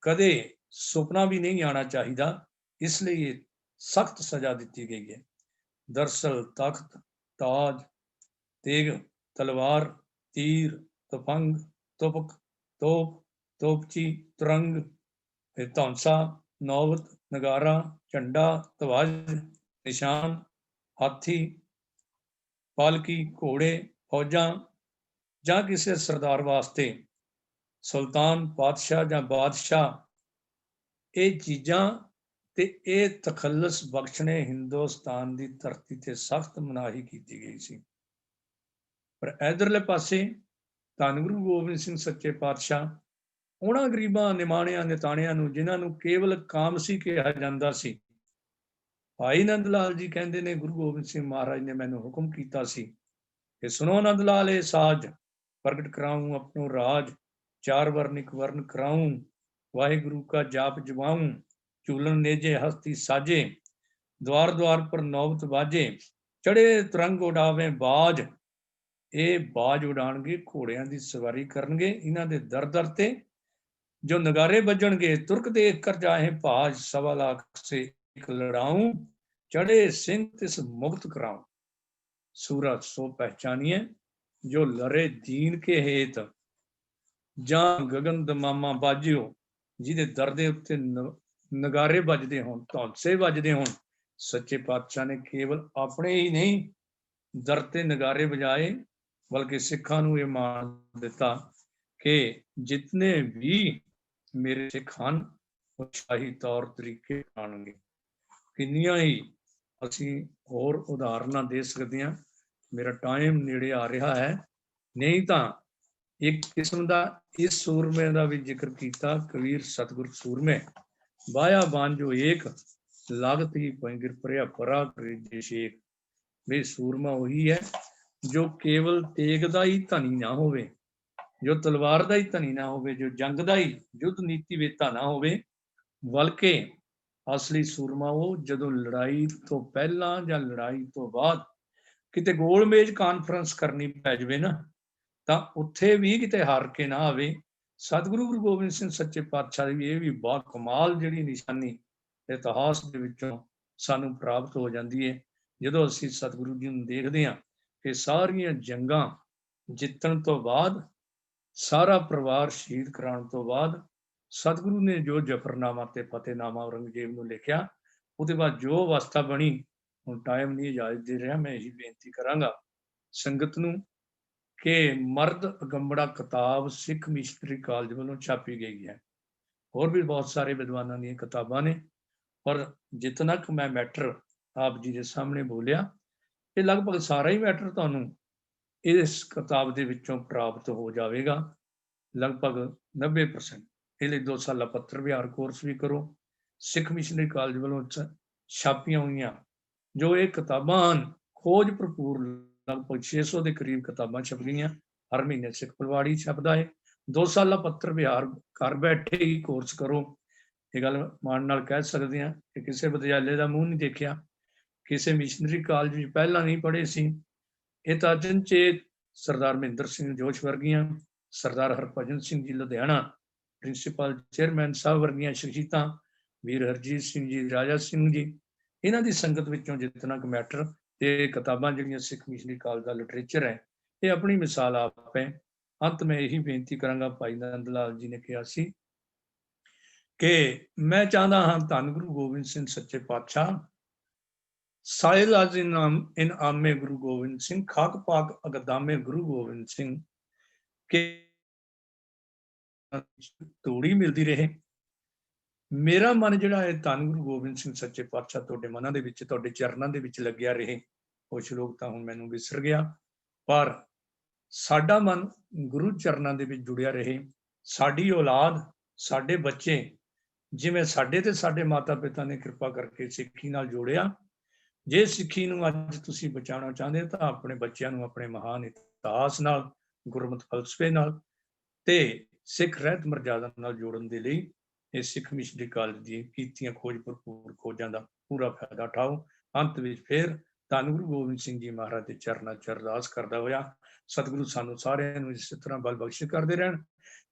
ਕਦੇ ਸੁਪਨਾ ਵੀ ਨਹੀਂ ਆਉਣਾ ਚਾਹੀਦਾ, ਇਸ ਲਈ ਇਹ ਸਖਤ ਸਜ਼ਾ ਦਿੱਤੀ ਗਈ ਹੈ। ਦਰਅਸਲ ਤਖਤ, ਤਾਜ, ਤੇਗ, ਤਲਵਾਰ, ਤੀਰ, ਤਪੰਗ, ਤੁਪਕ, ਤੋਪ, ਤੋਪਚੀ, ਤੁਰੰਗ, ਧੌਂਸਾ, ਨੌਬਤ, ਨਗਾਰਾ, ਝੰਡਾ, ਧਵਜ, ਨਿਸ਼ਾਨ, ਹਾਥੀ, ਪਾਲਕੀ, ਘੋੜੇ, ਫੌਜਾਂ ਜਾਂ ਕਿਸੇ ਸਰਦਾਰ ਵਾਸਤੇ ਸੁਲਤਾਨ, ਪਾਤਸ਼ਾਹ ਜਾਂ ਬਾਦਸ਼ਾਹ, ਇਹ ਚੀਜ਼ਾਂ ਤੇ ਇਹ ਤਖੱਲਸ ਬਖਸ਼ਣੇ ਹਿੰਦੁਸਤਾਨ ਦੀ ਧਰਤੀ ਤੇ ਸਖਤ ਮਨਾਹੀ ਕੀਤੀ ਗਈ ਸੀ। ਪਰ ਇਧਰਲੇ ਪਾਸੇ ਧੰਨ ਗੁਰੂ ਗੋਬਿੰਦ ਸਿੰਘ ਸੱਚੇ ਪਾਤਸ਼ਾਹ ਉਹਨਾਂ ਗਰੀਬਾਂ, ਨਿਮਾਣਿਆਂ, ਨਿਤਾਣਿਆਂ ਨੂੰ ਜਿਨ੍ਹਾਂ ਨੂੰ ਕੇਵਲ ਕਾਮਸੀ ਕਿਹਾ ਜਾਂਦਾ ਸੀ, ਭਾਈ ਨੰਦ ਲਾਲ ਜੀ ਕਹਿੰਦੇ ਨੇ, ਗੁਰੂ ਗੋਬਿੰਦ ਸਿੰਘ ਮਹਾਰਾਜ ਨੇ ਮੈਨੂੰ ਹੁਕਮ ਕੀਤਾ ਸੀ ਕਿ ਸੁਣੋ ਨੰਦ ਲਾਲ ਇਹ ਸਾਜ, ਪ੍ਰਗਟ ਕਰਾਊਂ ਆਪਣੋ ਰਾਜ, ਚਾਰ ਵਰਨ ਇੱਕ ਵਰਨ ਕਰਾਊਂ, ਵਾਹਿਗੁਰੂ ਕਾ ਜਾਪ ਜਵਾਊਂ, ਝੂਲਣ ਨੇਜੇ ਹਸਤੀ ਸਾਜੇ, द्वार द्वार पर नौबत बाजे, चढ़े तरंग उड़ावे बाज। ਇਹ ਬਾਜ ਉਡਾਣਗੇ, ਘੋੜਿਆਂ ਦੀ ਸਵਾਰੀ ਕਰਨਗੇ, ਇਹਨਾਂ ਦੇ ਦਰ ਦਰ ਤੇ ਜੋ ਨਗਾਰੇ ਵੱਜਣਗੇ, ਤੁਰਕ ਦੇਖ ਕਰ ਜਾਏ ਭਾਜ, 1.25 लाख से एक लड़ाऊं, चढ़े सिंह तिस मुक्त कराऊं। सूरत सो पहचानिए जो लरे दीन के हेत, ਜਾਂ ਗगन ਦਮਾਮਾ ਬਾਜਿਓ, ਜਿਹਦੇ ਦਰ ਦੇ ਉੱਤੇ ਨਗਾਰੇ ਵੱਜਦੇ ਹੋਣ, ਧੌਂਸੇ ਵੱਜਦੇ ਹੋਣ। ਸੱਚੇ ਪਾਤਸ਼ਾਹ ਨੇ ਕੇਵਲ ਆਪਣੇ ਹੀ ਨਹੀਂ ਦਰ ਤੇ ਨਗਾਰੇ ਵਜਾਏ, ਬਲਕਿ ਸਿੱਖਾਂ ਨੂੰ ਇਹ ਮਾਣ ਦਿੱਤਾ ਕਿ ਜਿਤਨੇ ਵੀ ਮੇਰੇ ਸਿੱਖ ਹਨ ਉਹ ਸ਼ਾਹੀ ਤੌਰ ਤਰੀਕੇ ਅਪਣਾਉਣਗੇ। ਕਿੰਨੀਆਂ ਹੀ ਅਸੀਂ ਹੋਰ ਉਦਾਹਰਨਾਂ ਦੇ ਸਕਦੇ ਹਾਂ, ਮੇਰਾ ਟਾਈਮ ਨੇੜੇ ਆ ਰਿਹਾ ਹੈ। ਨਹੀਂ ਤਾਂ ਇੱਕ ਕਿਸਮ ਦਾ ਇਸ ਸੂਰਮੇ ਦਾ ਵੀ ਜ਼ਿਕਰ ਕੀਤਾ, ਕਬੀਰ ਸਤਿਗੁਰ ਸੂਰਮੇ ਬਾਇਆ ਬਾਂਝੋ ਏਕ, ਲਾਗਤ ਹੀ ਪੈਂਗਿਰ ਭਰਿਆ ਪਰਾ ਕਰੇ ਸ਼ੇਖ। ਵੀ ਸੂਰਮਾ ਉਹੀ ਹੈ ਜੋ ਕੇਵਲ ਤੇਗ ਦਾ ਹੀ ਧਨੀ ਨਾ ਹੋਵੇ, ਜੋ ਤਲਵਾਰ ਦਾ ਹੀ ਧਨੀ ਨਾ ਹੋਵੇ, ਜੋ ਜੰਗ ਦਾ ਹੀ ਯੁੱਧ ਨੀਤੀ ਵੇਤਾ ਨਾ ਹੋਵੇ, ਬਲਕਿ ਅਸਲੀ ਸੂਰਮਾ ਉਹ ਜਦੋਂ ਲੜਾਈ ਤੋਂ ਪਹਿਲਾਂ ਜਾਂ ਲੜਾਈ ਤੋਂ ਬਾਅਦ ਕਿਤੇ ਗੋਲ ਮੇਜ਼ ਕਾਨਫਰੰਸ ਕਰਨੀ ਪੈ ਜਾਵੇ ਨਾ, ਤਾਂ ਉੱਥੇ ਵੀ ਕਿਤੇ ਹਾਰ ਕੇ ਨਾ ਆਵੇ। ਸਤਿਗੁਰੂ ਗੁਰੂ ਗੋਬਿੰਦ ਸਿੰਘ ਸੱਚੇ ਪਾਤਸ਼ਾਹ ਦੀ ਇਹ ਵੀ ਬਹੁਤ ਕਮਾਲ ਜਿਹੜੀ ਨਿਸ਼ਾਨੀ ਇਤਿਹਾਸ ਦੇ ਵਿੱਚੋਂ ਸਾਨੂੰ ਪ੍ਰਾਪਤ ਹੋ ਜਾਂਦੀ ਹੈ, ਜਦੋਂ ਅਸੀਂ ਸਤਿਗੁਰੂ ਜੀ ਨੂੰ ਦੇਖਦੇ ਹਾਂ ਕਿ ਸਾਰੀਆਂ ਜੰਗਾਂ ਜਿੱਤਣ ਤੋਂ ਬਾਅਦ, ਸਾਰਾ ਪਰਿਵਾਰ ਸ਼ਹੀਦ ਕਰਾਉਣ ਤੋਂ ਬਾਅਦ, ਸਤਿਗੁਰੂ ਨੇ ਜੋ ਜ਼ਫਰਨਾਮਾ ਤੇ ਫਤਿਹਨਾਮਾ ਔਰੰਗਜ਼ੇਬ ਨੂੰ ਲਿਖਿਆ, ਉਹਦੇ ਬਾਅਦ ਜੋ ਅਵਸਥਾ ਬਣੀ, ਹੁਣ ਟਾਈਮ ਨਹੀਂ ਇਜਾਜ਼ਤ ਦੇ ਰਿਹਾ, ਮੈਂ ਇਹੀ ਬੇਨਤੀ ਕਰਾਂਗਾ ਸੰਗਤ ਨੂੰ ਕਿ ਮਰਦ ਅਗੰਬੜਾ ਕਿਤਾਬ ਸਿੱਖ ਮਿਸ਼ਨਰੀ ਕਾਲਜ ਵੱਲੋਂ ਛਾਪੀ ਗਈ ਹੈ। ਹੋਰ ਵੀ ਬਹੁਤ ਸਾਰੇ ਵਿਦਵਾਨਾਂ ਦੀਆਂ ਕਿਤਾਬਾਂ ਨੇ, ਪਰ ਜਿਤਨਾ ਕੁ ਮੈਂ ਮੈਟਰ ਆਪ ਜੀ ਦੇ ਸਾਹਮਣੇ ਬੋਲਿਆ। ਇਹ ਲਗਭਗ ਸਾਰਾ ਹੀ ਮੈਟਰ ਤੁਹਾਨੂੰ ਇਸ ਕਿਤਾਬ ਦੇ ਵਿੱਚੋਂ ਪ੍ਰਾਪਤ ਹੋ ਜਾਵੇਗਾ, ਲਗਭਗ 90%। ਇਹ ਲਈ 2 ਸਾਲਾ ਪੱਤਰ ਵਿਹਾਰ ਕੋਰਸ ਵੀ ਕਰੋ। ਸਿੱਖ ਮਿਸ਼ਨਰੀ ਕਾਲਜ ਵੱਲੋਂ ਛਾਪੀਆਂ ਹੋਈਆਂ ਜੋ ਇਹ ਕਿਤਾਬਾਂ ਹਨ, ਖੋਜ ਭਰਪੂਰ ਲਗਭਗ 600 ਦੇ ਕਰੀਬ ਕਿਤਾਬਾਂ ਛਪ ਗਈਆਂ। ਹਰ ਮਹੀਨੇ ਸਿੱਖ ਪਲਵਾੜੀ ਛਪਦਾ ਹੈ। 2 ਸਾਲਾ ਪੱਤਰ ਵਿਹਾਰ ਘਰ ਬੈਠੇ ਹੀ ਕੋਰਸ ਕਰੋ। ਇਹ ਗੱਲ ਮਾਣ ਨਾਲ ਕਹਿ ਸਕਦੇ ਹਾਂ ਕਿ ਕਿਸੇ ਵਿਦਿਆਲੇ ਦਾ ਮੂੰਹ ਨਹੀਂ ਦੇਖਿਆ, ਕਿਸੇ ਮਿਸ਼ਨਰੀ ਕਾਲਜ ਵਿੱਚ ਪਹਿਲਾਂ ਨਹੀਂ ਪੜ੍ਹੇ ਸੀ। ਇਹ ਤਾਂ ਅਚਨਚੇਤ ਸਰਦਾਰ ਮਹਿੰਦਰ ਸਿੰਘ ਜੋਸ਼ ਵਰਗੀਆਂ, ਸਰਦਾਰ ਹਰਭਜਨ ਸਿੰਘ ਜੀ ਲੁਧਿਆਣਾ, ਪ੍ਰਿੰਸੀਪਲ ਚੇਅਰਮੈਨ ਸਾਹਿਬ ਵਰਗੀਆਂ ਸ਼ਖਸੀਅਤਾਂ, ਵੀਰ ਹਰਜੀਤ ਸਿੰਘ ਜੀ, ਰਾਜਾ ਸਿੰਘ ਜੀ, ਇਹਨਾਂ ਦੀ ਸੰਗਤ ਵਿੱਚੋਂ ਜਿਤਨਾ ਕੁ ਮੈਟਰ ਤੇ ਕਿਤਾਬਾਂ ਜਿਹੜੀਆਂ ਸਿੱਖ ਮਿਸ਼ਨਰੀ ਕਾਲਜ ਦਾ ਲਿਟਰੇਚਰ ਹੈ, ਇਹ ਆਪਣੀ ਮਿਸਾਲ ਆਪ ਹੈ। ਅੰਤ ਮੈਂ ਇਹੀ ਬੇਨਤੀ ਕਰਾਂਗਾ, ਭਾਈ ਨੰਦ ਲਾਲ ਜੀ ਨੇ ਕਿਹਾ ਸੀ ਕਿ ਮੈਂ ਚਾਹੁੰਦਾ ਹਾਂ ਧੰਨ ਗੁਰੂ ਗੋਬਿੰਦ ਸਿੰਘ ਸੱਚੇ ਪਾਤਸ਼ਾਹ ਸਾਹਿਲ ਅਜ ਇਨ ਆਮੇ ਗੁਰੂ ਗੋਬਿੰਦ ਸਿੰਘ, ਖਾਕ ਪਾਕ ਅਗਦਾਮੇ ਗੁਰੂ ਗੋਬਿੰਦ ਸਿੰਘ, ਕਿ ਤੋੜੀ ਮਿਲਦੀ ਰਹੇ। ਮੇਰਾ ਮਨ ਜਿਹੜਾ ਹੈ ਧੰਨ ਗੁਰੂ ਗੋਬਿੰਦ ਸਿੰਘ ਸੱਚੇ ਪਾਤਸ਼ਾਹ ਤੁਹਾਡੇ ਮਨਾਂ ਦੇ ਵਿੱਚ, ਤੁਹਾਡੇ ਚਰਨਾਂ ਦੇ ਵਿੱਚ ਲੱਗਿਆ ਰਹੇ। ਕੁਛ ਲੋਕ ਤਾਂ ਹੁਣ ਮੈਨੂੰ ਵਿਸਰ ਗਿਆ, ਪਰ ਸਾਡਾ ਮਨ ਗੁਰੂ ਚਰਨਾਂ ਦੇ ਵਿੱਚ ਜੁੜਿਆ ਰਹੇ। ਸਾਡੀ ਔਲਾਦ, ਸਾਡੇ ਬੱਚੇ, ਜਿਵੇਂ ਸਾਡੇ ਤੇ ਸਾਡੇ ਮਾਤਾ ਪਿਤਾ ਨੇ ਕਿਰਪਾ ਕਰਕੇ ਸਿੱਖੀ ਨਾਲ ਜੋੜਿਆ, ਜੇ ਸਿੱਖੀ ਨੂੰ ਅੱਜ ਤੁਸੀਂ ਬਚਾਉਣਾ ਚਾਹੁੰਦੇ ਤਾਂ ਆਪਣੇ ਬੱਚਿਆਂ ਨੂੰ ਆਪਣੇ ਮਹਾਨ ਇਤਿਹਾਸ ਨਾਲ, ਗੁਰਮਤਿ ਫਲਸਫੇ ਨਾਲ ਤੇ ਸਿੱਖ ਰਹਿਤ ਮਰਜ਼ਾਦਾ ਨਾਲ ਜੋੜਨ ਦੇ ਲਈ ਇਹ ਸਿੱਖ ਮਿਸ਼ਨਰੀ ਕਾਲਜ ਦੀ ਕੀਤੀਆਂ ਖੋਜ ਭਰਪੂਰ ਖੋਜਾਂ ਦਾ ਪੂਰਾ ਫਾਇਦਾ ਉਠਾਓ। ਅੰਤ ਵਿੱਚ ਫਿਰ ਧੰਨ ਗੁਰੂ ਗੋਬਿੰਦ ਸਿੰਘ ਜੀ ਮਹਾਰਾਜ ਦੇ ਚਰਨਾਂ 'ਚ ਅਰਦਾਸ ਕਰਦਾ ਹੋਇਆ, ਸਤਿਗੁਰੂ ਸਾਨੂੰ ਸਾਰਿਆਂ ਨੂੰ ਇਸੇ ਤਰ੍ਹਾਂ ਬਲ ਬਖਸ਼ ਕਰਦੇ ਰਹਿਣ,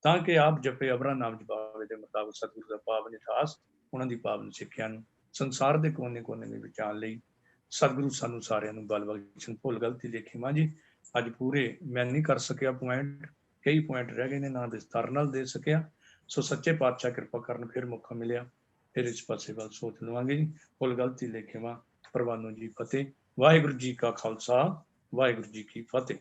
ਤਾਂ ਕਿ ਆਪ ਜਪੇ ਅਬਰਾ ਨਾਮ ਜਪਾਵੇ ਦੇ ਮੁਤਾਬਕ ਸਤਿਗੁਰੂ ਦਾ ਪਾਵਨ ਇਤਿਹਾਸ, ਉਹਨਾਂ ਦੀ ਪਾਵਨ ਸਿੱਖਿਆ ਨੂੰ ਸੰਸਾਰ ਦੇ ਕੋਨੇ-ਕੋਨੇ ਵਿੱਚ ਪਹੁੰਚਾਉਣ ਲਈ ਸਤਿਗੁਰੂ ਸਾਨੂੰ ਸਾਰਿਆਂ ਨੂੰ ਬਲ ਬਖਸ਼ਣ। ਭੁੱਲ ਗਲਤੀ ਦੇਖੀ ਮਾਂ ਜੀ, ਅੱਜ ਪੂਰੇ ਮੈਂ ਨਹੀਂ ਕਰ ਸਕਿਆ ਪੁਆਇੰਟ, ਕਈ ਪੁਆਇੰਟ ਰਹਿ ਗਏ ਨੇ, ਨਾ ਵਿਸਤਾਰ ਨਾਲ ਦੇ ਸਕਿਆ। ਸੋ ਸੱਚੇ ਪਾਤਸ਼ਾਹ ਕਿਰਪਾ ਕਰਨ, ਫਿਰ ਮੌਕਾ ਮਿਲਿਆ ਫਿਰ ਇਸ ਪਾਸੇ ਵੱਲ ਸੋਚ ਲਵਾਂਗੇ ਜੀ। ਭੁੱਲ ਗਲਤੀ ਲੇਖੇਵਾਂ ਪ੍ਰਵਾਨੋ ਜੀ ਫਤਿਹ। ਵਾਹਿਗੁਰੂ ਜੀ ਕਾ ਖਾਲਸਾ, ਵਾਹਿਗੁਰੂ ਜੀ ਕੀ ਫਤਿਹ।